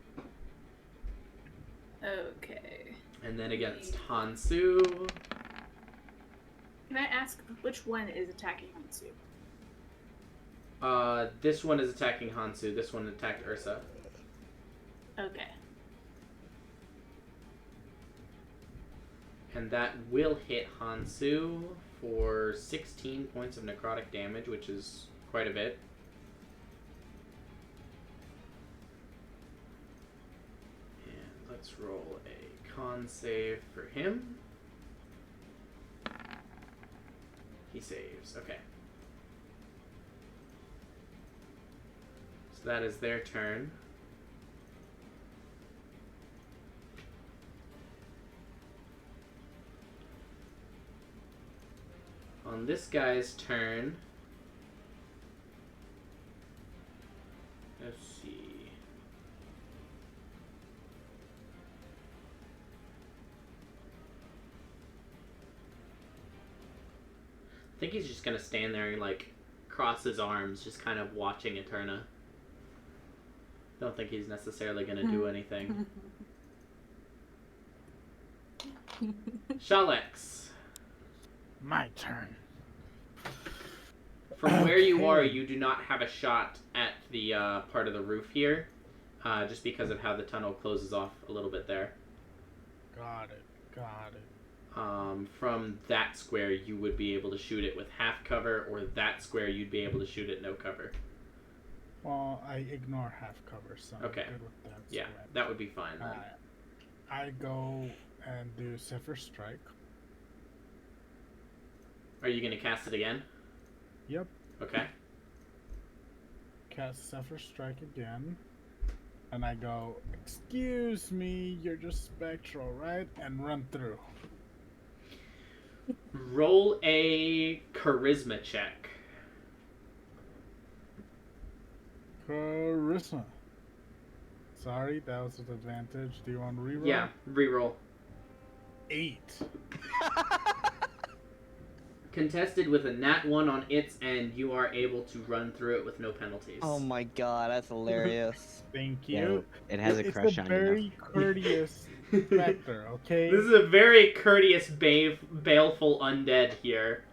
Okay. And then against Hansu. Can I ask which one is attacking Hansu? This one is attacking Hansu. This one attacked Ursa. Okay. And that will hit Hansu for 16 points of necrotic damage, which is quite a bit. And let's roll a con save for him. He saves. Okay. So that is their turn. On this guy's turn, let's see. think he's just gonna stand there and like cross his arms, just kind of watching Eterna. Don't think he's necessarily gonna do anything. Shalex. My turn. From where you are, Okay. you do not have a shot at the part of the roof here, just because of how the tunnel closes off a little bit there. Got it. Got it. From that square, you would be able to shoot it with half cover, or that square, you'd be able to shoot it no cover. Well, I ignore half cover, so I'm Okay. good with that. Yeah, square. that would be fine then. I go and do Zephyr Strike. Are you gonna cast it again? Yep. Okay. Cast Zephyr Strike again. And I go, excuse me, you're just spectral, right? And run through. Roll a charisma check. Charisma. Sorry, that was an advantage. Do you want to reroll? Yeah, reroll. 8. Contested with a nat 1 on its end, you are able to run through it with no penalties. Oh my god, that's hilarious. Thank Yeah, you. it has a It's crush a on very courteous specter, okay? This is a very courteous, baleful undead here.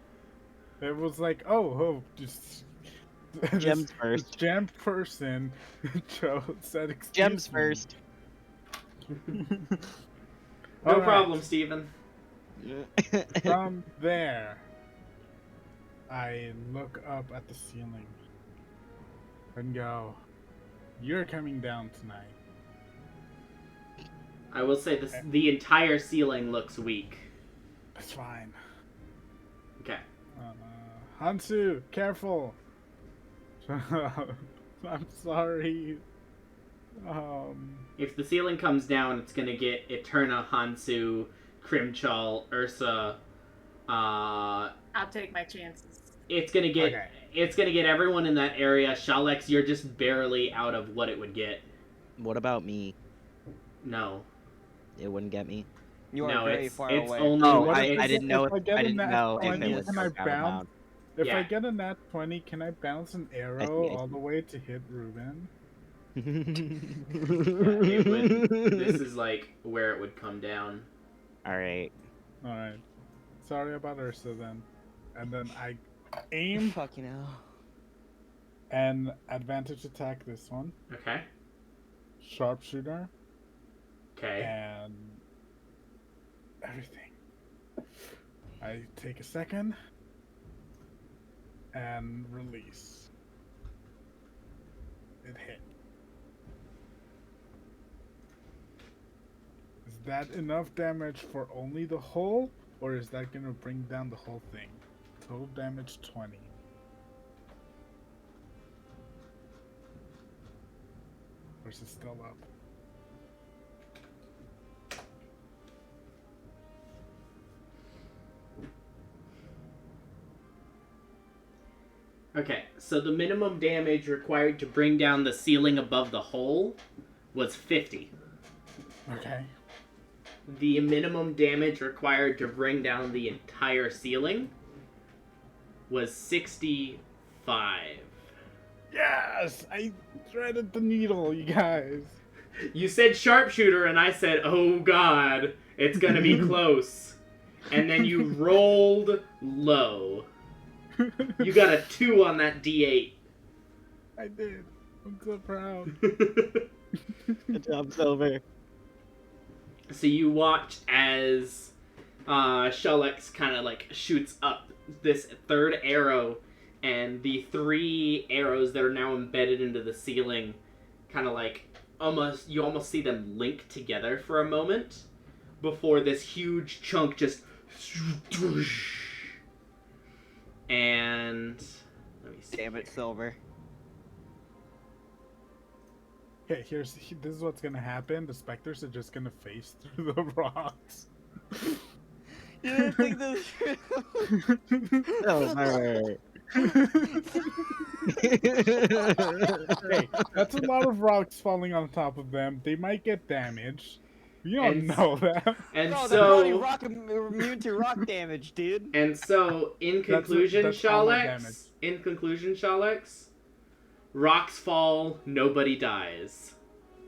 It was like, oh, just Gems first. This gem person said, excuse Gems me." first. No Alright, problem, Steven. From there, I look up at the ceiling and go, "You're coming down tonight." I will say this: the entire ceiling looks weak. That's fine. Okay. Hansu, careful. I'm sorry. If the ceiling comes down, it's gonna get Eterna, Hansu, Crimchal, Ursa. I'll take my chances. It's gonna get Okay. it's gonna get everyone in that area. Shalex, you're just barely out of what it would get. What about me? No, It wouldn't get me. You are no, very it's far it's away. only. Oh, what I, if I I didn't get- know if if I get I a didn't nat know if 20, it was can I out of bounce? bounds. If Yeah. I get a nat 20, can I bounce an arrow all the way to hit Ruben? Yeah, it would. This is like where it would come down. All right. Alright. Sorry about Ursa then. And then I aim Fucking hell. and advantage attack this one. Okay. Sharpshooter Okay. and everything. I take a second and release. It hit. Is that enough damage for only the hole, or is that gonna bring down the whole thing? Total damage 20. Or is it still up? Okay. So the minimum damage required to bring down the ceiling above the hole was 50. Okay. The minimum damage required to bring down the entire ceiling was 65. Yes! I threaded the needle, you guys. You said sharpshooter, and I said, oh god, it's gonna be close. And then you rolled low. You got a 2 on that D8. I did. I'm so proud. Good job, Silver. So you watch as Shalex kind of like shoots up this third arrow, and the 3 arrows that are now embedded into the ceiling kind of like you almost see them link together for a moment before this huge chunk just and let me see. Damn it, Silver. Okay, this is what's gonna happen. The specters are just gonna face through the rocks. You didn't think this Silver. Hey, that's a lot of rocks falling on top of them. They might get damaged. You don't And- know that. And Bro, they're probably so, rock immune to rock damage, dude. in conclusion, that's armor damage. Shalex, rocks fall, nobody dies.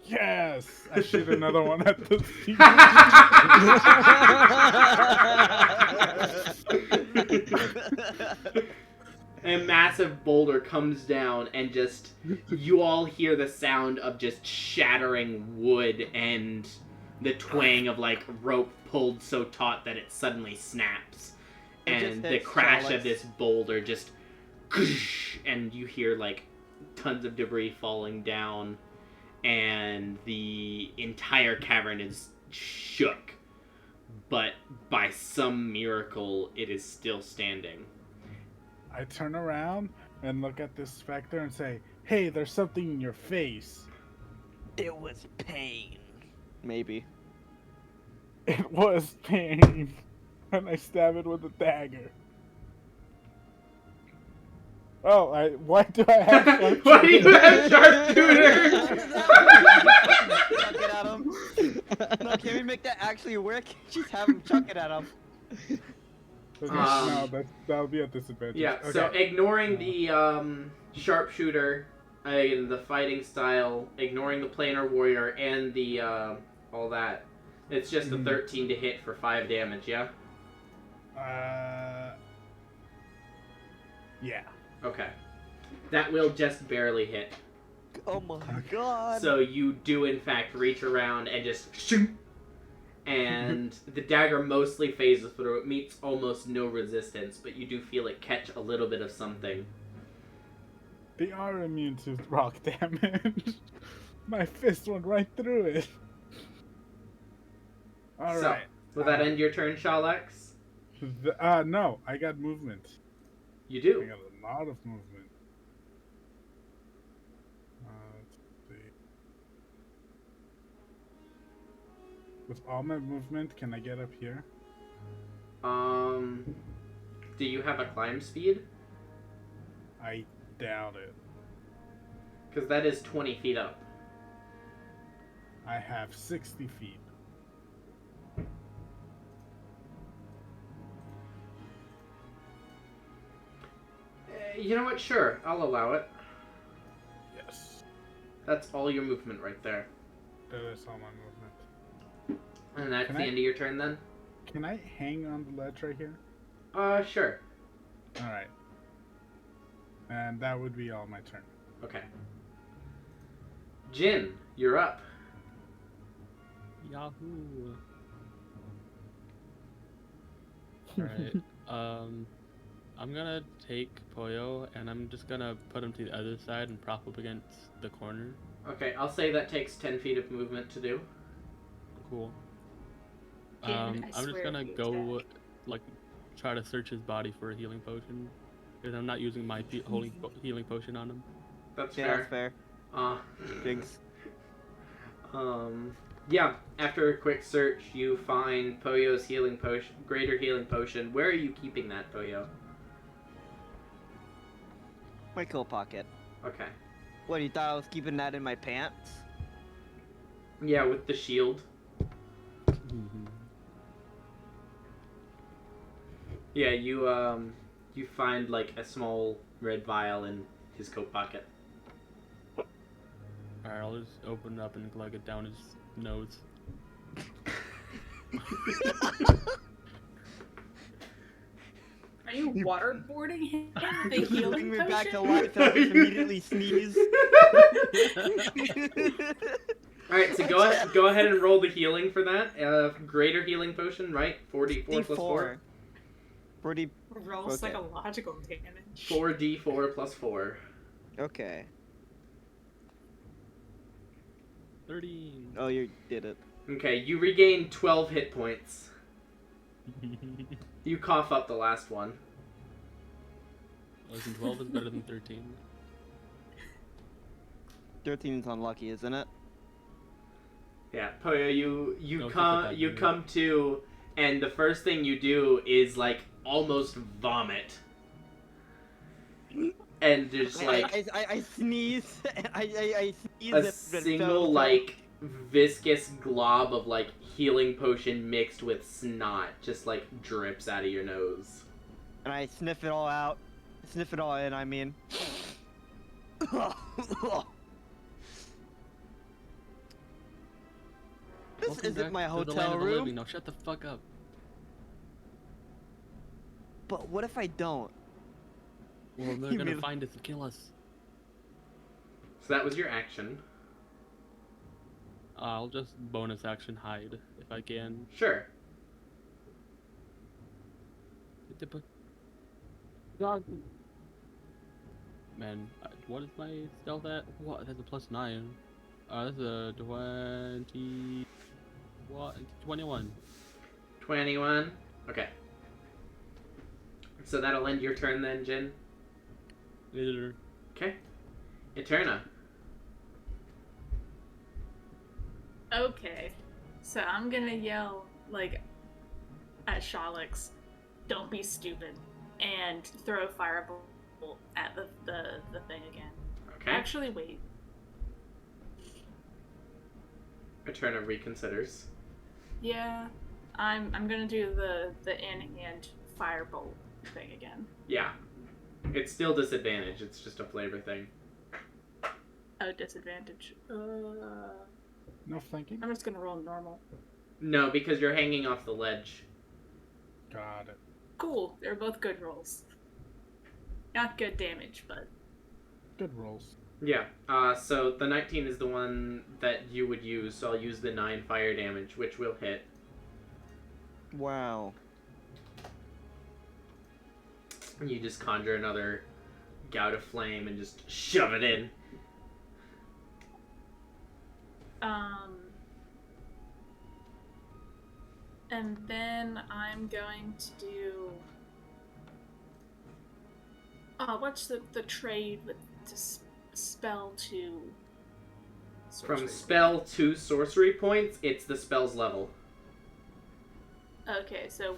Yes! I shoot another one at the sea. A massive boulder comes down and just you all hear the sound of just shattering wood and the twang of like rope pulled so taut that it suddenly snaps. It just And the hits crash Shalex. of this boulder just and you hear like tons of debris falling down and the entire cavern is shook. But by some miracle it is still standing. I turn around and look at this specter and say, hey, there's something in your face. It was pain. Maybe. It was pain. And I stab it with a dagger. Oh, why do I have Why do you have sharpshooter? Chuck it at him. No, can we make that actually work? Just have him chuck it at him. No, that'll be a disadvantage. Yeah, Okay. so ignoring the sharpshooter, the fighting style, ignoring the planar warrior, and the all that, it's just a 13 to hit for 5 damage, yeah? Yeah. Okay. That will just barely hit. Oh my god. So you do in fact reach around and just shoot, and the dagger mostly phases through. It meets almost no resistance, but you do feel it catch a little bit of something. They are immune to rock damage. My fist went right through it. Alright. So, will that end your turn, Shalex? No, I got movement. You I do. got a lot of movement. Let's see. With all my movement, can I get up here? Do you have a climb speed? I doubt it. Because that is 20 feet up. I have 60 feet. You know what? Sure, I'll allow it. Yes. That's all your movement right there. That is all my movement. And that's Can the I- end of your turn then? Can I hang on the ledge right here? Sure. Alright. And that would be all my turn. Okay. Jin, you're up. Yahoo! Alright, I'm gonna take Poyo and I'm just gonna put him to the other side and prop up against the corner. Okay, I'll say that takes 10 feet of movement to do. Cool. Jin, I I'm just swear gonna if you go, attack. like, try to search his body for a healing potion. Because I'm not using my healing potion on him. That's Yeah, fair. that's fair. Uh, Jinx. yeah, after a quick search, you find Poyo's healing potion, greater healing potion. Where are you keeping that, Poyo? My coat pocket. Okay. What, you thought I was keeping that in my pants? Yeah, with the shield. Yeah, you find, like, a small red vial in his coat pocket. Alright, I'll just open it up and glug it down his nose. Are you waterboarding him with a healing Bring me potion? back to life and I just immediately sneeze. Alright, so go ahead and roll the healing for that. Greater healing potion, right? 4d4 plus 4. 40. Roll Okay. psychological damage. 4d4 plus 4. Okay. 13! Oh, you did it. Okay, you regain 12 hit points. You cough up the last one. Listen, 12 is better than 13. 13 is unlucky, isn't it? Yeah, Poyo, you No, come keep it you that come to, and the first thing you do is like almost vomit, and there's like I sneeze. I sneeze. a and single fell. like viscous glob of like healing potion mixed with snot just like drips out of your nose. And I sniff it all out. Sniff it all in, I mean. This Welcome isn't back my to the land hotel of the room. living. Now shut the fuck up. But what if I don't? Well, they're You gonna mean- find us and kill us. So that was your action. I'll just bonus action hide if I can. Sure. God. Man, what is my stealth at? What? That's a +9. That's a 20. What? 21. 21. Okay. So that'll end your turn then, Jin. Later. Okay. Eterna. Okay, so I'm gonna yell like at Shalix, "Don't be stupid," and throw a firebolt at the thing again. Okay. Actually, wait. Eterna reconsiders. Yeah, I'm gonna do the in-hand firebolt thing again. Yeah. It's still disadvantage. It's just a flavor thing. Oh, disadvantage. No flanking? I'm just gonna roll normal. No, because you're hanging off the ledge. Got it. Cool. They're both good rolls. Not good damage, but Good rolls. Yeah. So the 19 is the one that you would use, so I'll use the 9 fire damage, which will hit. Wow. You just conjure another gout of flame and just shove it in. And then I'm going to do. What's the trade with spell to sorcery? From spell to sorcery points, it's the spell's level. Okay, so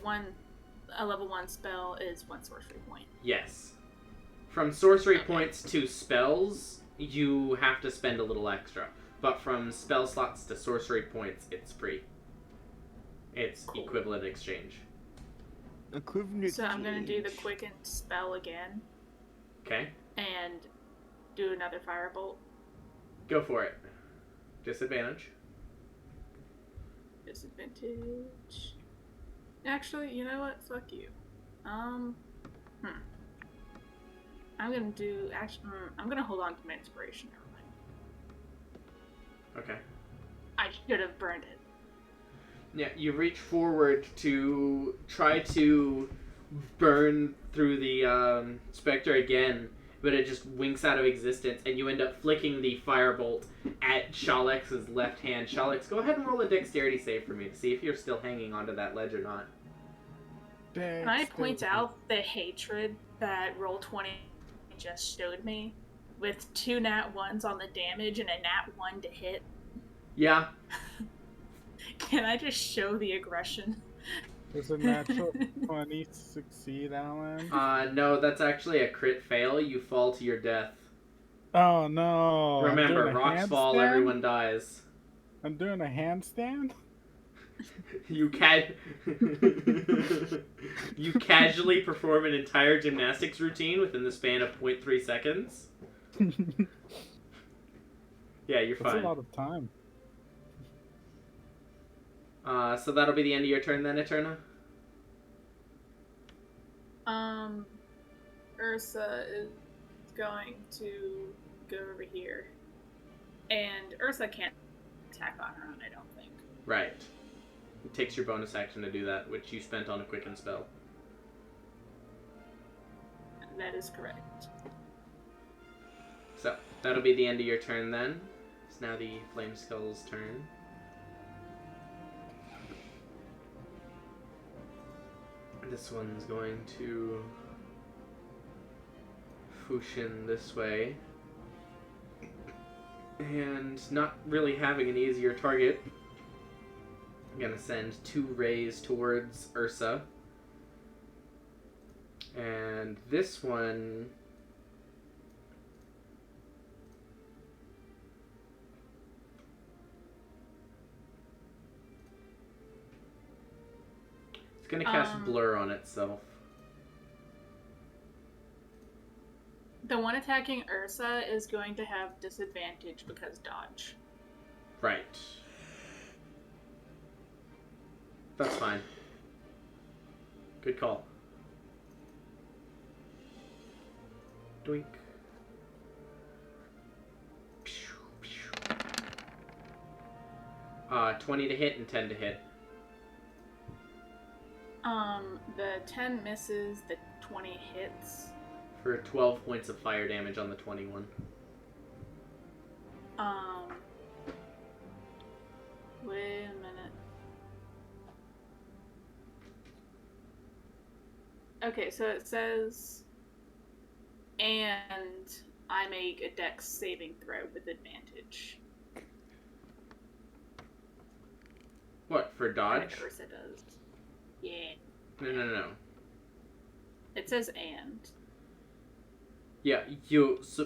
a level 1 spell is 1 sorcery point. Yes. From sorcery Okay. points to spells, you have to spend a little extra. But from spell slots to sorcery points, it's free. It's Cool. equivalent exchange. Equivalent. So I'm gonna do the exchange. quicken spell again Okay? and do another firebolt. Go for it. Disadvantage. Disadvantage. Actually, you know what? Fuck you. I'm gonna do I'm gonna hold on to my inspiration. Never mind. Okay. I should have burned it. Yeah, you reach forward to try to burn through the specter again, but it just winks out of existence, and you end up flicking the firebolt at Shalex's left hand. Shalex, go ahead and roll a dexterity save for me to see if you're still hanging onto that ledge or not. Can I point out the hatred that Roll20 just showed me? With 2 nat 1s on the damage and a nat 1 to hit. Yeah. Can I just show the aggression? Does a natural 20 succeed, Alan? No, that's actually a crit fail. You fall to your death. Oh no! I'm Remember, doing a rocks fall, handstand? everyone dies. I'm doing a handstand? You you casually perform an entire gymnastics routine within the span of 0.3 seconds. Yeah, you're That's fine. a lot of time. So that'll be the end of your turn then, Eterna? Ursa is going to go over here. And Ursa can't attack on her own, I don't think. Right. It takes your bonus action to do that, which you spent on a quicken spell. That is correct. So, that'll be the end of your turn then. It's now the Flame Skull's turn. This one's going to Fushin this way. And not really having an easier target, I'm gonna send 2 rays towards Ursa. And this one It's gonna cast Blur on itself. The one attacking Ursa is going to have disadvantage because dodge. Right. That's fine. Good call. Doink. 20 to hit and 10 to hit. The 10 misses, the 20 hits. For 12 points of fire damage on the 21. Wait a minute. Okay, so it says, and I make a dex saving throw with advantage. What, for dodge? And Ursa does. Yeah. No. It says and. Yeah,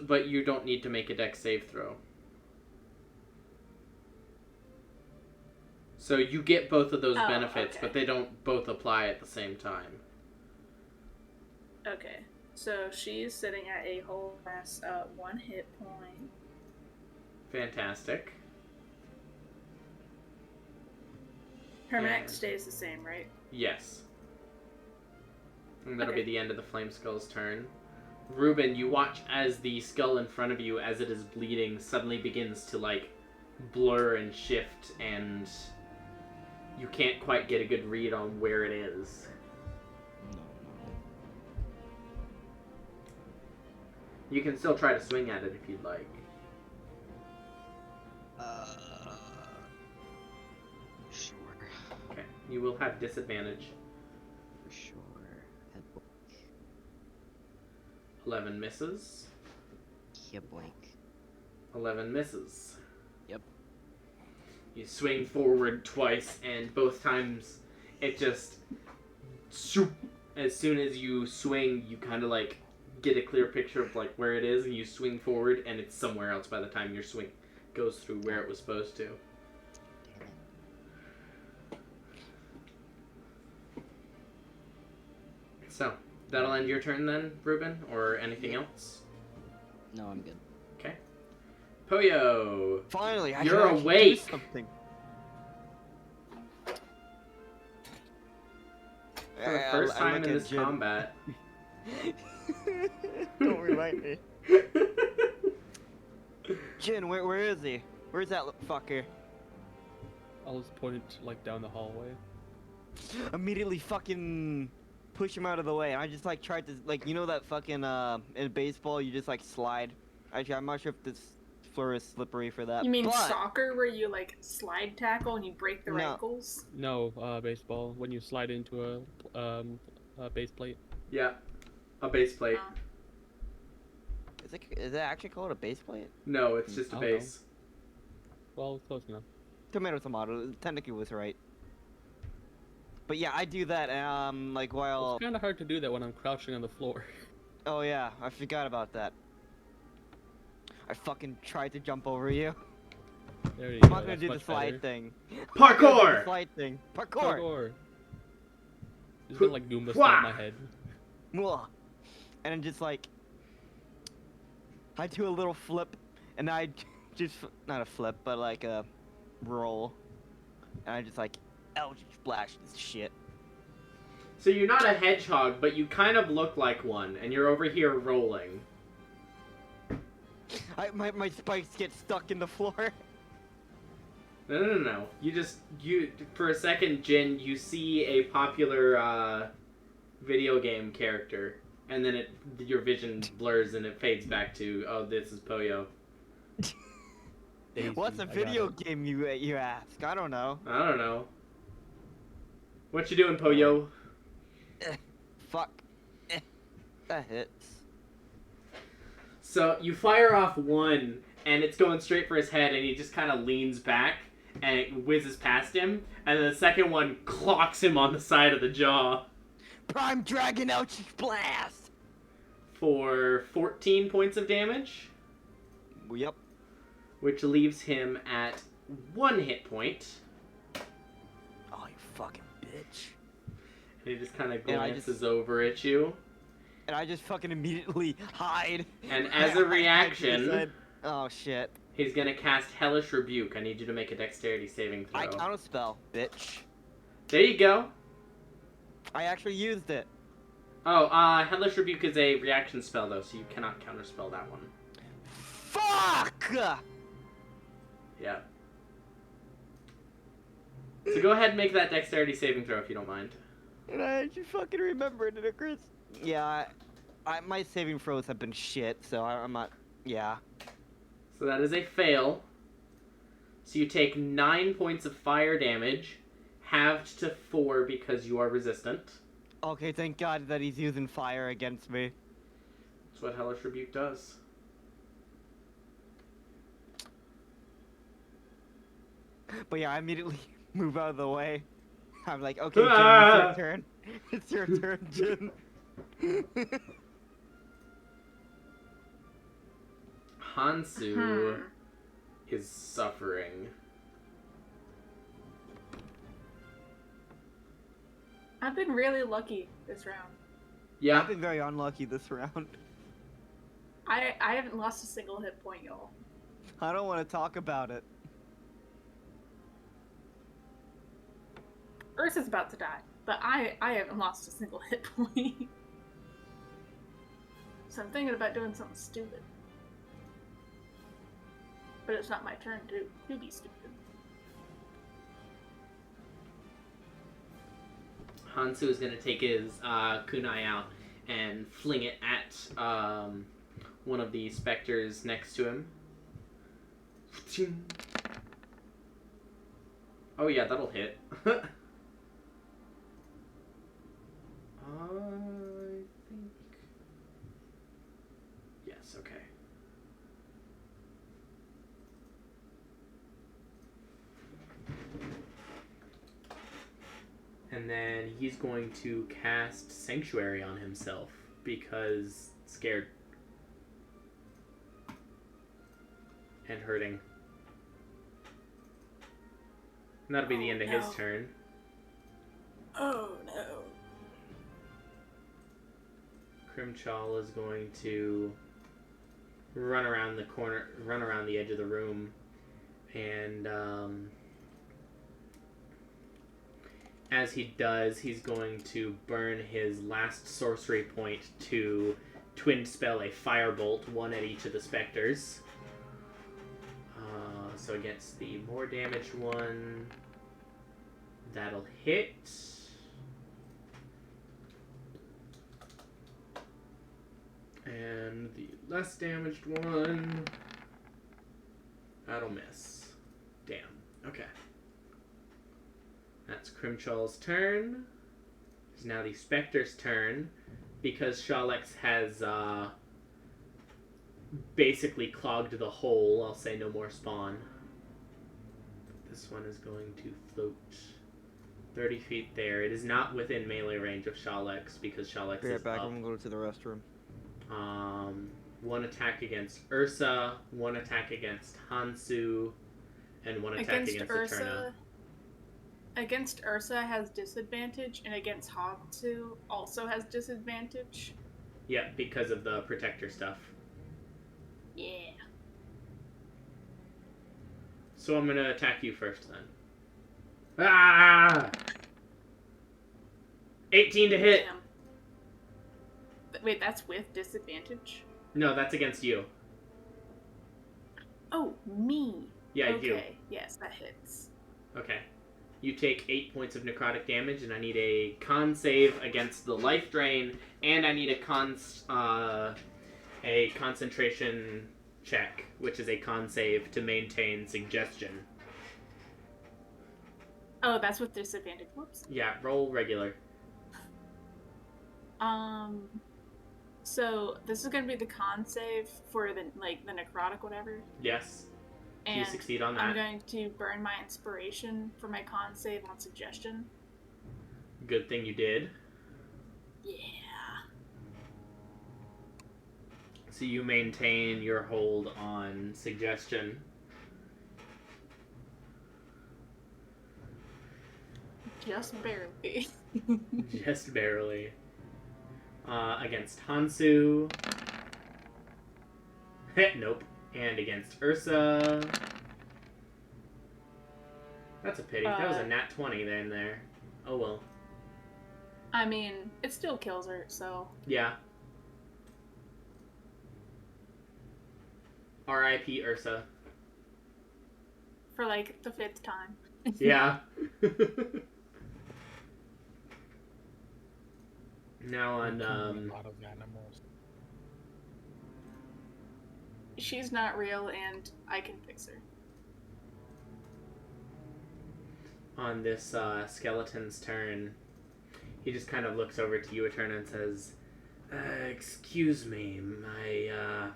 but you don't need to make a dex save throw. So you get both of those benefits, okay. but they don't both apply at the same time. Okay, so she's sitting at a whole mass 1 hit point. Fantastic. Her max stays the same, right? Yes. And that'll be the end of the Flame Skull's turn. Ruben, you watch as the skull in front of you, as it is bleeding, suddenly begins to, like, blur and shift, and you can't quite get a good read on where it is. You can still try to swing at it if you'd like. Sure. Okay, you will have disadvantage. For sure. 11 misses. Yeah, boink. 11 misses. Yep. You swing forward twice, and both times it just... As soon as you swing, you kind of like get a clear picture of like where it is, and you swing forward, and it's somewhere else by the time your swing goes through where it was supposed to. So, that'll end your turn then, Ruben, or anything else? No, I'm good. Okay. Poyo! Finally, I You're can actually awake. do something. For the first time in this Jin. combat. Don't remind me. Jin, where is he? Where's that fucker? I'll just point it like down the hallway. Immediately fucking push him out of the way. And I just like tried to, like, you know that fucking in baseball you just like slide. Actually, I'm not sure if this floor is slippery for that. You mean but... soccer, where you like slide tackle and you break the No. ankles? No, baseball. When you slide into a base plate. Yeah. A base plate. Oh. Is it actually called a base plate? No, it's just a I don't know. base. Well, close enough. Tomato. Technically was right. But yeah, I do that, like while... It's kind of hard to do that when I'm crouching on the floor. Oh yeah, I forgot about that. I fucking tried to jump over you. There you I'm go. not gonna That's do the much slide better. thing. Parkour! The slide thing. Parkour! Parkour. Just gonna like Goomba Wah! stop my head. Mwah. And then just like... I do a little flip, and I just... Not a flip, but like a roll. And I just like... Eldritch splash this shit. So you're not a hedgehog, but you kind of look like one, and you're over here rolling. My spikes get stuck in the floor. No. You for a second, Jin, you see a popular video game character, and then your vision blurs and it fades back to, oh, this is Poyo. Daisy, What's a I got video it. game you ask? I don't know. I don't know. What you doing, Poyo? Fuck. That hits. So you fire off one, and it's going straight for his head, and he just kind of leans back, and it whizzes past him, and then the second one clocks him on the side of the jaw Prime Dragon Eldritch Blast! for 14 points of damage, Yep. which leaves him at 1 hit point. Oh, you fucking bitch. He just kind of And I glances over at you. And I just fucking immediately hide. And as a reaction, oh shit. he's gonna cast Hellish Rebuke. I need you to make a dexterity saving throw. I counterspell, bitch. There you go. I actually used it. Oh, Hellish Rebuke is a reaction spell, though, so you cannot counterspell that one. Fuck! Yeah. So go ahead and make that dexterity saving throw if you don't mind. And I actually fucking remembered it, Chris. Yeah, my saving throws have been shit, so I'm not. Yeah. So that is a fail. So you take 9 points of fire damage, halved to 4 because you are resistant. Okay, thank God that he's using fire against me. That's what Hellish Rebuke does. But yeah, I immediately move out of the way. I'm like, okay, Jin, it's your turn. It's your turn, Jin. Hansu is suffering. I've been really lucky this round. Yeah. I've been very unlucky this round. I haven't lost a single hit point, y'all. I don't want to talk about it. Ursa's about to die, but I haven't lost a single hit point. So I'm thinking about doing something stupid. But it's not my turn to be stupid. Hansu is going to take his kunai out and fling it at one of the specters next to him. Oh yeah, that'll hit. I think... Yes, okay. And then he's going to cast Sanctuary on himself because scared. And hurting. And that'll be the end of his turn. Oh no. Crimchal is going to run around the corner, run around the edge of the room, and as he does, he's going to burn his last sorcery point to twin spell a firebolt, one at each of the specters. So against the more damaged one, that'll hit. And the less damaged one, that'll miss. Damn. Okay. That's Crimchal's turn. It's now the Spectre's turn. Because Shalex has basically clogged the hole, I'll say no more spawn. This one is going to float 30 feet there. It is not within melee range of Shalex because Shalex is back. up. I'm gonna go to the restroom. One attack against Ursa, one attack against Hansu, and one attack against Eterna. Against Ursa has disadvantage, and against Hansu also has disadvantage. Yeah, because of the protector stuff. Yeah. So I'm gonna attack you first then. Ah! 18 to hit. Damn. Wait, that's with disadvantage? No, that's against you. Oh, me. Yeah, okay. you. Yes, that hits. Okay. You take 8 points of necrotic damage, and I need a con save against the life drain, and I need a concentration check, which is a con save to maintain suggestion. Oh, that's with disadvantage. Whoops. Yeah, roll regular. So this is gonna be the con save for the necrotic whatever. Yes. And you succeed on that. I'm going to burn my inspiration for my con save on suggestion. Good thing you did. Yeah. So you maintain your hold on suggestion. Just barely. Just barely. Against Hansu. Nope. And against Ursa. That's a pity. That was a nat 20 then there. Oh well. I mean, it still kills her, so. Yeah. R.I.P. Ursa. For like the 5th time. Yeah. Now on A lot of animals. She's not real, and I can fix her. on this skeleton's turn, he just kind of looks over to you, Eterna, and says, excuse me, I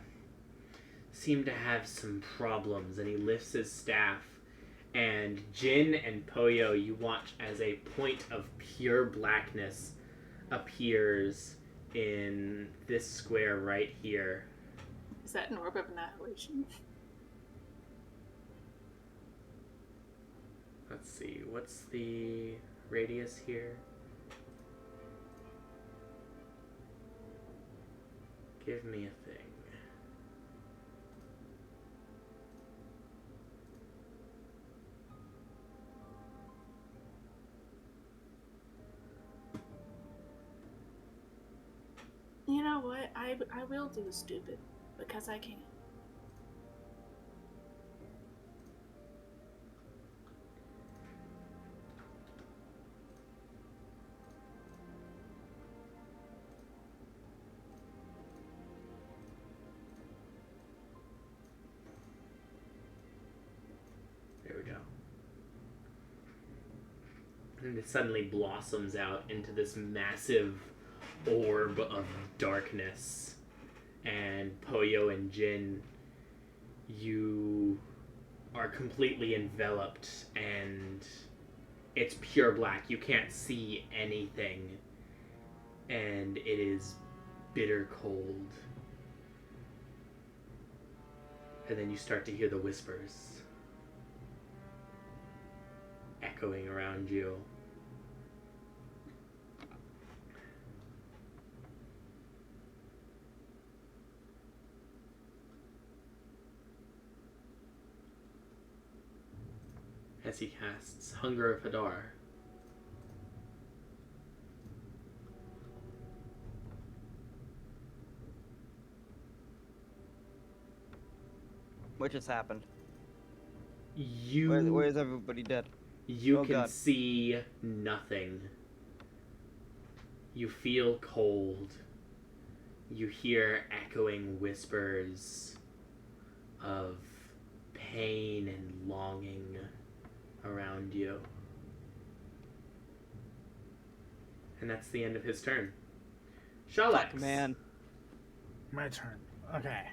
seem to have some problems. And he lifts his staff, and Jin and Poyo, you watch as a point of pure blackness appears in this square right here. Is that an orb of annihilation? Let's see, what's the radius here? Give me a thing. You know what? I will do stupid. Because I can. There we go. And it suddenly blossoms out into this massive orb of darkness. And Poyo and Jin, you are completely enveloped, and it's pure black. You can't see anything, and it is bitter cold. And then you start to hear the whispers echoing around you. As he casts Hunger of Hadar. What just happened? You Where's everybody dead? You Oh, can God. see nothing. You feel cold. You hear echoing whispers of pain and longing around you. And that's the end of his turn. Shalex. Fuck, man. My turn. Okay.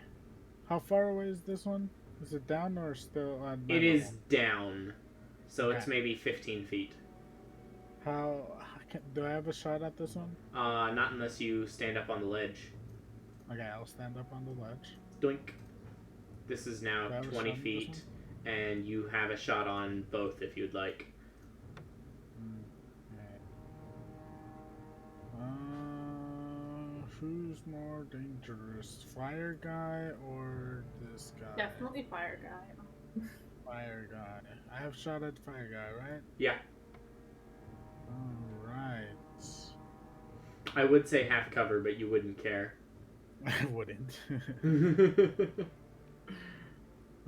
How far away is this one? Is it down or still on my It is level? down. So it's Okay. maybe 15 feet. Do I have a shot at this one? Not unless you stand up on the ledge. Okay, I'll stand up on the ledge. Doink. This is now Do I have a 20 shot at this feet, and you have a shot on both if you'd like. Who's more dangerous, fire guy or this guy? Definitely fire guy. Fire guy. I have shot at fire guy, right? Yeah. All right. I would say half cover, but you wouldn't care. I wouldn't.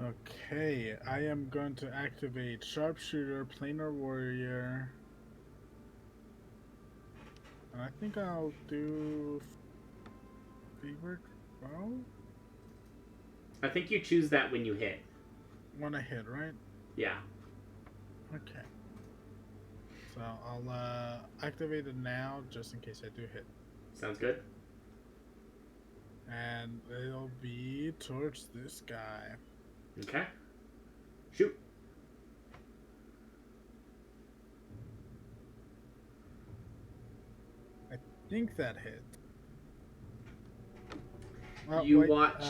Okay, I am going to activate Sharpshooter, Planar Warrior. And I think I'll do Favorite Bow? I think you choose that when you hit. When I hit, right? Yeah. Okay. So I'll activate it now just in case I do hit. Sounds good. And it'll be towards this guy. Okay. Shoot. I think that hit. You wait, watch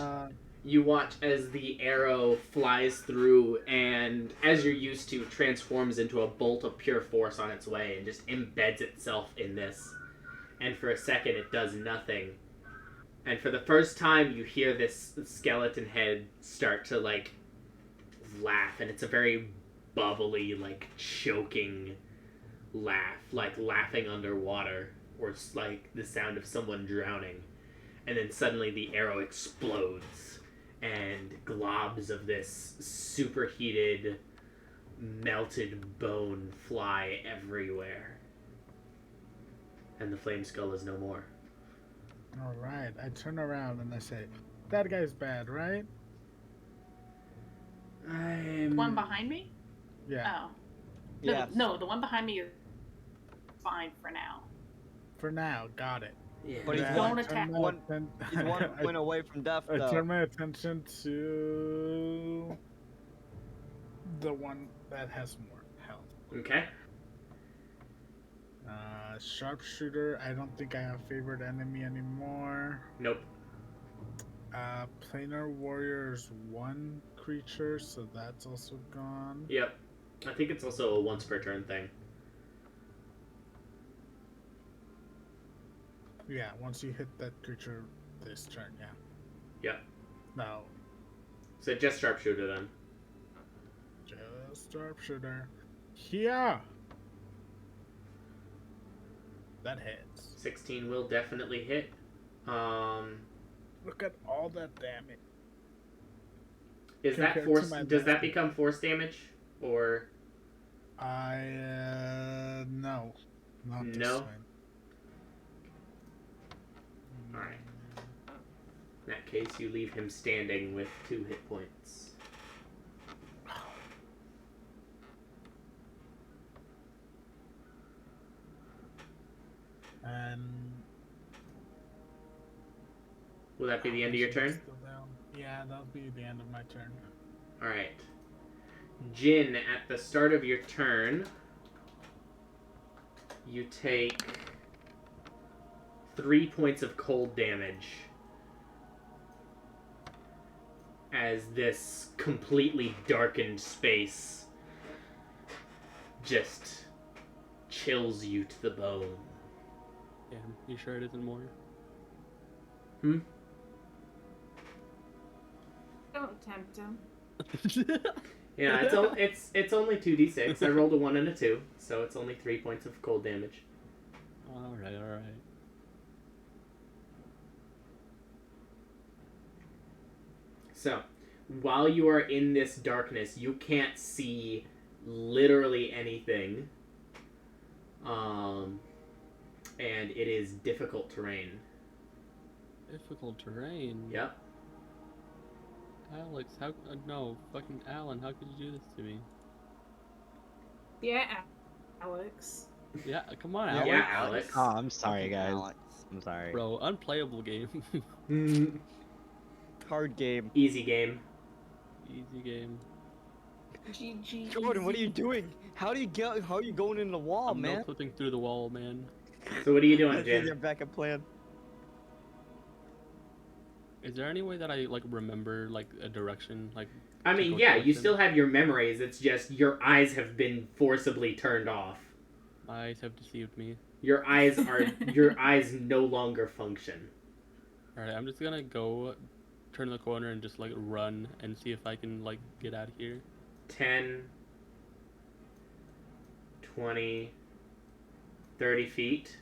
You watch as the arrow flies through and, as you're used to, transforms into a bolt of pure force on its way and just embeds itself in this. And for a second, it does nothing. And for the first time, you hear this skeleton head start to, like, laugh. And it's a very bubbly, like, choking laugh. Like laughing underwater. Or it's like the sound of someone drowning. And then suddenly the arrow explodes. And globs of this superheated, melted bone fly everywhere. And the flame skull is no more. Alright, I turn around and I say, that guy's bad, right? The one behind me? Yeah. Oh. No, Yes. no, the one behind me is fine for now. For now, got it. Yeah. But he's Then don't I attack turn my one- atten- He's one point away from death, I though. turn my attention to the one that has more health. Okay. Sharpshooter, I don't think I have favored enemy anymore. Nope. Planar warrior's one creature, so that's also gone. Yep. I think it's also a once per turn thing. Yeah, once you hit that creature this turn, yeah. Yep. No, So just sharpshooter then. just sharpshooter. Yeah! That hits. 16 will definitely hit. Look at all that damage. Is that Compared to force? my Does that last become force damage, or No. Not this No? time. Alright. in that case, you leave him standing with 2 hit points. And Will that be the end of your turn? Still down. Yeah, that'll be the end of my turn. Alright. Jin, at the start of your turn, you take 3 points of cold damage as this completely darkened space just chills you to the bone. Damn, you sure it isn't more? Don't tempt him. Yeah, it's only 2d6. I rolled a 1 and a 2, so it's only 3 points of cold damage. Alright, alright. So, while you are in this darkness, you can't see literally anything. And it is difficult terrain. Difficult terrain. Yep. Alex, how? No, fucking Alan, how could you do this to me? Yeah, Alex. Yeah, come on, Yeah, Alex. Yeah, Alex. Oh, I'm sorry, Fucking guys. Alex. I'm sorry. Bro, unplayable game. Hard game. Easy game. Easy game. GG. Jordan, what are you doing? How are you going in the wall, I'm man? no clipping through the wall, man. So what are you doing, That's your Jin? backup plan. Is there any way that I like remember like a direction, like? I to mean, go yeah, towards you him? still have your memories. It's just your eyes have been forcibly turned off. My eyes have deceived me. Your eyes no longer function. All right, I'm just gonna go, turn the corner and just like run and see if I can like get out of here. 10, 20, 30 feet.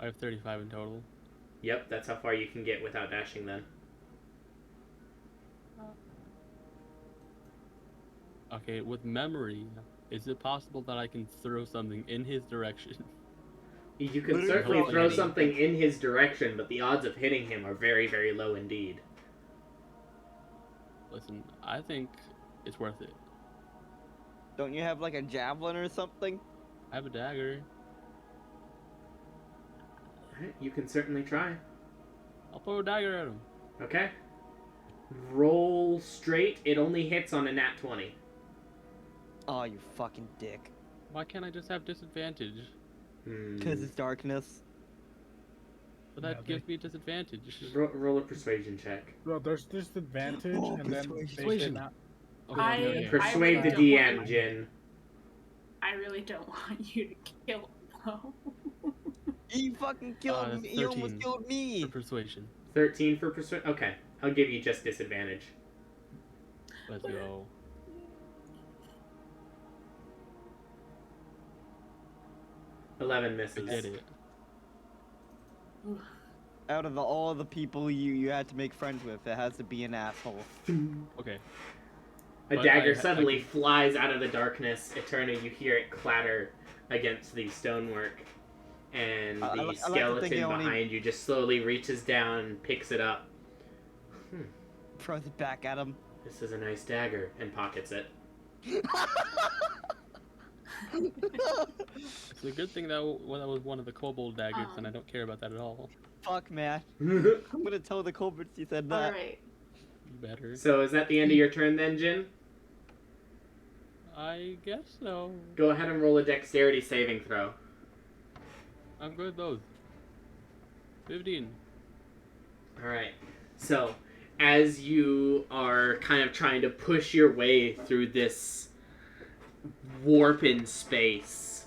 I have 35 in total. Yep, that's how far you can get without dashing then. Okay, with memory, is it possible that I can throw something in his direction? You can Literally certainly throw throw anything. something in his direction, but the odds of hitting him are very, very low indeed. Listen, I think it's worth it. Don't you have like a javelin or something? I have a dagger. Alright, you can certainly try. I'll throw a dagger at him. Okay. Roll straight. It only hits on a nat 20. Oh, you fucking dick. Why can't I just have disadvantage? Because it's darkness. But that Yeah, gives me disadvantage. Roll a persuasion check. Well, there's disadvantage, Oh, and then they persuasion. cannot. Okay, I- okay, okay. Persuade the really don't DM, want- Jin. I really don't want you to kill him, though. He fucking killed me. He almost 13 killed me. For persuasion. 13 for persuade. Okay, I'll give you just disadvantage. Let's go. 11 I misses. did it. Out of all the people you had to make friends with, it has to be an asshole. Okay. A But dagger I suddenly can- flies out of the darkness. Eterna, you hear it clatter against the stonework. And I the like to think skeleton I only- behind you just slowly reaches down, picks it up. Throws it back at him. This is a nice dagger, and pockets it. It's a good thing that that was one of the kobold daggers, and I don't care about that at all. Fuck, man. I'm gonna tell the culprits you said that. Alright. You better. So is that the end of your turn then, Jin? I guess so. Go ahead and roll a dexterity saving throw. I'm good with those. 15. Alright. So, as you are kind of trying to push your way through this warp in space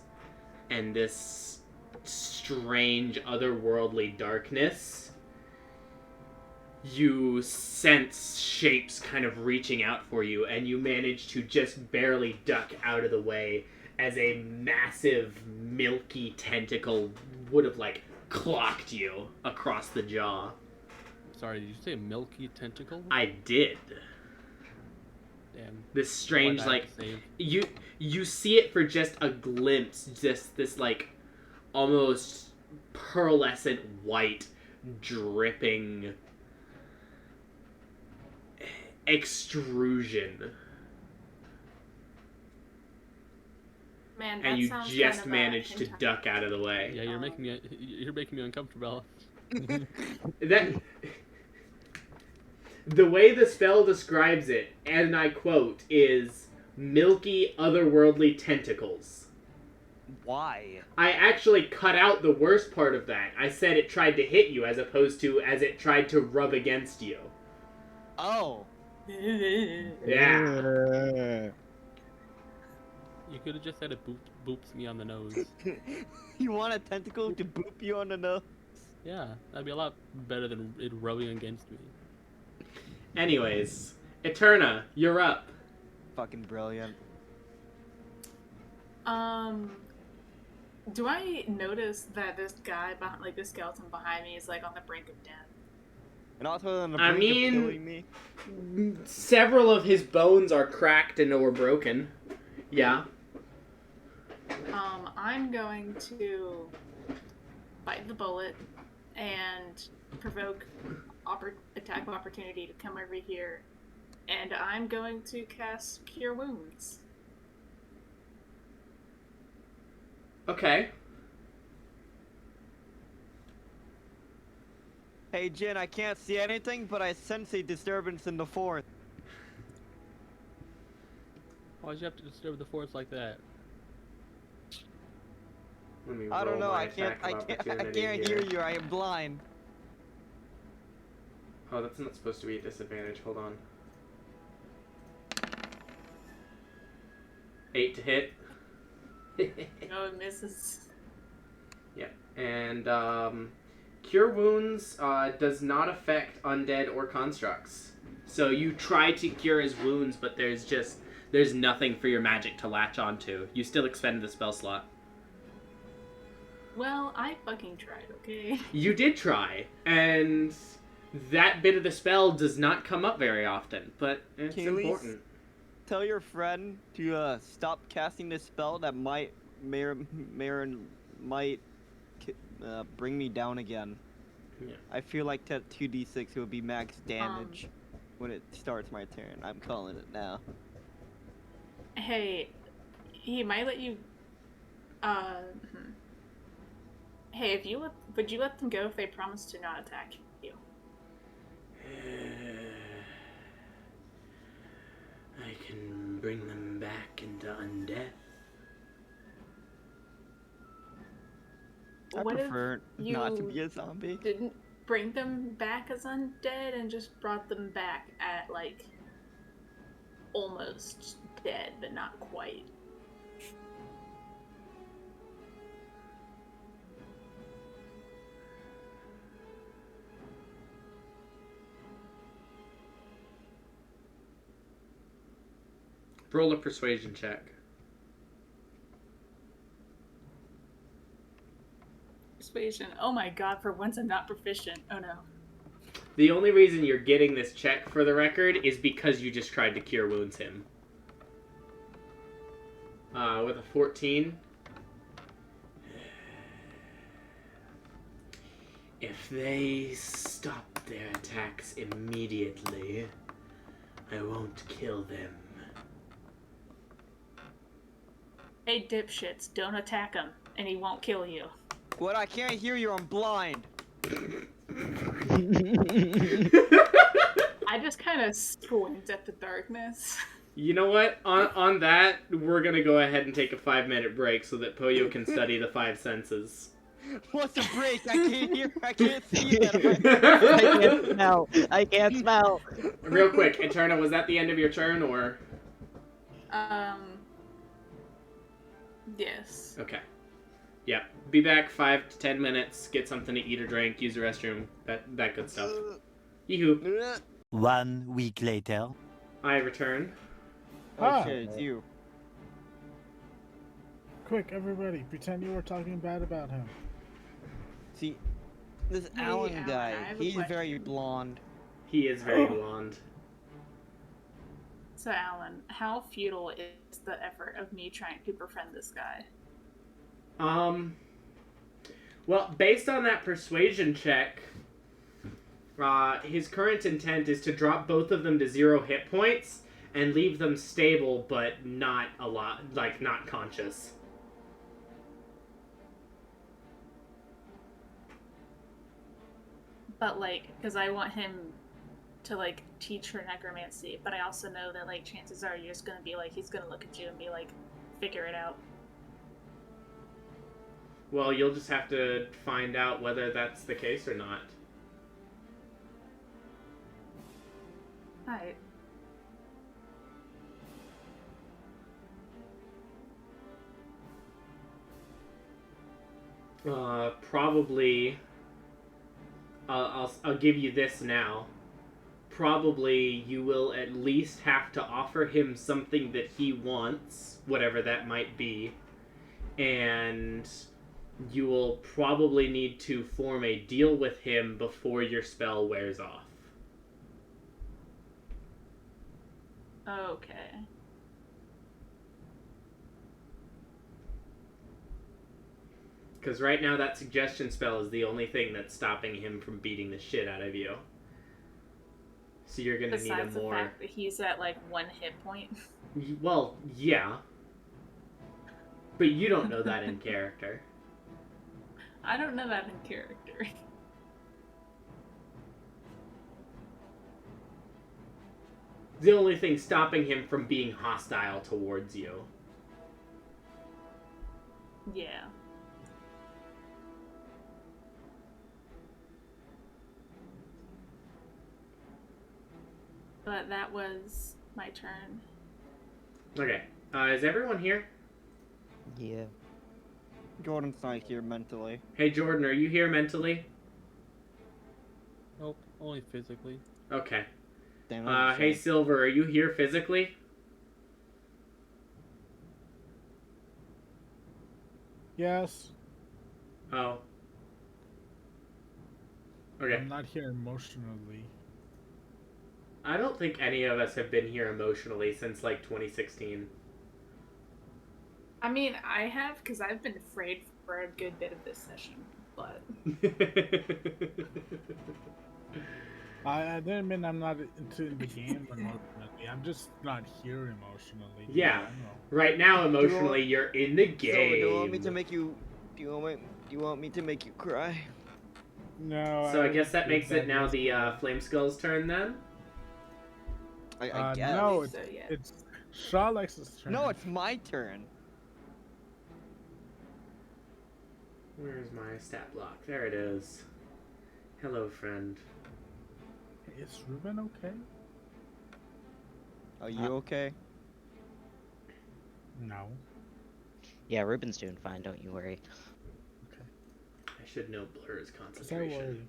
and this strange otherworldly darkness, you sense shapes kind of reaching out for you, and you manage to just barely duck out of the way as a massive milky tentacle would have like clocked you across the jaw. Sorry, did you say milky tentacle? I did. Damn. This strange, Why'd I have like, to save? you see it for just a glimpse, just this like almost pearlescent white dripping extrusion, Man, that and you sounds just kind of, managed to hentai. duck out of the way. Yeah, you're making me uncomfortable. That the way the spell describes it, and I quote, is milky otherworldly tentacles. Why? I actually cut out the worst part of that. I said it tried to hit you as opposed to as it tried to rub against you. Oh. Yeah. You could have just said it boops me on the nose. You want a tentacle to boop you on the nose? Yeah, that'd be a lot better than it rubbing against me. Anyways, Eterna, you're up. Fucking brilliant. Do I notice that this guy behind, like this skeleton behind me, is like on the brink of death? And also on the I brink mean- of killing me. Several of his bones are cracked and or broken. Yeah. I'm going to bite the bullet and provoke attack of opportunity to come over here, and I'm going to cast Cure Wounds. Okay. Hey Jin, I can't see anything, but I sense a disturbance in the forest. Why'd you have to disturb the forest like that? Let me I don't roll know. my I can't. attack of I opportunity can't here. hear you. I am blind. Oh, that's not supposed to be a disadvantage. Hold on. 8 to hit. No, it misses. Yeah, and Cure Wounds does not affect undead or constructs. So you try to cure his wounds, but there's nothing for your magic to latch onto. You still expend the spell slot. Well, I fucking tried, okay? You did try, and that bit of the spell does not come up very often, but it's Can you at least important. Tell your friend to stop casting this spell that might bring me down again. Yeah. I feel like that 2d6 would be max damage when it starts my turn. I'm calling it now. Hey, he might let you. Hey, would you let them go if they promise to not attack you? I can bring them back into undeath. I what if prefer not to you be a zombie. didn't bring them back as undead and just brought them back at like almost dead, but not quite? Roll a persuasion check. Persuasion. Oh my god, for once I'm not proficient. Oh no. The only reason you're getting this check, for the record, is because you just tried to cure wounds him. With a 14. If they stop their attacks immediately, I won't kill them. Hey dipshits, don't attack him, and he won't kill you. What? I can't hear you. I'm blind. I just kind of squint at the darkness. You know what? On that, we're gonna go ahead and take a 5-minute break so that Poyo can study the 5 senses. What's a break? I can't hear. I can't see I that. can't smell. I can't smell. Real quick, Eterna, was that the end of your turn, or? Yes. Okay. Yeah. Be back 5 to 10 minutes, get something to eat or drink, use the restroom, that good stuff. Yee-hoo. 1 week later. I return. Ah. Okay, it's you. Quick, everybody, pretend you were talking bad about him. See, this Hey, Alan Alan, guy, I have a he's question. very blonde. He is very blonde. So, Alan, how futile is the effort of me trying to befriend this guy? Well, based on that persuasion check, his current intent is to drop both of them to 0 hit points and leave them stable, but not a lot, like, not conscious. But, like, because I want him to, like, teach her necromancy, but I also know that, like, chances are you're just gonna be like, he's gonna look at you and be like, figure it out. Well, you'll just have to find out whether that's the case or not. Alright. Probably. I'll give you this now. Probably you will at least have to offer him something that he wants, whatever that might be, and you will probably need to form a deal with him before your spell wears off. Okay. Because right now that suggestion spell is the only thing that's stopping him from beating the shit out of you. So you're gonna need a Besides the more... fact that he's at, like, 1 hit point. Well, yeah. But you don't know that in character. I don't know that in character. The only thing stopping him from being hostile towards you. Yeah. But that was my turn. Okay. Is everyone here? Yeah. Jordan's not here mentally. Hey, Jordan, are you here mentally? Nope, only physically. Okay. Damn, that's a Hey, shame. Silver, are you here physically? Yes. Oh. Okay. I'm not here emotionally. I don't think any of us have been here emotionally since, like, 2016. I mean, I have, because I've been afraid for a good bit of this session, but... I didn't mean I'm not into the game emotionally. I'm just not here emotionally. Yeah. I don't know. Right now, emotionally, you're in the game. So, do you want me to make you? Do you want me to make you cry? No. So I guess that did makes it now yesterday. the Flame Skull's turn then? I guess. No, So, yeah. it's Shalex's turn. No, it's my turn. Where's my stat block? There it is. Hello, friend. Is Ruben okay? Are you okay? No. Yeah, Ruben's doing fine. Don't you worry. I should know Blur's Is that concentration.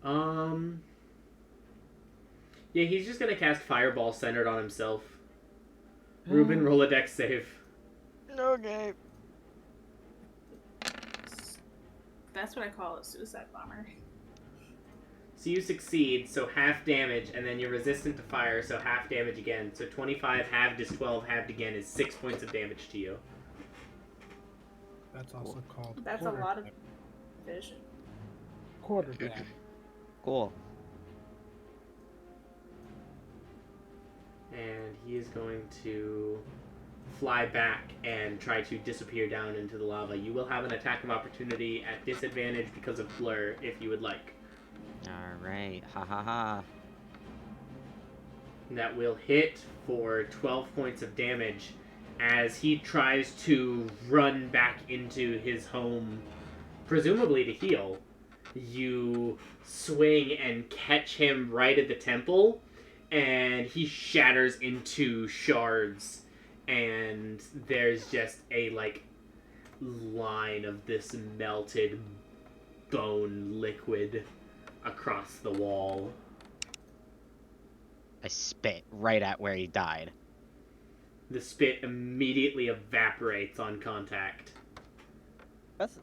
worry? Yeah, he's just gonna cast Fireball centered on himself. Ruben, roll a dex save. Okay. That's what I call a suicide bomber. So you succeed, so half damage, and then you're resistant to fire, so half damage again. So 25 halved is 12, halved again is 6 points of damage to you. That's also called. That's a lot of vision. Quarter damage. Cool. And he is going to fly back and try to disappear down into the lava. You will have an attack of opportunity at disadvantage because of Blur, if you would like. Alright. Ha ha ha. That will hit for 12 points of damage as he tries to run back into his home, presumably to heal. You swing and catch him right at the temple, and he shatters into shards, and there's just a, line of this melted bone liquid across the wall. I spit right at where he died. The spit immediately evaporates on contact. That's.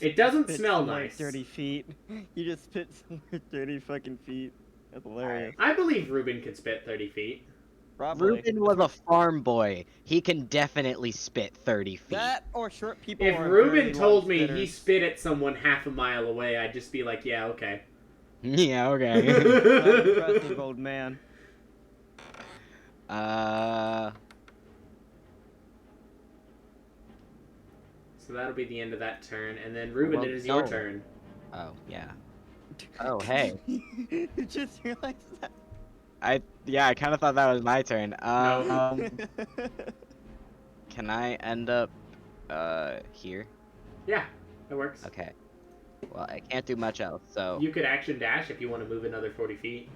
It doesn't spit smell somewhere nice. 30 feet. You just spit somewhere 30 fucking feet. That's hilarious. I believe Ruben could spit 30 feet. Probably. Ruben was a farm boy. He can definitely spit 30 feet. That or short people. If are Ruben very told long me he spitters. spit at someone half a mile away, I'd just be like, yeah, okay. Yeah, Not okay. impressive, old man. So that'll be the end of that turn, and then Ruben, Well, it is your no. turn. Oh, yeah. Oh, hey. You just realized that. I kind of thought that was my turn. No. Can I end up, here? Yeah, that works. Okay. Well, I can't do much else, so You could action dash if you want to move another 40 feet.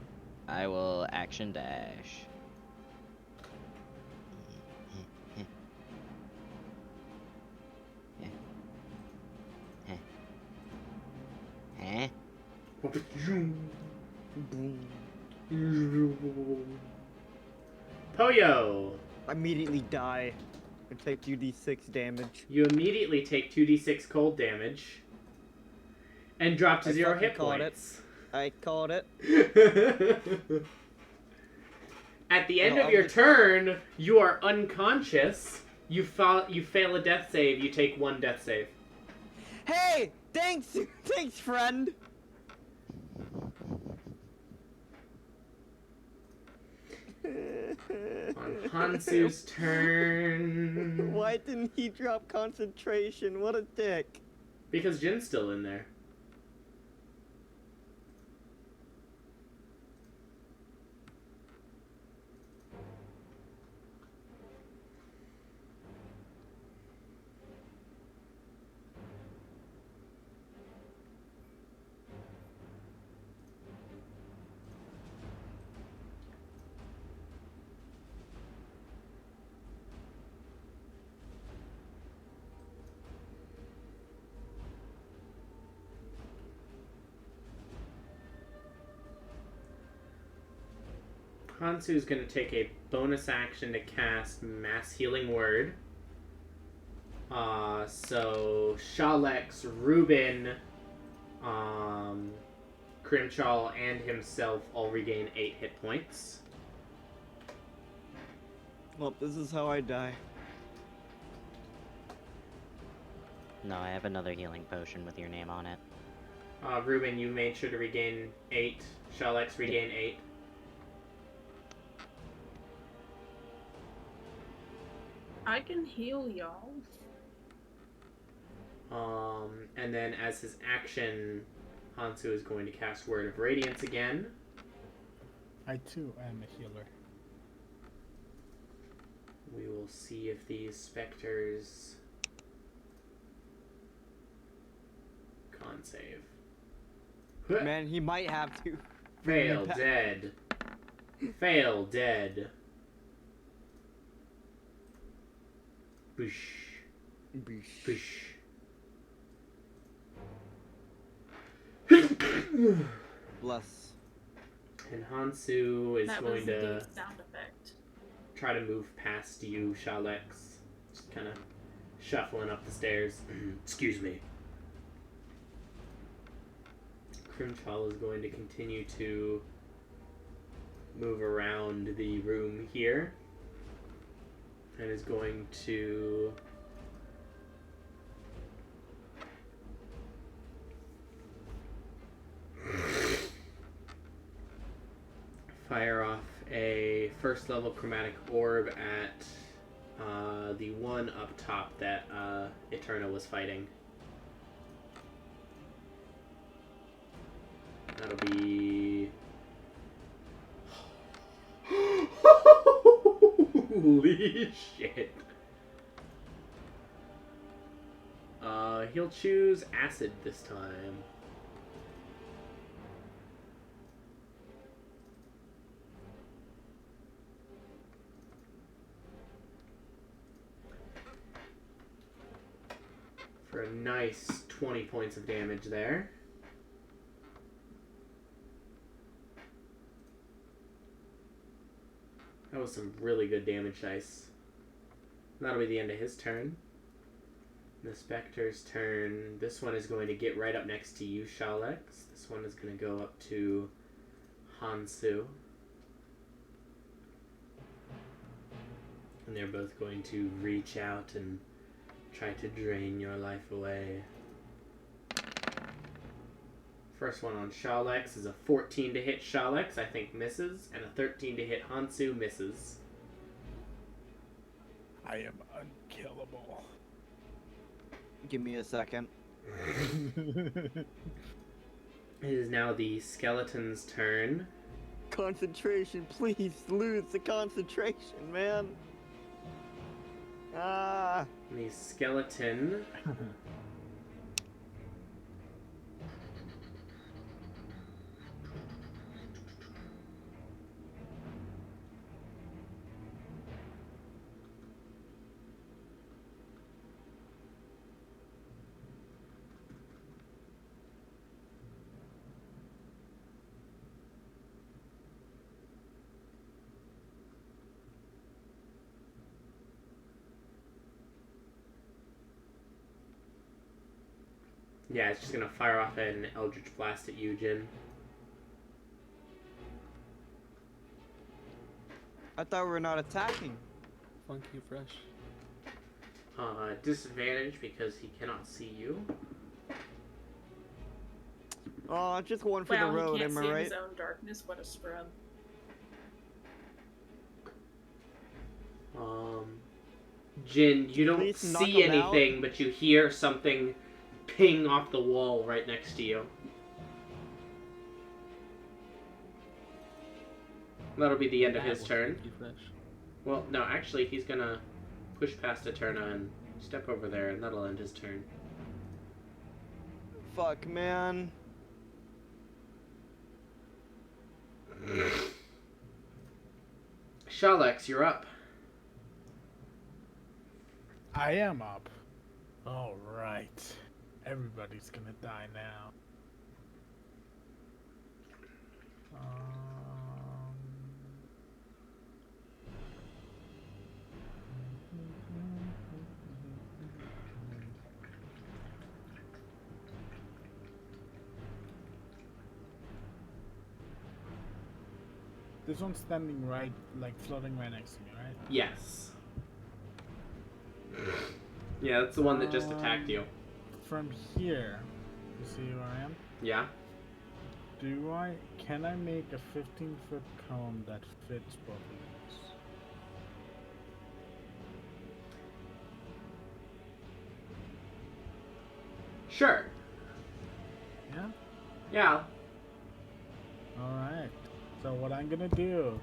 I will action dash. Huh? Poyo! Immediately die and take 2d6 damage. You immediately take 2d6 cold damage and drop to I 0 fucking hit called points. I called it. At the end No, of I'll your just- turn, you are unconscious. You fail a death save. You take 1 death save. Hey! Thanks! Thanks, friend! On Hansu's turn. Why didn't he drop concentration? What a dick. Because Jin's still in there. Hansu's going to take a bonus action to cast Mass Healing Word. So Shalex, Ruben, Crimchal, and himself all regain 8 hit points. Well, this is how I die. No, I have another healing potion with your name on it. Ruben, you made sure to regain 8. Shalex, regain 8. I can heal y'all. And then as his action, Hansu is going to cast Word of Radiance again. I too am a healer. We will see if these specters con save. Man, he might have to. Fail dead. Fail dead. Boosh. Boosh. Bless. And Hansu is That going was to the sound effect. try to move past you, Shalex. Just kind of shuffling up the stairs. Excuse me. Crimchal is going to continue to move around the room here. And is going to fire off a first level chromatic orb at the one up top that Eterna was fighting. That'll be... Holy shit. He'll choose acid this time. For a nice 20 points of damage there. That was some really good damage dice. That'll be the end of his turn. The Spectre's turn. This one is going to get right up next to you, Shalex. This one is going to go up to Hansu. And they're both going to reach out and try to drain your life away. First one on Shalex is a 14 to hit Shalex, I think misses, and a 13 to hit Hansu misses. I am unkillable. Give me a second. It is now the skeleton's turn. Concentration, please lose the concentration, man. Ah. The skeleton yeah, it's just gonna fire off an Eldritch Blast at you, Jin. I thought we were not attacking. Funky fresh. Disadvantage because he cannot see you. Oh, just one for Wow, the road, he can't am I see right? his own darkness. What a scrub. Jin, you don't Please knock see him out. anything, but you hear something ping off the wall right next to you. That'll be the end of his That was turn. funky fresh. Well, no, actually, he's gonna push past Eterna and step over there, and that'll end his turn. Fuck, man. Shalex, you're up. I am up. All right. Everybody's gonna die now. This one's standing right, like floating right next to me, right? Yes. Yeah, that's the one that just attacked you. From here, you see where I am? Yeah? Can I make a 15-foot cone that fits both of these? Sure. Yeah? Yeah. Alright. So what I'm gonna do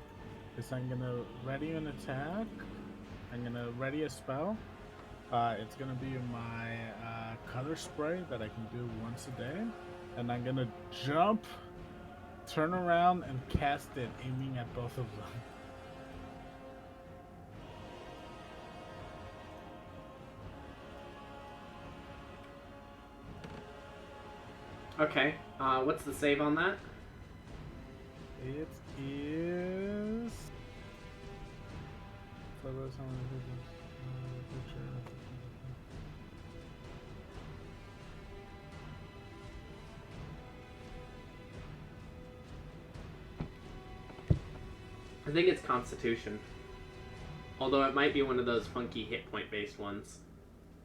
is I'm gonna ready an attack. I'm gonna ready a spell. It's gonna be my color spray that I can do once a day, and I'm gonna jump, turn around, and cast it, aiming at both of them. Okay. What's the save on that? It is. I think it's Constitution. Although it might be one of those funky hit point based ones.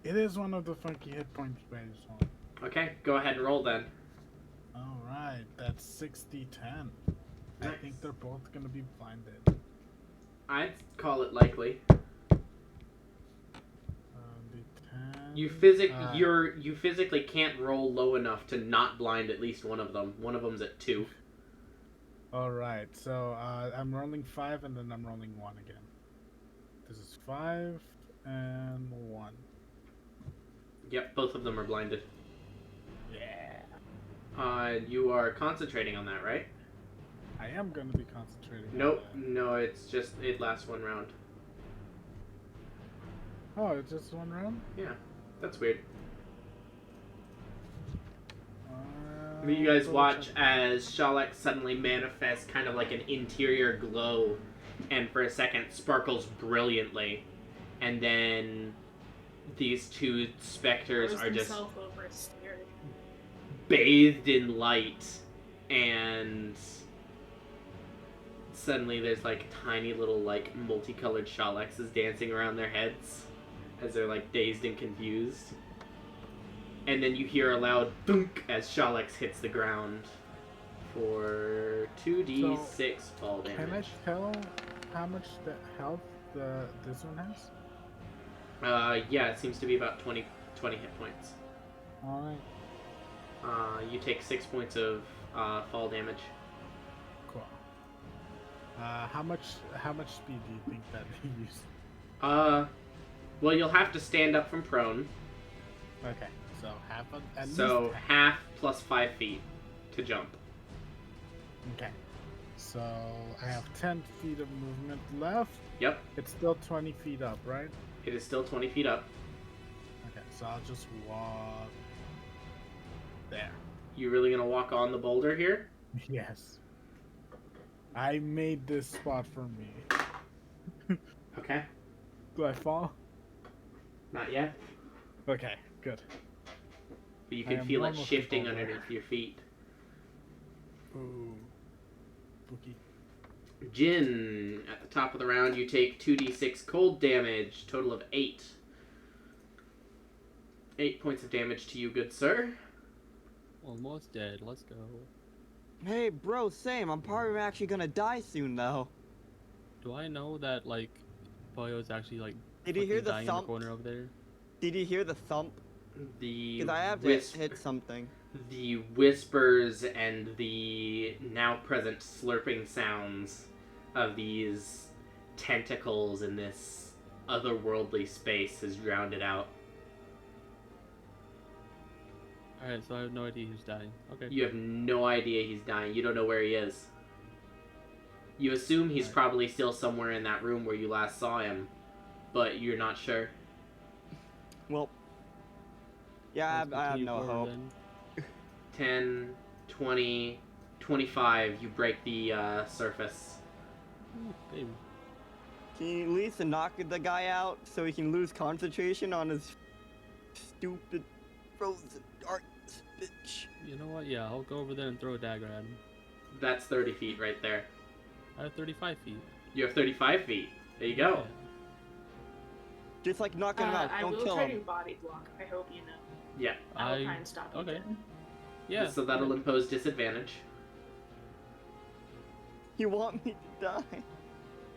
It is one of the funky hit points based ones. Okay, go ahead and roll then. Alright, that's 60-10. I Nice. think they're both gonna be blinded. I'd call it likely. D10. You physically can't roll low enough to not blind at least one of them. One of them's at 2. Alright, so I'm rolling 5 and then I'm rolling 1 again. This is 5 and 1. Yep, both of them are blinded. Yeah. You are concentrating on that, right? I am gonna be concentrating. Nope, on that. no, it's just, it lasts 1 round. Oh, it's just 1 round? Yeah, that's weird. You guys watch as Shalek suddenly manifests kind of like an interior glow, and for a second sparkles brilliantly, and then these two specters Throws are just himself over a stair. bathed in light, and suddenly there's like tiny little like multicolored Shalexes dancing around their heads as they're like dazed and confused. And then you hear a loud thunk as Shalex hits the ground for 2d6 fall Can I damage. tell how much the health this one has? Yeah, it seems to be about 20 hit points. Alright, You take 6 points of fall damage. cool. How much speed do you think that they use? Well, you'll have to stand up from prone. Okay, so half of at So least half plus 5 feet to jump. Okay, so I have 10 feet of movement left. Yep, It's still 20 feet up, right? it is still 20 feet up. Okay, so I'll just walk there. You really gonna walk on the boulder here? Yes. I made this spot for me. Okay, Do I fall? not yet. Okay, good. But you I can am feel it almost shifting above underneath your feet. Ooh. Spooky. Jin, at the top of the round, you take 2d6 cold damage, total of 8. 8 points of damage to you, good sir. Almost dead. Let's go. Hey, bro, same. I'm probably actually gonna die soon, though. Do I know that like Pollo's actually like Did you hear fucking the dying in the thump? corner over there? Did you hear the thump? The Because I have to wisp- hit something. the whispers and the now present slurping sounds of these tentacles in this otherworldly space has drowned it out. Alright, so I have no idea who's dying. Okay. You have no idea he's dying. You don't know where he is. You assume he's Right. probably still somewhere in that room where you last saw him, but you're not sure. Well, yeah, Let's I have continue no forward hope. then. 10, 20, 25, you break the surface. Ooh, baby. Can you at least knock the guy out so he can lose concentration on his stupid frozen dark bitch? You know what? Yeah, I'll go over there and throw a dagger at him. That's 30 feet right there. I have 35 feet. You have 35 feet. There you go. Just like knocking him out, I don't will kill try to him. body block. I hope you know. Yeah. I'll I- try and stop you. okay. Then. Yeah. So that'll impose disadvantage. You want me to die?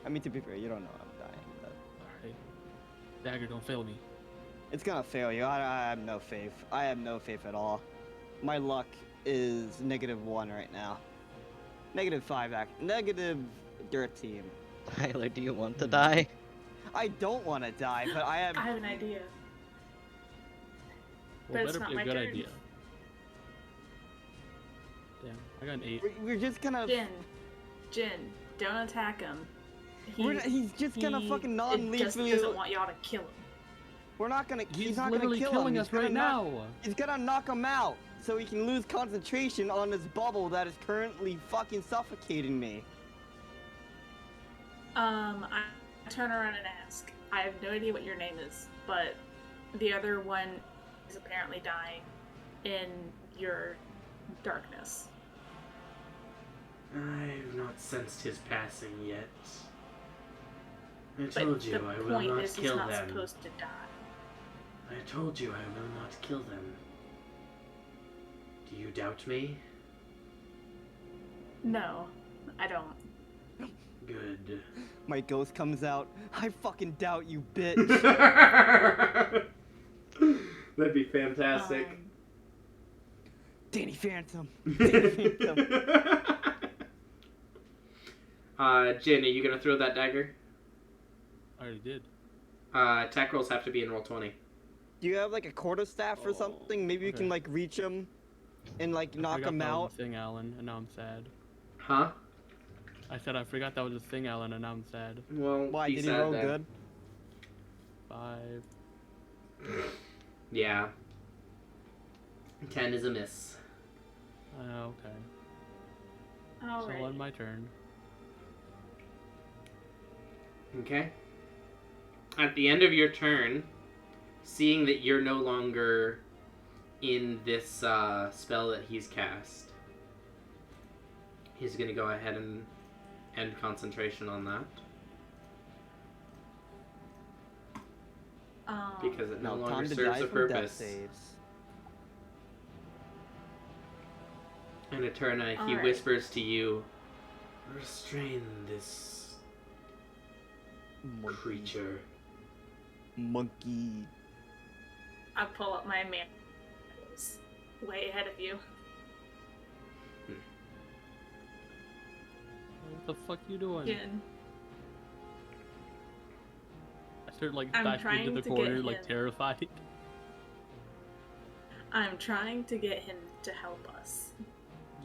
I mean, to be fair, you don't know I'm dying. But Alright. Dagger, don't fail me. it's gonna fail you. I have no faith. I have no faith at all. My luck is -1 right now. -5, negative dirt team. Tyler, do you want to die? I don't want to die, but I have. I have an idea. But it's better not be a my good turn. idea. Damn, I got an 8. We're just gonna. Jin, don't attack him. He's just gonna fucking Just non-lethally. doesn't want y'all to kill him. We're not gonna. He's not literally gonna kill killing him. us right now. He's gonna knock him out so he can lose concentration on this bubble that is currently fucking suffocating me. I turn around and ask. I have no idea what your name is, but the other one is apparently dying in your darkness. I've not sensed his passing yet. I But told you the I will point not is he's kill not them. supposed to die. I told you I will not kill them. Do you doubt me? No, I don't. Good. My ghost comes out. I fucking doubt you, bitch. That'd be fantastic. Danny Phantom. Danny Phantom. Jin, are you gonna throw that dagger? I already did. Attack rolls have to be in roll 20. Do you have like a quarterstaff or something? Maybe you okay. can like reach him and like knock forgot him that out. was a thing, Alan, and now I'm sad. Huh? I said I forgot that was a thing, Alan, and now I'm sad. Well, Why be did he sad roll then. good? 5. Yeah. 10 is a miss. Okay. Alright. So on my turn. Okay. At the end of your turn, seeing that you're no longer in this spell that he's cast, he's going to go ahead and end concentration on that. Because it no longer time to serves die a from death purpose. saves. In a turn, he Alright. whispers to you, restrain this creature. Monkey. I pull up my manacles way ahead of you. What the fuck you doing? Jin, I start like I'm backing trying into the to get corner, like him. terrified. I'm trying to get him to help us.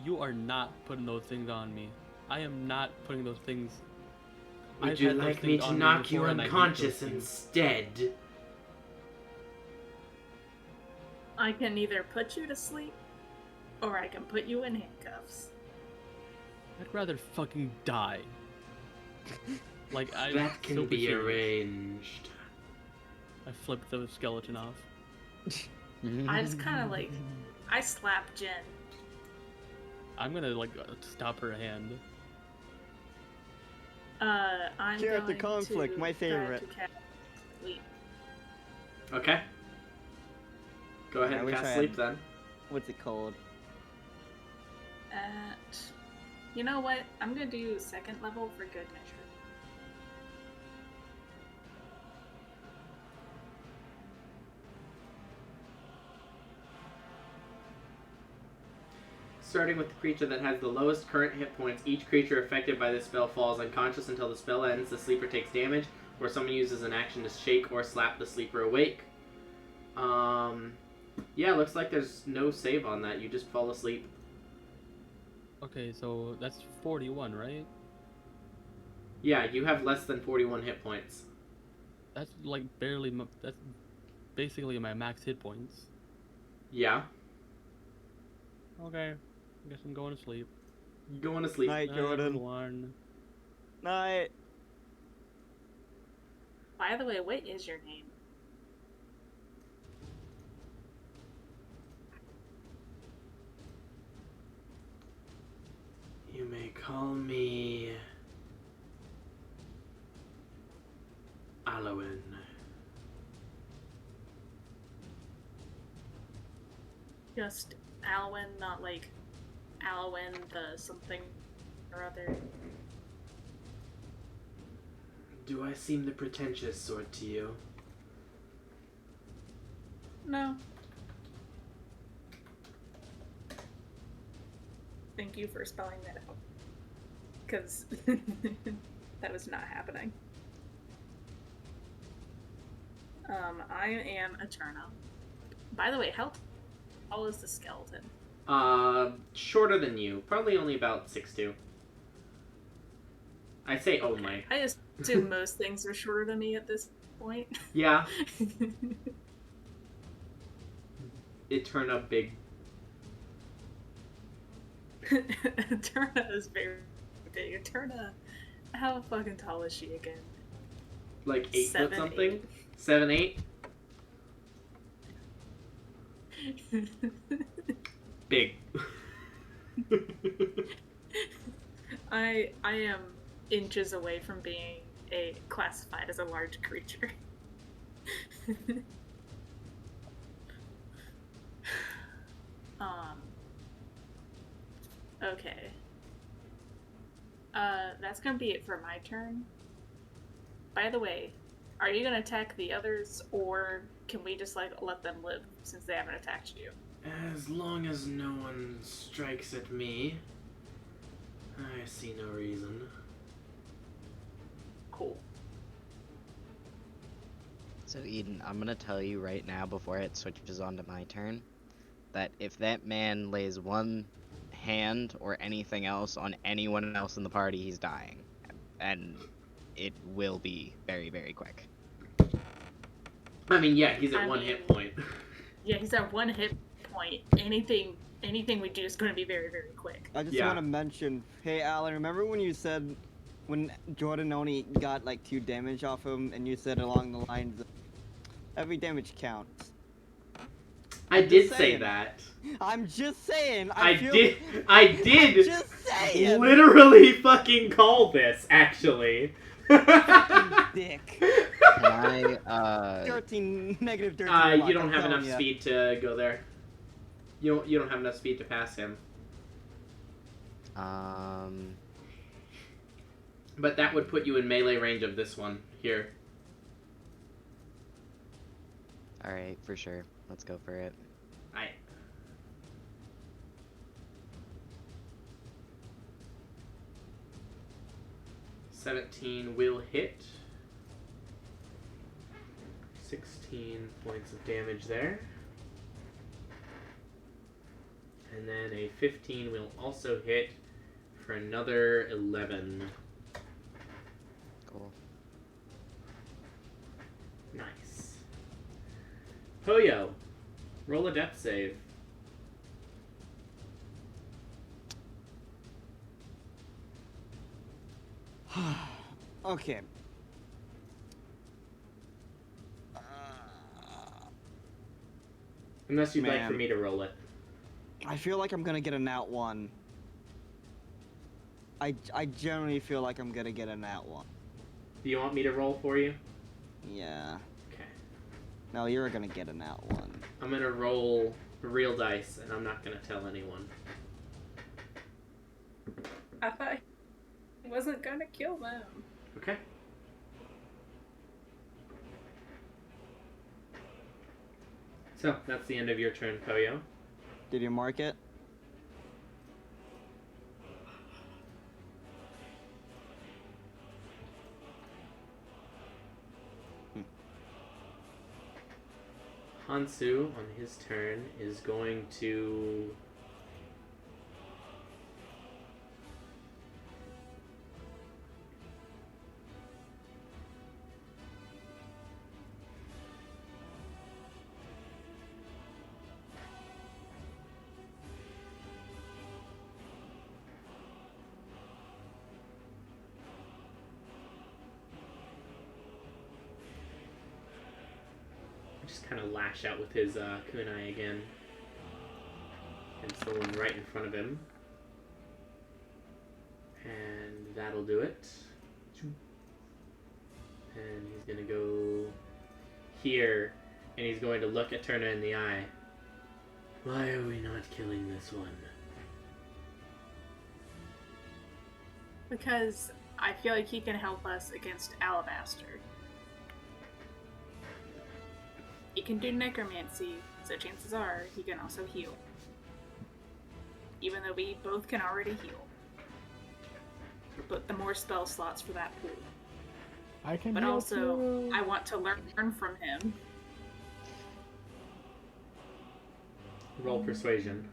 You are not putting those things on me. I am not putting those things. Would I've you had those like me things to on knock you before, and I hate those unconscious things. instead? I can either put you to sleep, or I can put you in handcuffs. I'd rather fucking die. Like I. That can so be serious. arranged. I flipped the skeleton off. I just kind of like, I slap Jin. I'm gonna like stop her hand. I'm Character going conflict, to my try favorite. to cast sleep. Okay. Go ahead I and wish cast I sleep had- then. What's it called? You know what? I'm gonna do second level for good measure. Starting with the creature that has the lowest current hit points, each creature affected by this spell falls unconscious until the spell ends. The sleeper takes damage, or someone uses an action to shake or slap the sleeper awake. Yeah, looks like there's no save on that. You just fall asleep. Okay, so that's 41, right? Yeah, you have less than 41 hit points. That's like barely. That's basically my max hit points. Yeah. Okay, I guess I'm going to sleep. Going to sleep. Night, Night, Jordan. everyone. Night. By the way, what is your name? You may call me Alwyn. Just Alwyn, not like Alwyn the something or other. Do I seem the pretentious sort to you? No. Thank you for spelling that out. Because that was not happening. I am Eterna, By the way, how tall is the skeleton? Shorter than you. Probably only about 6'2". I say only. I assume most things are shorter than me at this point. Yeah. It turned up big. Eterna is very big. Eterna, how fucking tall is she again? Like 8 foot 7'8". something? 7'8"? Big. I am inches away from being classified as a large creature. Okay. That's gonna be it for my turn. By the way, are you gonna attack the others, or can we just like let them live since they haven't attacked you? As long as no one strikes at me, I see no reason. Cool. So Eden, I'm gonna tell you right now before it switches on to my turn, that if that man lays one hand or anything else on anyone else in the party, he's dying. And it will be very, very quick. I mean, yeah, he's at one hit point. Yeah, he's at 1 hit point. Anything we do is going to be very, very quick. I just want to mention, hey Alan, remember when you said when Jordan only got like 2 damage off him, and you said along the lines of every damage counts? I did say that. I'm just saying. I did just saying. literally fucking call this, actually. Dick. Can I, 13, negative 13. You don't have enough speed to go there. You don't have enough speed to pass him. But that would put you in melee range of this one here. Alright, for sure. Let's go for it. Alright. $17 will hit. 16 points of damage there. And then a 15 will also hit for another 11. Cool. Nice. Poyo, roll a death save. Okay. Unless you'd like Man. for me to roll it. I feel like I'm gonna get a nat 1. I generally feel like I'm gonna get a nat 1. Do you want me to roll for you? Yeah. Okay. No, you're gonna get a nat 1. I'm gonna roll real dice, and I'm not gonna tell anyone. I thought he wasn't going to kill them. Okay. So, that's the end of your turn, Poyo. Did you mark it? Hansu, on his turn, is going to... just kind of lash out with his kunai again. And someone right in front of him. And that'll do it. And he's gonna go here, and he's going to look at Turner in the eye. Why are we not killing this one? Because I feel like he can help us against Alabaster. He can do necromancy, so chances are he can also heal. Even though we both can already heal. But the more spell slots for that pool. I can But heal also, too. I want to learn from him. Roll persuasion.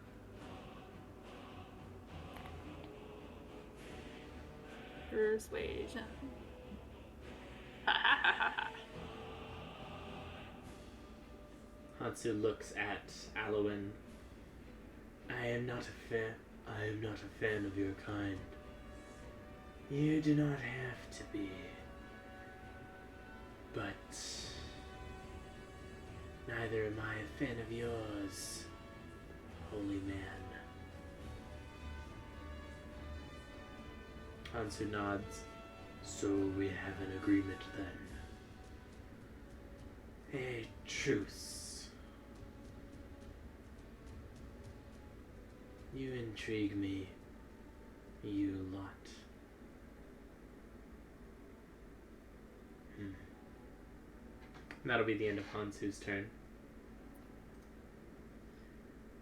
Persuasion. Ha ha ha ha ha. Hansu looks at Alwyn. I am not a fan of your kind. You do not have to be. But neither am I a fan of yours, holy man. Hansu nods. So we have an agreement then. A truce. You intrigue me, you lot. That'll be the end of Hansu's turn.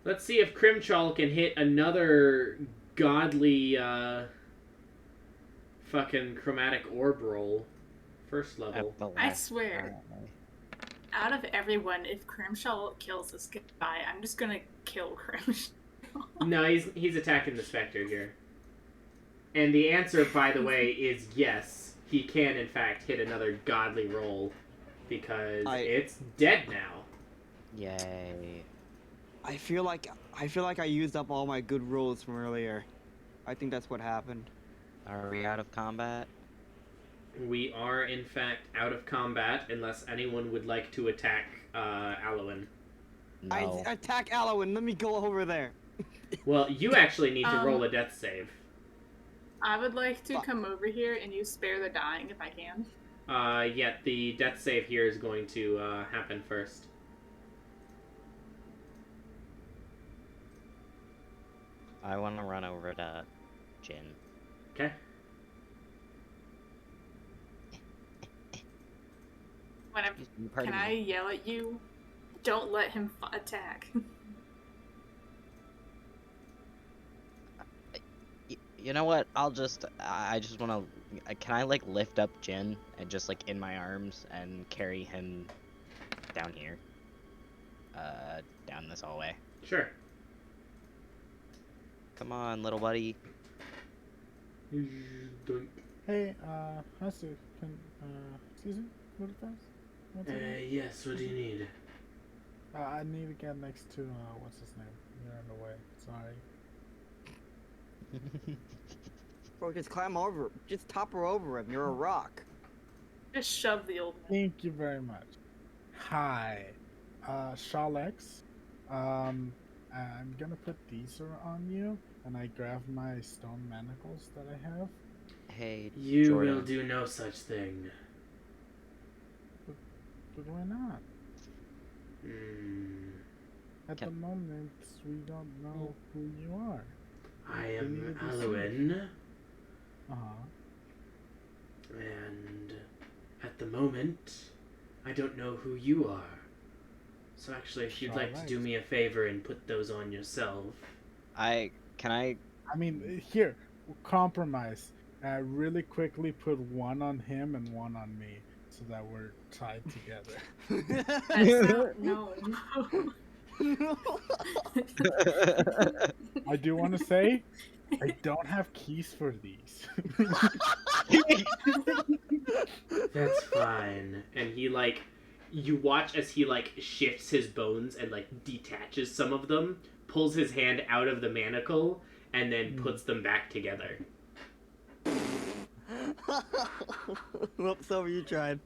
Let's see if Crimchal can hit another godly fucking chromatic orb roll. First level. I swear, out of everyone, if Crimshall kills this guy, I'm just gonna kill Crimshall. No, he's attacking the Spectre here. And the answer, by the way, is yes. He can, in fact, hit another godly roll. Because it's dead now. Yay. I feel like I used up all my good rolls from earlier. I think that's what happened. Are we out of combat? We are, in fact, out of combat, unless anyone would like to attack Alwyn. No. I attack Alwyn. Let me go over there. Well, you actually need to roll a death save. I would like to come over here and use Spare the Dying if I can. Yeah, the death save here is going to happen first. I want to run over to Jin. Okay. Can I yell at you? Don't let him attack. You know what? I just want to. Can I like lift up Jin and just like in my arms and carry him down here? Down this hallway. Sure. Come on, little buddy. Hey, Hasu, excuse me, what is that? Yes, what do you need? I need to get next to, what's his name? You're in the way, sorry. Bro, just climb over. Just topper over him. You're a rock. Just shove the old man. Thank you very much. Hi, Shalex. I'm gonna put these on you, and I grab my stone manacles that I have. Hey, You Jordan. will do no such thing. But why not? At the moment, we don't know who you are. I am Alwyn, and at the moment, I don't know who you are. So actually, if you'd like to do me a favor and put those on yourself. I mean, here, compromise. Really quickly put one on him and one on me, so that we're tied together. That's not, no. I do want to say, I don't have keys for these. That's fine. And he you watch as he shifts his bones and detaches some of them, pulls his hand out of the manacle, and then puts them back together. Whoops, so you tried.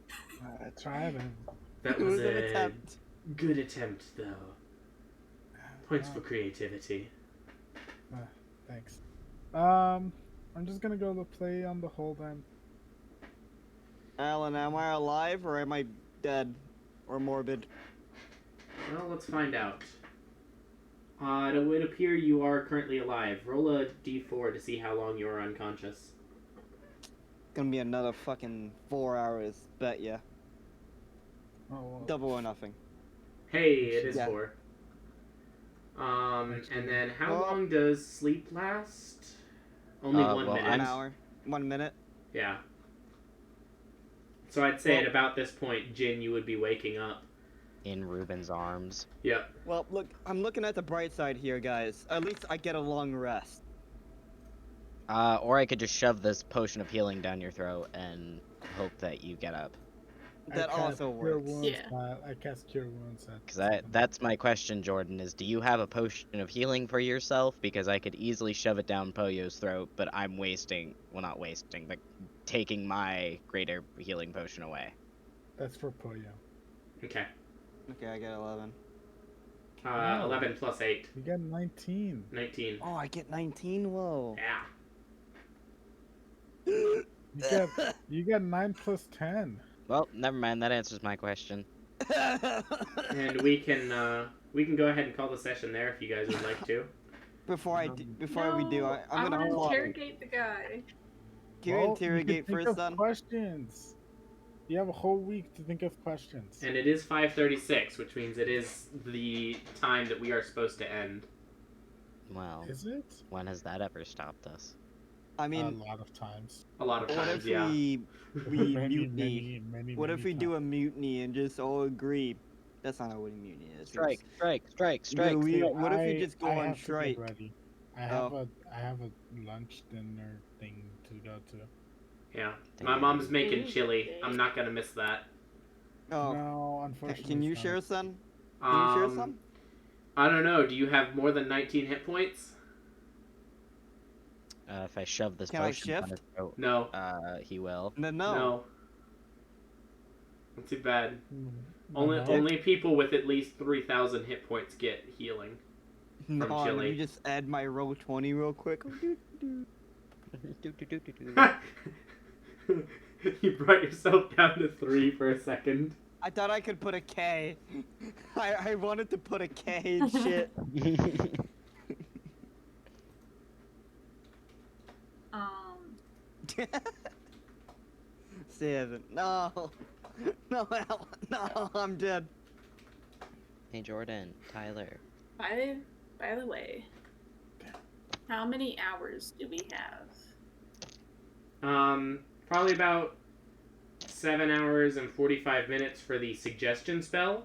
I tried and That It was was an a attempt. good attempt, though. Points for creativity. thanks. I'm just gonna go to play on the hold then. Alan, am I alive or am I dead? Or morbid? Well, let's find out. It would appear you are currently alive. Roll a d4 to see how long you are unconscious. Gonna be another fucking 4 hours, bet ya. Oh, well, Double or nothing. Hey, it is Yeah. 4. And then how Well- long does sleep last? Only 1 well, minute. 1 hour. 1 minute. Yeah. So I'd say at about this point, Jin, you would be waking up. in Ruben's arms. Yep. Well, look, I'm looking at the bright side here, guys. At least I get a long rest. Or I could just shove this potion of healing down your throat and hope that you get up. That I cast also Cure works. Wounds, Yeah. I cast Cure Wounds. Because that's my question, Jordan, is do you have a potion of healing for yourself? Because I could easily shove it down Poyo's throat, but I'm wasting, well, not wasting, but taking my greater healing potion away. That's for Poyo. Okay. Okay, I get 11. 11 plus 8. You get 19. 19. Oh, I get 19? Whoa. Yeah. You get 9 plus 10. Well, never mind, that answers my question. And we can go ahead and call the session there if you guys would like to. Before we do, No, I'm gonna wanna plot. interrogate the guy. Can you Well, interrogate can think first, of son? questions. You have a whole week to think of questions. And it is 5:36, which means it is the time that we are supposed to end. Well, Is it? when has that ever stopped us? I A mean, lot of times. A lot of what times, if yeah. we mutiny? many, What if we many do a times. mutiny and just all agree? That's not what a mutiny is. Strike, strike, strike, No, strike. we- Okay, what if we just go I on have to get strike? ready. I have a lunch dinner thing to go to. Yeah. My mom's making Ooh. chili. I'm not gonna miss that. Oh, No, unfortunately. can you it's share not. some? Can you share some? I don't know. Do you have more than 19 hit points? If I shove this Can I potion down shift? his throat, No. he will. No. No. Not too bad. No. Only people with at least 3,000 hit points get healing. No, let chili. me just add my roll 20 real quick. You brought yourself down to 3 for a second. I thought I could put a K. I wanted to put a K and shit. Seven. No. No, Alan. No, I'm dead. Hey Jordan, Tyler. By the way, how many hours do we have? Probably about 7 hours and 45 minutes for the suggestion spell.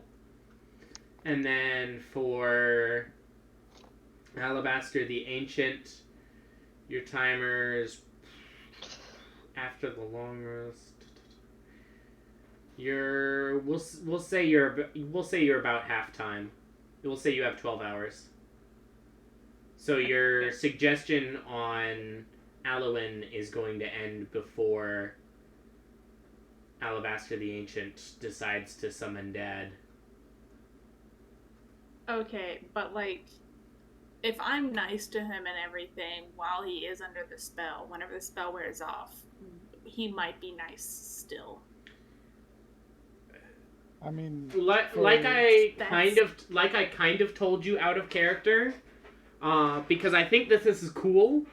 And then for Alabaster the Ancient, your timer's after the long rest. We'll say you're about half time. We'll say you have 12 hours. So your suggestion on Alwyn is going to end before Alabaster the Ancient decides to summon Dad. Okay, but like, if I'm nice to him and everything while he is under the spell, whenever the spell wears off, he might be nice still. I mean, Like I kind of told you out of character, because I think this is cool,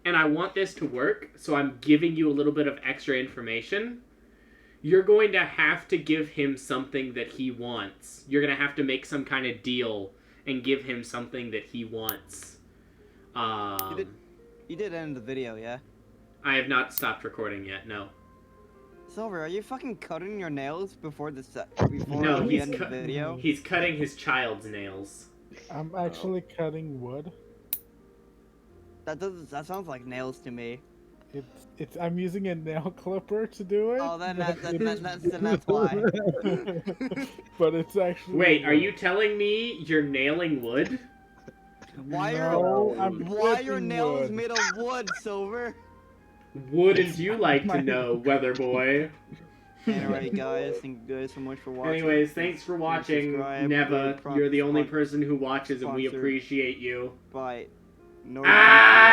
and I want this to work. So I'm giving you a little bit of extra information. You're going to have to give him something that he wants. You're going to have to make some kind of deal and give him something that he wants. You did end the video, yeah? I have not stopped recording yet. No. Silver, are you fucking cutting your nails before the No, the he's end of the video? He's cutting his child's nails. I'm actually cutting wood. That sounds like nails to me. I'm using a nail clipper to do it. Oh, then but that's why. But it's actually. Wait, are you telling me you're nailing wood? Why No, are I'm your flipping nails wood. made of wood, Silver? Wouldn't you like to know, Weather Boy? Alright, guys, thank you guys so much for watching. Anyways, thanks for watching, Subscribe, Neva. rate, You're the only sponsor- person who watches, and we sponsored. appreciate you. Bye. No. Ah!